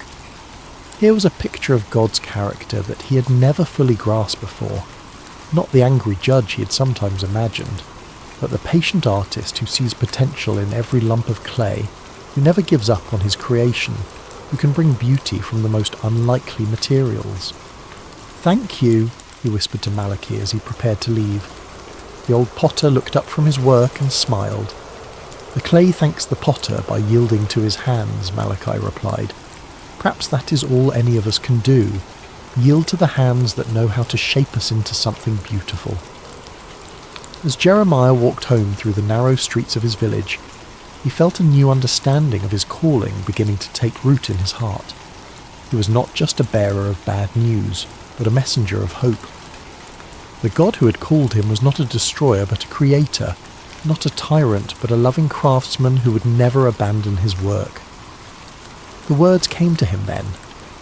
Here was a picture of God's character that he had never fully grasped before, not the angry judge he had sometimes imagined, but the patient artist who sees potential in every lump of clay, who never gives up on his creation, who can bring beauty from the most unlikely materials. "Thank you," he whispered to Malachi as he prepared to leave. The old potter looked up from his work and smiled. "The clay thanks the potter by yielding to his hands," Malachi replied. "Perhaps that is all any of us can do, yield to the hands that know how to shape us into something beautiful." As Jeremiah walked home through the narrow streets of his village, he felt a new understanding of his calling beginning to take root in his heart. He was not just a bearer of bad news, but a messenger of hope. The God who had called him was not a destroyer but a creator, not a tyrant but a loving craftsman who would never abandon his work. The words came to him then,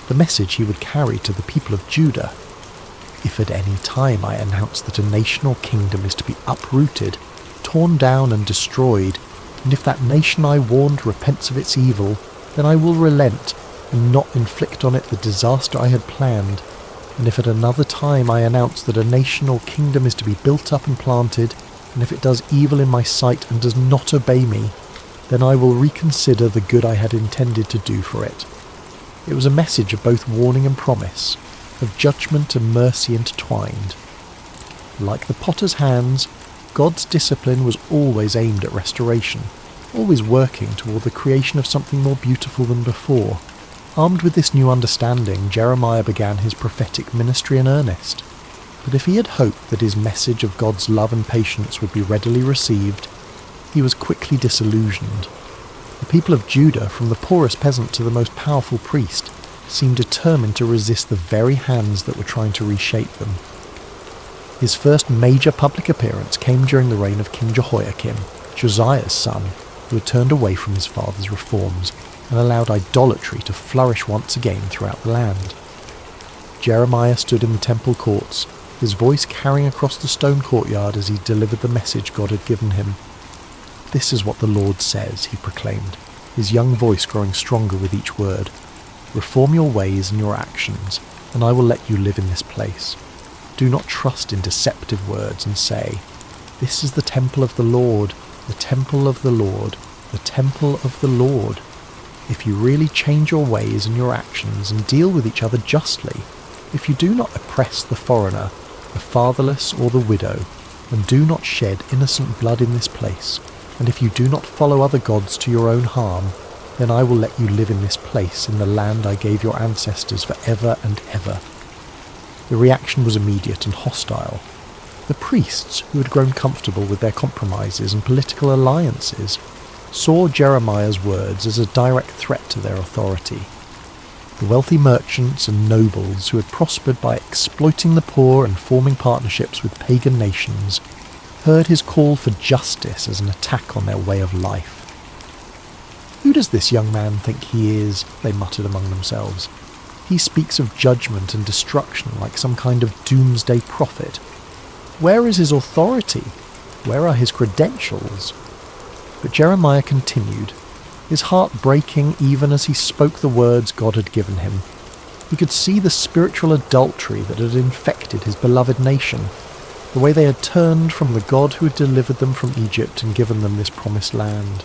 the message he would carry to the people of Judah. "If at any time I announce that a nation or kingdom is to be uprooted, torn down and destroyed, and if that nation I warned repents of its evil, then I will relent and not inflict on it the disaster I had planned. And if at another time I announce that a nation or kingdom is to be built up and planted, and if it does evil in my sight and does not obey me, then I will reconsider the good I had intended to do for it." It was a message of both warning and promise, of judgment and mercy intertwined. Like the potter's hands, God's discipline was always aimed at restoration, always working toward the creation of something more beautiful than before. Armed with this new understanding, Jeremiah began his prophetic ministry in earnest. But if he had hoped that his message of God's love and patience would be readily received, he was quickly disillusioned. The people of Judah, from the poorest peasant to the most powerful priest, seemed determined to resist the very hands that were trying to reshape them. His first major public appearance came during the reign of King Jehoiakim, Josiah's son, who had turned away from his father's reforms and allowed idolatry to flourish once again throughout the land. Jeremiah stood in the temple courts, his voice carrying across the stone courtyard as he delivered the message God had given him. "This is what the Lord says," he proclaimed, his young voice growing stronger with each word. "Reform your ways and your actions, and I will let you live in this place. Do not trust in deceptive words and say, 'This is the temple of the Lord, the temple of the Lord, the temple of the Lord.' If you really change your ways and your actions and deal with each other justly, if you do not oppress the foreigner, the fatherless or the widow, and do not shed innocent blood in this place, and if you do not follow other gods to your own harm, then I will let you live in this place in the land I gave your ancestors for ever and ever." The reaction was immediate and hostile. The priests, who had grown comfortable with their compromises and political alliances, saw Jeremiah's words as a direct threat to their authority. The wealthy merchants and nobles who had prospered by exploiting the poor and forming partnerships with pagan nations heard his call for justice as an attack on their way of life. "Who does this young man think he is?" they muttered among themselves. "He speaks of judgment and destruction like some kind of doomsday prophet. Where is his authority? Where are his credentials?" But Jeremiah continued, his heart breaking even as he spoke the words God had given him. He could see the spiritual adultery that had infected his beloved nation, the way they had turned from the God who had delivered them from Egypt and given them this promised land.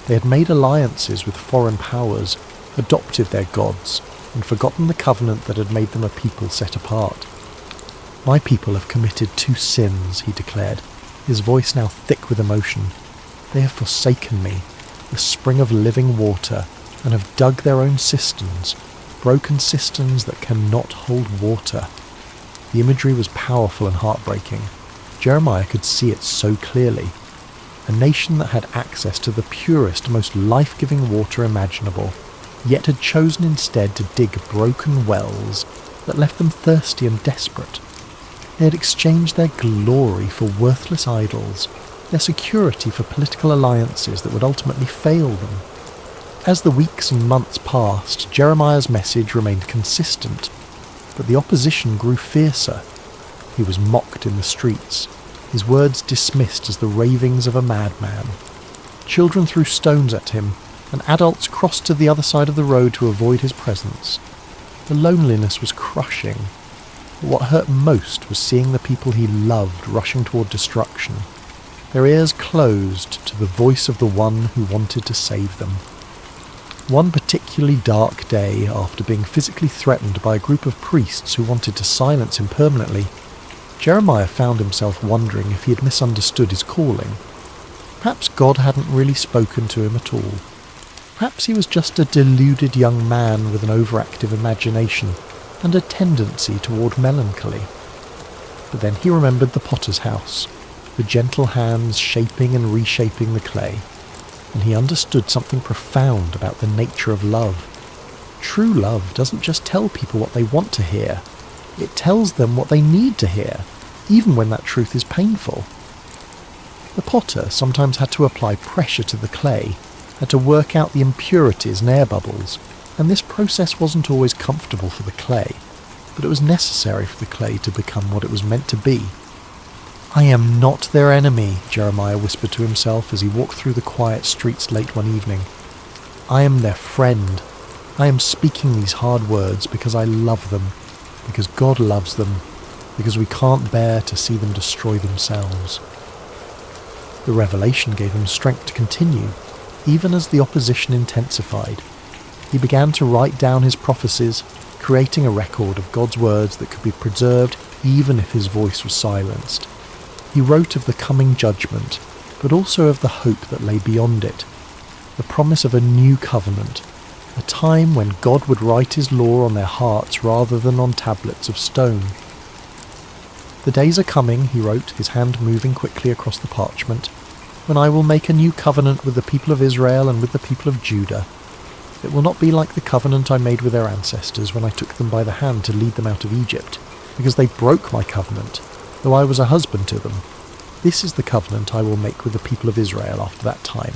They had made alliances with foreign powers, adopted their gods, and forgotten the covenant that had made them a people set apart. "My people have committed 2 sins," he declared, his voice now thick with emotion. "They have forsaken me, the spring of living water, and have dug their own cisterns, broken cisterns that cannot hold water." The imagery was powerful and heartbreaking. Jeremiah could see it so clearly. A nation that had access to the purest, most life-giving water imaginable, yet had chosen instead to dig broken wells that left them thirsty and desperate. They had exchanged their glory for worthless idols, their security for political alliances that would ultimately fail them. As the weeks and months passed, Jeremiah's message remained consistent, but the opposition grew fiercer. He was mocked in the streets, his words dismissed as the ravings of a madman. Children threw stones at him, and adults crossed to the other side of the road to avoid his presence. The loneliness was crushing, but what hurt most was seeing the people he loved rushing toward destruction, their ears closed to the voice of the one who wanted to save them. One particularly dark day, after being physically threatened by a group of priests who wanted to silence him permanently, Jeremiah found himself wondering if he had misunderstood his calling. Perhaps God hadn't really spoken to him at all. Perhaps he was just a deluded young man with an overactive imagination and a tendency toward melancholy. But then he remembered the potter's house, the gentle hands shaping and reshaping the clay, and he understood something profound about the nature of love. True love doesn't just tell people what they want to hear, it tells them what they need to hear, even when that truth is painful. The potter sometimes had to apply pressure to the clay, had to work out the impurities and air bubbles, and this process wasn't always comfortable for the clay, but it was necessary for the clay to become what it was meant to be. "I am not their enemy," Jeremiah whispered to himself as he walked through the quiet streets late one evening. "I am their friend. I am speaking these hard words because I love them, because God loves them, because we can't bear to see them destroy themselves." The revelation gave him strength to continue, even as the opposition intensified. He began to write down his prophecies, creating a record of God's words that could be preserved even if his voice was silenced. He wrote of the coming judgment, but also of the hope that lay beyond it, the promise of a new covenant, a time when God would write his law on their hearts rather than on tablets of stone. "The days are coming," he wrote, his hand moving quickly across the parchment, "when I will make a new covenant with the people of Israel and with the people of Judah. It will not be like the covenant I made with their ancestors when I took them by the hand to lead them out of Egypt, because they broke my covenant, though I was a husband to them. This is the covenant I will make with the people of Israel after that time.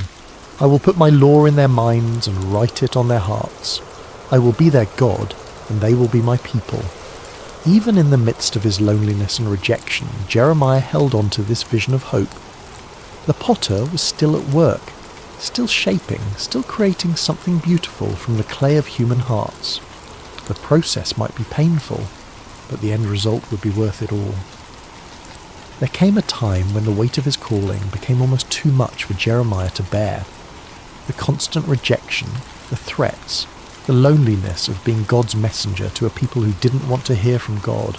I will put my law in their minds and write it on their hearts. I will be their God, and they will be my people." Even in the midst of his loneliness and rejection, Jeremiah held on to this vision of hope. The potter was still at work, still shaping, still creating something beautiful from the clay of human hearts. The process might be painful, but the end result would be worth it all. There came a time when the weight of his calling became almost too much for Jeremiah to bear. The constant rejection, the threats, the loneliness of being God's messenger to a people who didn't want to hear from God.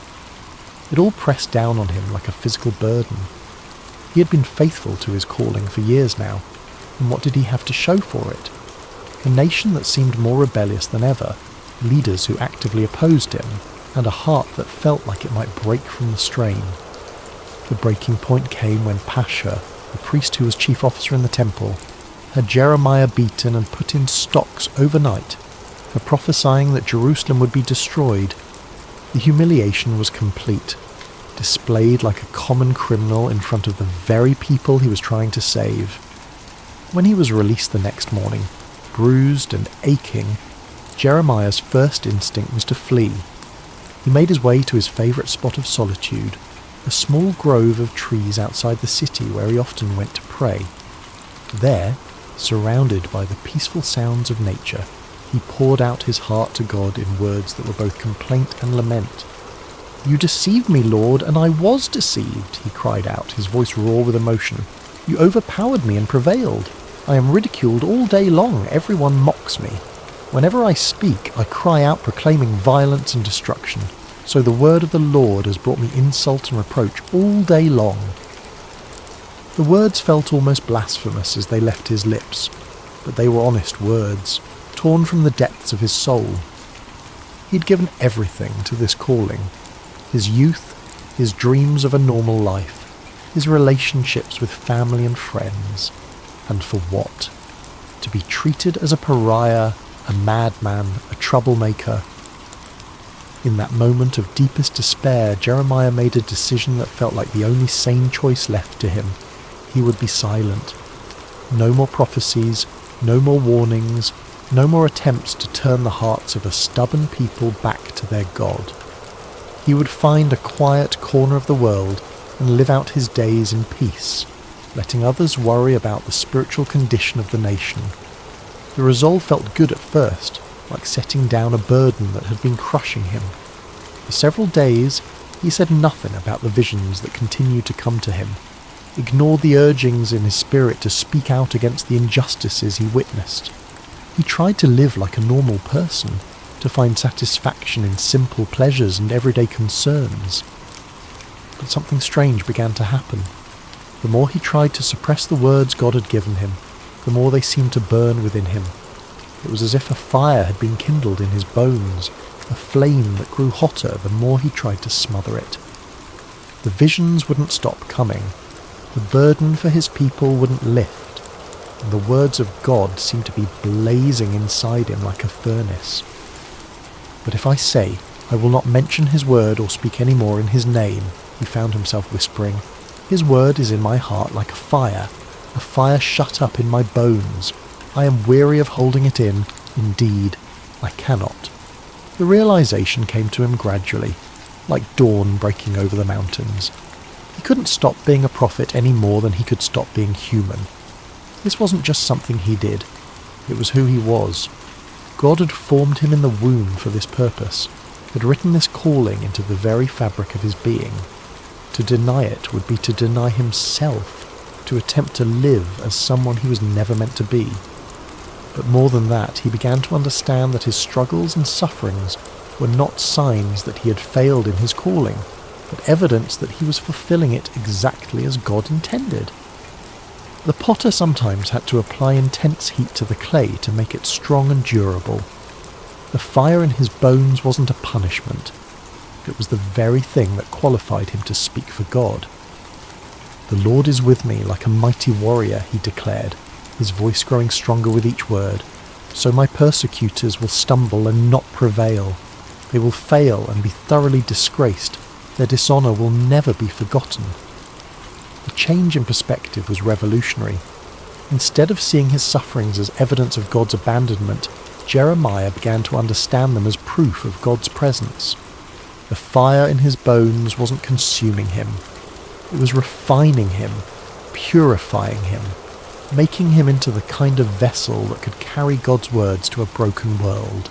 It all pressed down on him like a physical burden. He had been faithful to his calling for years now, and what did he have to show for it? A nation that seemed more rebellious than ever, leaders who actively opposed him, and a heart that felt like it might break from the strain. The breaking point came when Pasha, the priest who was chief officer in the temple, had Jeremiah beaten and put in stocks overnight for prophesying that Jerusalem would be destroyed. The humiliation was complete, displayed like a common criminal in front of the very people he was trying to save. When he was released the next morning, bruised and aching, Jeremiah's first instinct was to flee. He made his way to his favourite spot of solitude, a small grove of trees outside the city where he often went to pray. There, surrounded by the peaceful sounds of nature, he poured out his heart to God in words that were both complaint and lament. "You deceived me, Lord, and I was deceived," he cried out, his voice raw with emotion. "You overpowered me and prevailed. I am ridiculed all day long. Everyone mocks me. Whenever I speak, I cry out proclaiming violence and destruction. So the word of the Lord has brought me insult and reproach all day long." The words felt almost blasphemous as they left his lips, but they were honest words, torn from the depths of his soul. He'd given everything to this calling. His youth, his dreams of a normal life, his relationships with family and friends. And for what? To be treated as a pariah, a madman, a troublemaker. In that moment of deepest despair, Jeremiah made a decision that felt like the only sane choice left to him. He would be silent. No more prophecies, no more warnings, no more attempts to turn the hearts of a stubborn people back to their God. He would find a quiet corner of the world and live out his days in peace, letting others worry about the spiritual condition of the nation. The resolve felt good at first, like setting down a burden that had been crushing him. For several days, he said nothing about the visions that continued to come to him, ignored the urgings in his spirit to speak out against the injustices he witnessed. He tried to live like a normal person, to find satisfaction in simple pleasures and everyday concerns. But something strange began to happen. The more he tried to suppress the words God had given him, the more they seemed to burn within him. It was as if a fire had been kindled in his bones, a flame that grew hotter the more he tried to smother it. The visions wouldn't stop coming. The burden for his people wouldn't lift, and the words of God seemed to be blazing inside him like a furnace. "But if I say, I will not mention his word or speak any more in his name," he found himself whispering, "his word is in my heart like a fire shut up in my bones. I am weary of holding it in. Indeed, I cannot." The realization came to him gradually, like dawn breaking over the mountains. He couldn't stop being a prophet any more than he could stop being human. This wasn't just something he did. It was who he was. God had formed him in the womb for this purpose, had written this calling into the very fabric of his being. To deny it would be to deny himself, to attempt to live as someone he was never meant to be. But more than that, he began to understand that his struggles and sufferings were not signs that he had failed in his calling, but evidence that he was fulfilling it exactly as God intended. The potter sometimes had to apply intense heat to the clay to make it strong and durable. The fire in his bones wasn't a punishment. It was the very thing that qualified him to speak for God. "The Lord is with me like a mighty warrior," he declared, his voice growing stronger with each word. "So my persecutors will stumble and not prevail. They will fail and be thoroughly disgraced. Their dishonour will never be forgotten." The change in perspective was revolutionary. Instead of seeing his sufferings as evidence of God's abandonment, Jeremiah began to understand them as proof of God's presence. The fire in his bones wasn't consuming him. It was refining him, purifying him, making him into the kind of vessel that could carry God's words to a broken world.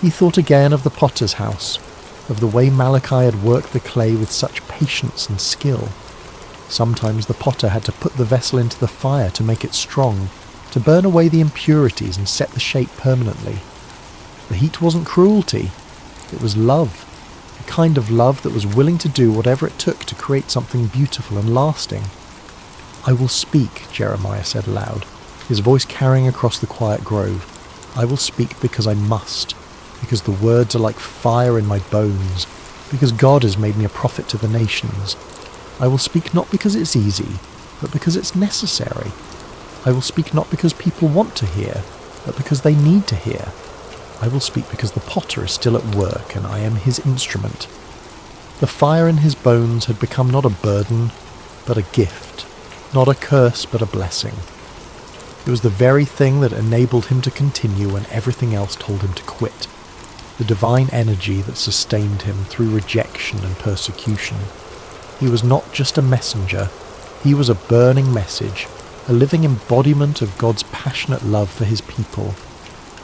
He thought again of the potter's house, of the way Malachi had worked the clay with such patience and skill. Sometimes the potter had to put the vessel into the fire to make it strong, to burn away the impurities and set the shape permanently. The heat wasn't cruelty, it was love, a kind of love that was willing to do whatever it took to create something beautiful and lasting. "I will speak," Jeremiah said aloud, his voice carrying across the quiet grove. "I will speak because I must, because the words are like fire in my bones, because God has made me a prophet to the nations. I will speak not because it's easy, but because it's necessary. I will speak not because people want to hear, but because they need to hear. I will speak because the potter is still at work and I am his instrument." The fire in his bones had become not a burden, but a gift, not a curse, but a blessing. It was the very thing that enabled him to continue when everything else told him to quit, the divine energy that sustained him through rejection and persecution. He was not just a messenger, he was a burning message, a living embodiment of God's passionate love for his people.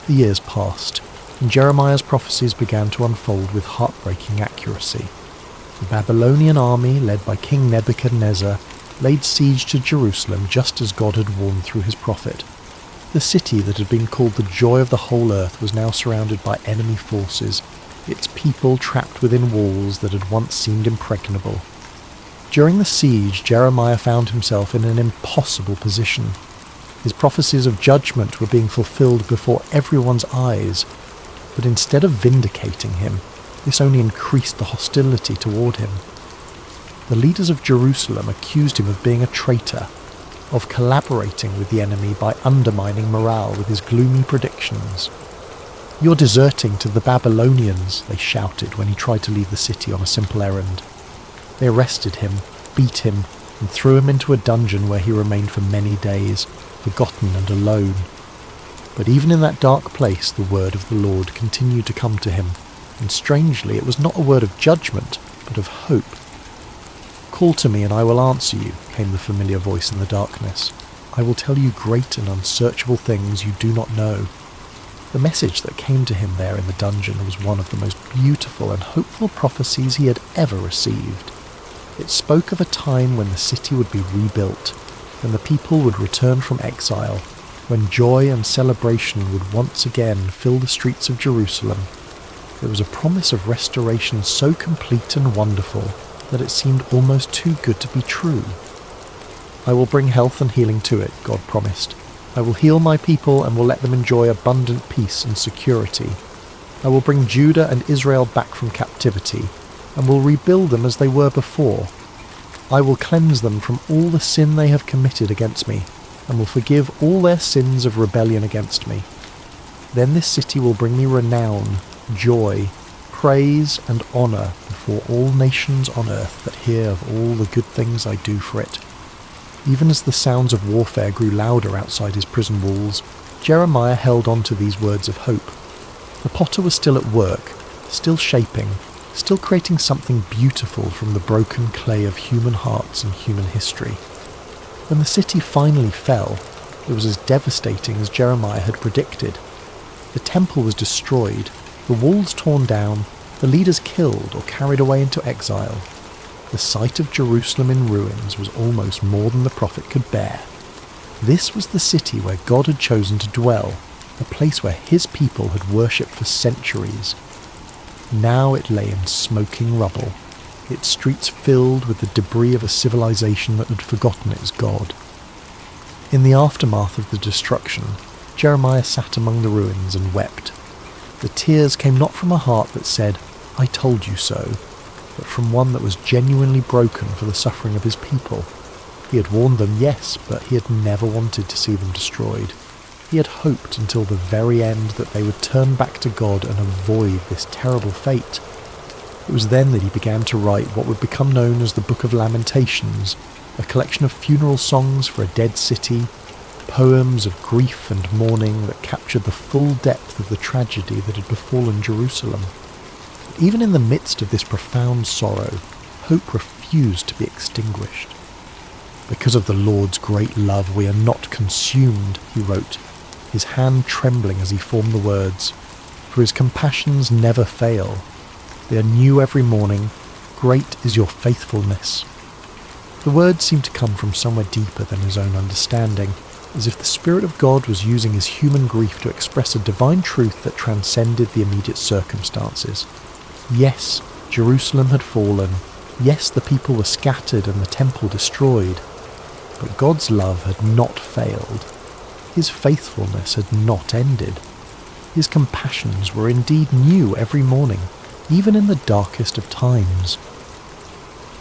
The years passed, and Jeremiah's prophecies began to unfold with heartbreaking accuracy. The Babylonian army, led by King Nebuchadnezzar, laid siege to Jerusalem just as God had warned through his prophet. The city that had been called the joy of the whole earth was now surrounded by enemy forces, its people trapped within walls that had once seemed impregnable. During the siege, Jeremiah found himself in an impossible position. His prophecies of judgment were being fulfilled before everyone's eyes, but instead of vindicating him, this only increased the hostility toward him. The leaders of Jerusalem accused him of being a traitor, of collaborating with the enemy by undermining morale with his gloomy predictions. "You're deserting to the Babylonians," they shouted when he tried to leave the city on a simple errand. They arrested him, beat him, and threw him into a dungeon where he remained for many days, forgotten and alone. But even in that dark place, the word of the Lord continued to come to him, and strangely, it was not a word of judgment, but of hope. "Call to me and I will answer you," came the familiar voice in the darkness. "I will tell you great and unsearchable things you do not know." The message that came to him there in the dungeon was one of the most beautiful and hopeful prophecies he had ever received. It spoke of a time when the city would be rebuilt, when the people would return from exile, when joy and celebration would once again fill the streets of Jerusalem. It was a promise of restoration so complete and wonderful that it seemed almost too good to be true. "I will bring health and healing to it," God promised. "I will heal my people and will let them enjoy abundant peace and security. I will bring Judah and Israel back from captivity, and will rebuild them as they were before. I will cleanse them from all the sin they have committed against me, and will forgive all their sins of rebellion against me. Then this city will bring me renown, joy, praise and honour before all nations on earth that hear of all the good things I do for it." Even as the sounds of warfare grew louder outside his prison walls, Jeremiah held on to these words of hope. The potter was still at work, still shaping, still creating something beautiful from the broken clay of human hearts and human history. When the city finally fell, it was as devastating as Jeremiah had predicted. The temple was destroyed, the walls torn down, the leaders killed or carried away into exile. The sight of Jerusalem in ruins was almost more than the prophet could bear. This was the city where God had chosen to dwell, a place where his people had worshipped for centuries. Now it lay in smoking rubble, its streets filled with the debris of a civilization that had forgotten its God. In the aftermath of the destruction, Jeremiah sat among the ruins and wept. The tears came not from a heart that said, I told you so, but from one that was genuinely broken for the suffering of his people. He had warned them, yes, but he had never wanted to see them destroyed. He had hoped until the very end that they would turn back to God and avoid this terrible fate. It was then that he began to write what would become known as the Book of Lamentations, a collection of funeral songs for a dead city, poems of grief and mourning that captured the full depth of the tragedy that had befallen Jerusalem. But even in the midst of this profound sorrow, hope refused to be extinguished. Because of the Lord's great love we are not consumed, he wrote, his hand trembling as he formed the words, for his compassions never fail. They are new every morning. Great is your faithfulness. The words seemed to come from somewhere deeper than his own understanding, as if the Spirit of God was using his human grief to express a divine truth that transcended the immediate circumstances. Yes, Jerusalem had fallen. Yes, the people were scattered and the temple destroyed. But God's love had not failed. His faithfulness had not ended. His compassions were indeed new every morning, even in the darkest of times.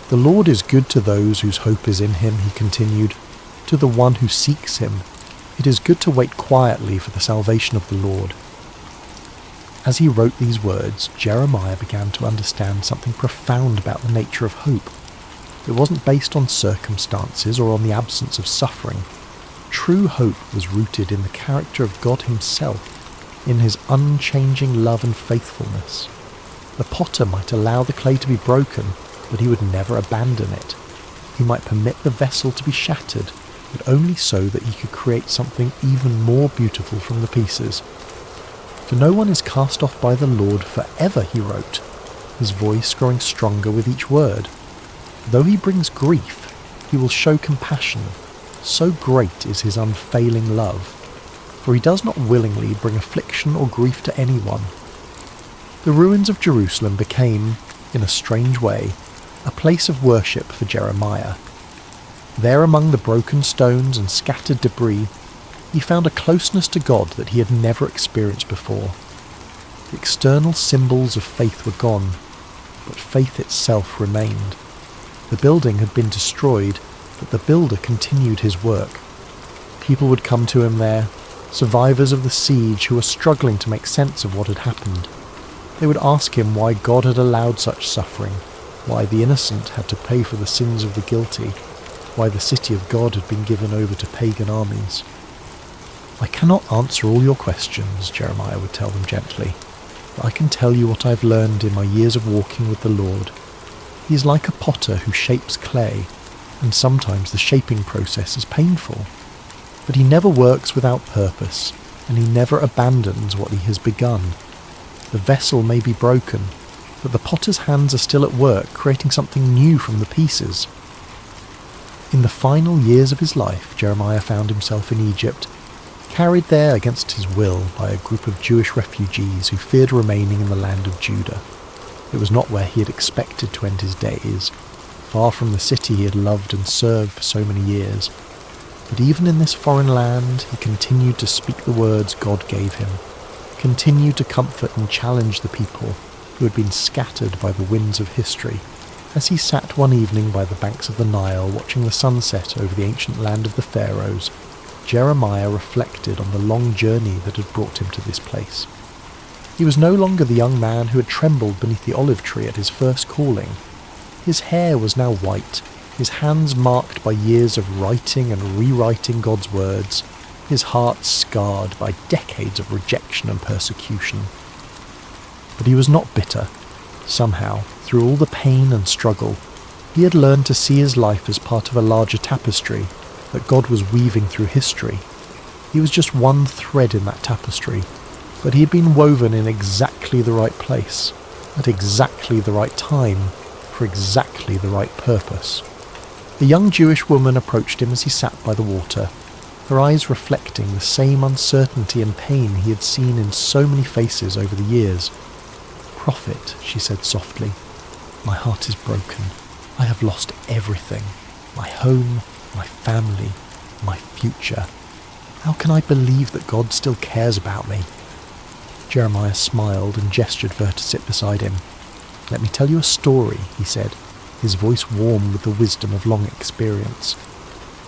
The Lord is good to those whose hope is in him, he continued, to the one who seeks him. It is good to wait quietly for the salvation of the Lord. As he wrote these words, Jeremiah began to understand something profound about the nature of hope. It wasn't based on circumstances or on the absence of suffering. True hope was rooted in the character of God himself, in his unchanging love and faithfulness. The potter might allow the clay to be broken, but he would never abandon it. He might permit the vessel to be shattered, but only so that he could create something even more beautiful from the pieces. For no one is cast off by the Lord forever, he wrote, his voice growing stronger with each word. Though he brings grief, he will show compassion. So great is his unfailing love. For he does not willingly bring affliction or grief to anyone. The ruins of Jerusalem became, in a strange way, a place of worship for Jeremiah. There among the broken stones and scattered debris, he found a closeness to God that he had never experienced before. The external symbols of faith were gone, but faith itself remained. The building had been destroyed, but the builder continued his work. People would come to him there, survivors of the siege who were struggling to make sense of what had happened. They would ask him why God had allowed such suffering, why the innocent had to pay for the sins of the guilty, why the city of God had been given over to pagan armies. I cannot answer all your questions, Jeremiah would tell them gently, but I can tell you what I've learned in my years of walking with the Lord. He is like a potter who shapes clay, and sometimes the shaping process is painful. But he never works without purpose, and he never abandons what he has begun. The vessel may be broken, but the potter's hands are still at work creating something new from the pieces. In the final years of his life, Jeremiah found himself in Egypt, carried there against his will by a group of Jewish refugees who feared remaining in the land of Judah. It was not where he had expected to end his days, far from the city he had loved and served for so many years. But even in this foreign land, he continued to speak the words God gave him, continued to comfort and challenge the people who had been scattered by the winds of history. As he sat one evening by the banks of the Nile watching the sunset over the ancient land of the Pharaohs, Jeremiah reflected on the long journey that had brought him to this place. He was no longer the young man who had trembled beneath the olive tree at his first calling. His hair was now white, his hands marked by years of writing and rewriting God's words, his heart scarred by decades of rejection and persecution. But he was not bitter. Somehow, through all the pain and struggle, he had learned to see his life as part of a larger tapestry that God was weaving through history. He was just one thread in that tapestry, but he had been woven in exactly the right place, at exactly the right time, for exactly the right purpose. A young Jewish woman approached him as he sat by the water, her eyes reflecting the same uncertainty and pain he had seen in so many faces over the years. "Prophet," she said softly, "my heart is broken. I have lost everything, my home, my family, my future. How can I believe that God still cares about me?" Jeremiah smiled and gestured for her to sit beside him. "Let me tell you a story," he said, his voice warm with the wisdom of long experience.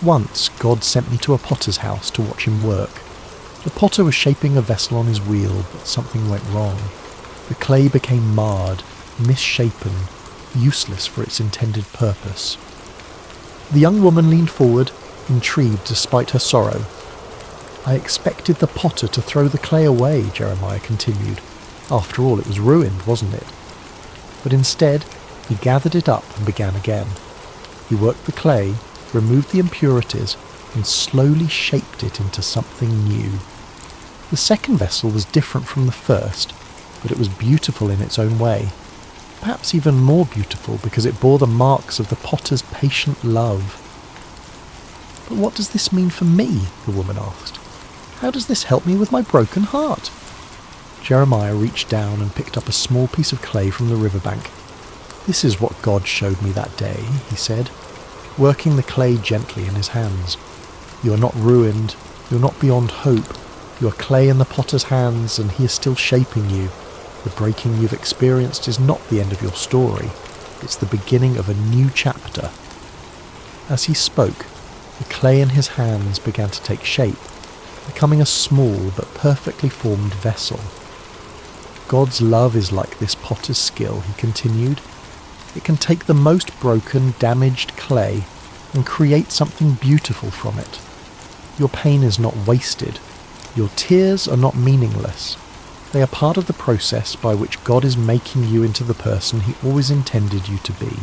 "Once, God sent me to a potter's house to watch him work. The potter was shaping a vessel on his wheel, but something went wrong. The clay became marred, misshapen, useless for its intended purpose." The young woman leaned forward, intrigued despite her sorrow. "I expected the potter to throw the clay away," Jeremiah continued. "After all, it was ruined, wasn't it? But instead, he gathered it up and began again. He worked the clay, removed the impurities, and slowly shaped it into something new. The second vessel was different from the first, but it was beautiful in its own way. Perhaps even more beautiful because it bore the marks of the potter's patient love." "But what does this mean for me?" the woman asked. "How does this help me with my broken heart?" Jeremiah reached down and picked up a small piece of clay from the riverbank. "This is what God showed me that day," he said, working the clay gently in his hands. "You are not ruined, you are not beyond hope. You are clay in the potter's hands, and he is still shaping you. The breaking you've experienced is not the end of your story. It's the beginning of a new chapter." As he spoke, the clay in his hands began to take shape, becoming a small but perfectly formed vessel. "God's love is like this potter's skill," he continued. "It can take the most broken, damaged clay and create something beautiful from it. Your pain is not wasted. Your tears are not meaningless. They are part of the process by which God is making you into the person he always intended you to be."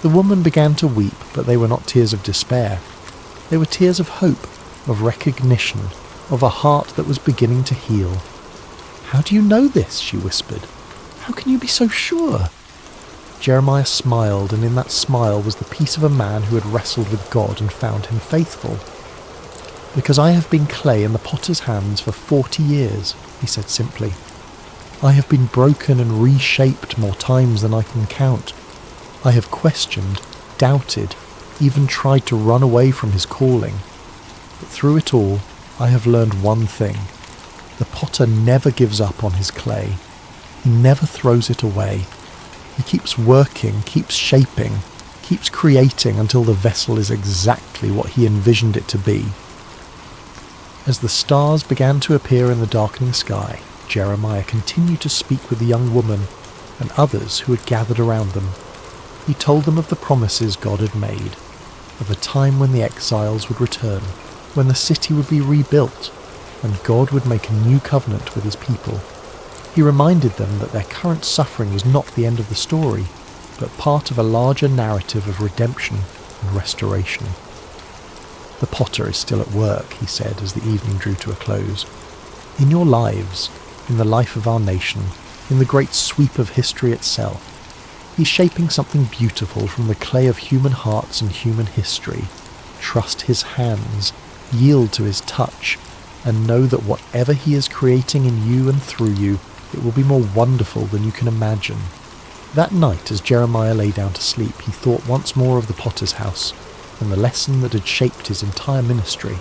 The woman began to weep, but they were not tears of despair. They were tears of hope, of recognition, of a heart that was beginning to heal. "How do you know this?" she whispered. "How can you be so sure?" Jeremiah smiled, and in that smile was the peace of a man who had wrestled with God and found him faithful. "Because I have been clay in the potter's hands for 40 years, he said simply. "I have been broken and reshaped more times than I can count. I have questioned, doubted, even tried to run away from his calling. But through it all, I have learned one thing. The potter never gives up on his clay. He never throws it away. He keeps working, keeps shaping, keeps creating until the vessel is exactly what he envisioned it to be." As the stars began to appear in the darkening sky, Jeremiah continued to speak with the young woman and others who had gathered around them. He told them of the promises God had made, of a time when the exiles would return, when the city would be rebuilt, and God would make a new covenant with his people. He reminded them that their current suffering was not the end of the story, but part of a larger narrative of redemption and restoration. "The potter is still at work," he said as the evening drew to a close. "In your lives, in the life of our nation, in the great sweep of history itself, he's shaping something beautiful from the clay of human hearts and human history. Trust his hands, yield to his touch, and know that whatever he is creating in you and through you, it will be more wonderful than you can imagine." That night, as Jeremiah lay down to sleep, he thought once more of the potter's house and the lesson that had shaped his entire ministry.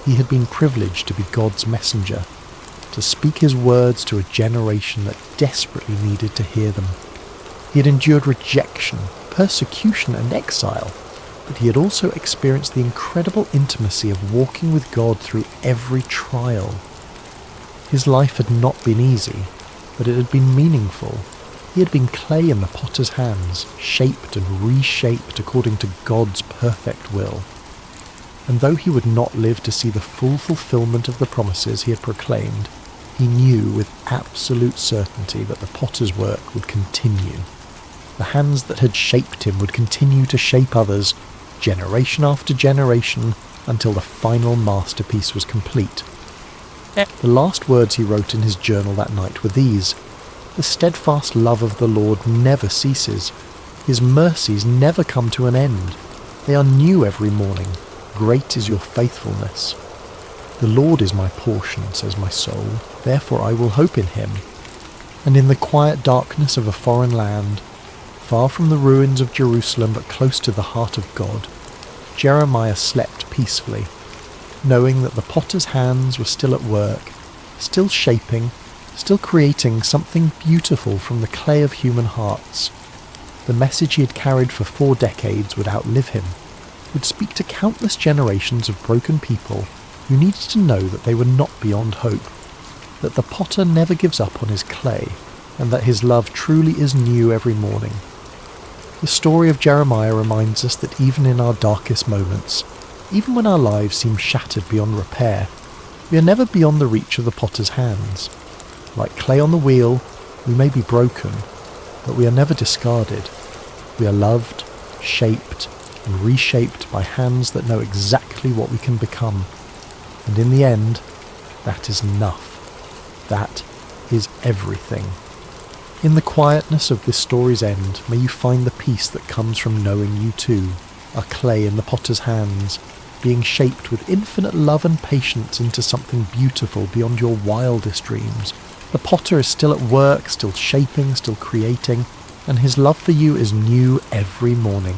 He had been privileged to be God's messenger, to speak his words to a generation that desperately needed to hear them. He had endured rejection, persecution, and exile, but he had also experienced the incredible intimacy of walking with God through every trial. His life had not been easy, but it had been meaningful. He had been clay in the potter's hands, shaped and reshaped according to God's perfect will. And though he would not live to see the full fulfillment of the promises he had proclaimed, he knew with absolute certainty that the potter's work would continue. The hands that had shaped him would continue to shape others, generation after generation, until the final masterpiece was complete. The last words he wrote in his journal that night were these: "The steadfast love of the Lord never ceases. His mercies never come to an end. They are new every morning. Great is your faithfulness. The Lord is my portion, says my soul. Therefore I will hope in him." And in the quiet darkness of a foreign land, far from the ruins of Jerusalem but close to the heart of God, Jeremiah slept peacefully, knowing that the potter's hands were still at work, still shaping, still creating something beautiful from the clay of human hearts. The message he had carried for 4 decades would outlive him, would speak to countless generations of broken people who needed to know that they were not beyond hope, that the potter never gives up on his clay, and that his love truly is new every morning. The story of Jeremiah reminds us that even in our darkest moments, even when our lives seem shattered beyond repair, we are never beyond the reach of the potter's hands. Like clay on the wheel, we may be broken, but we are never discarded. We are loved, shaped, and reshaped by hands that know exactly what we can become. And in the end, that is enough. That is everything. In the quietness of this story's end, may you find the peace that comes from knowing you too are clay in the potter's hands, being shaped with infinite love and patience into something beautiful beyond your wildest dreams. The potter is still at work, still shaping, still creating, and his love for you is new every morning.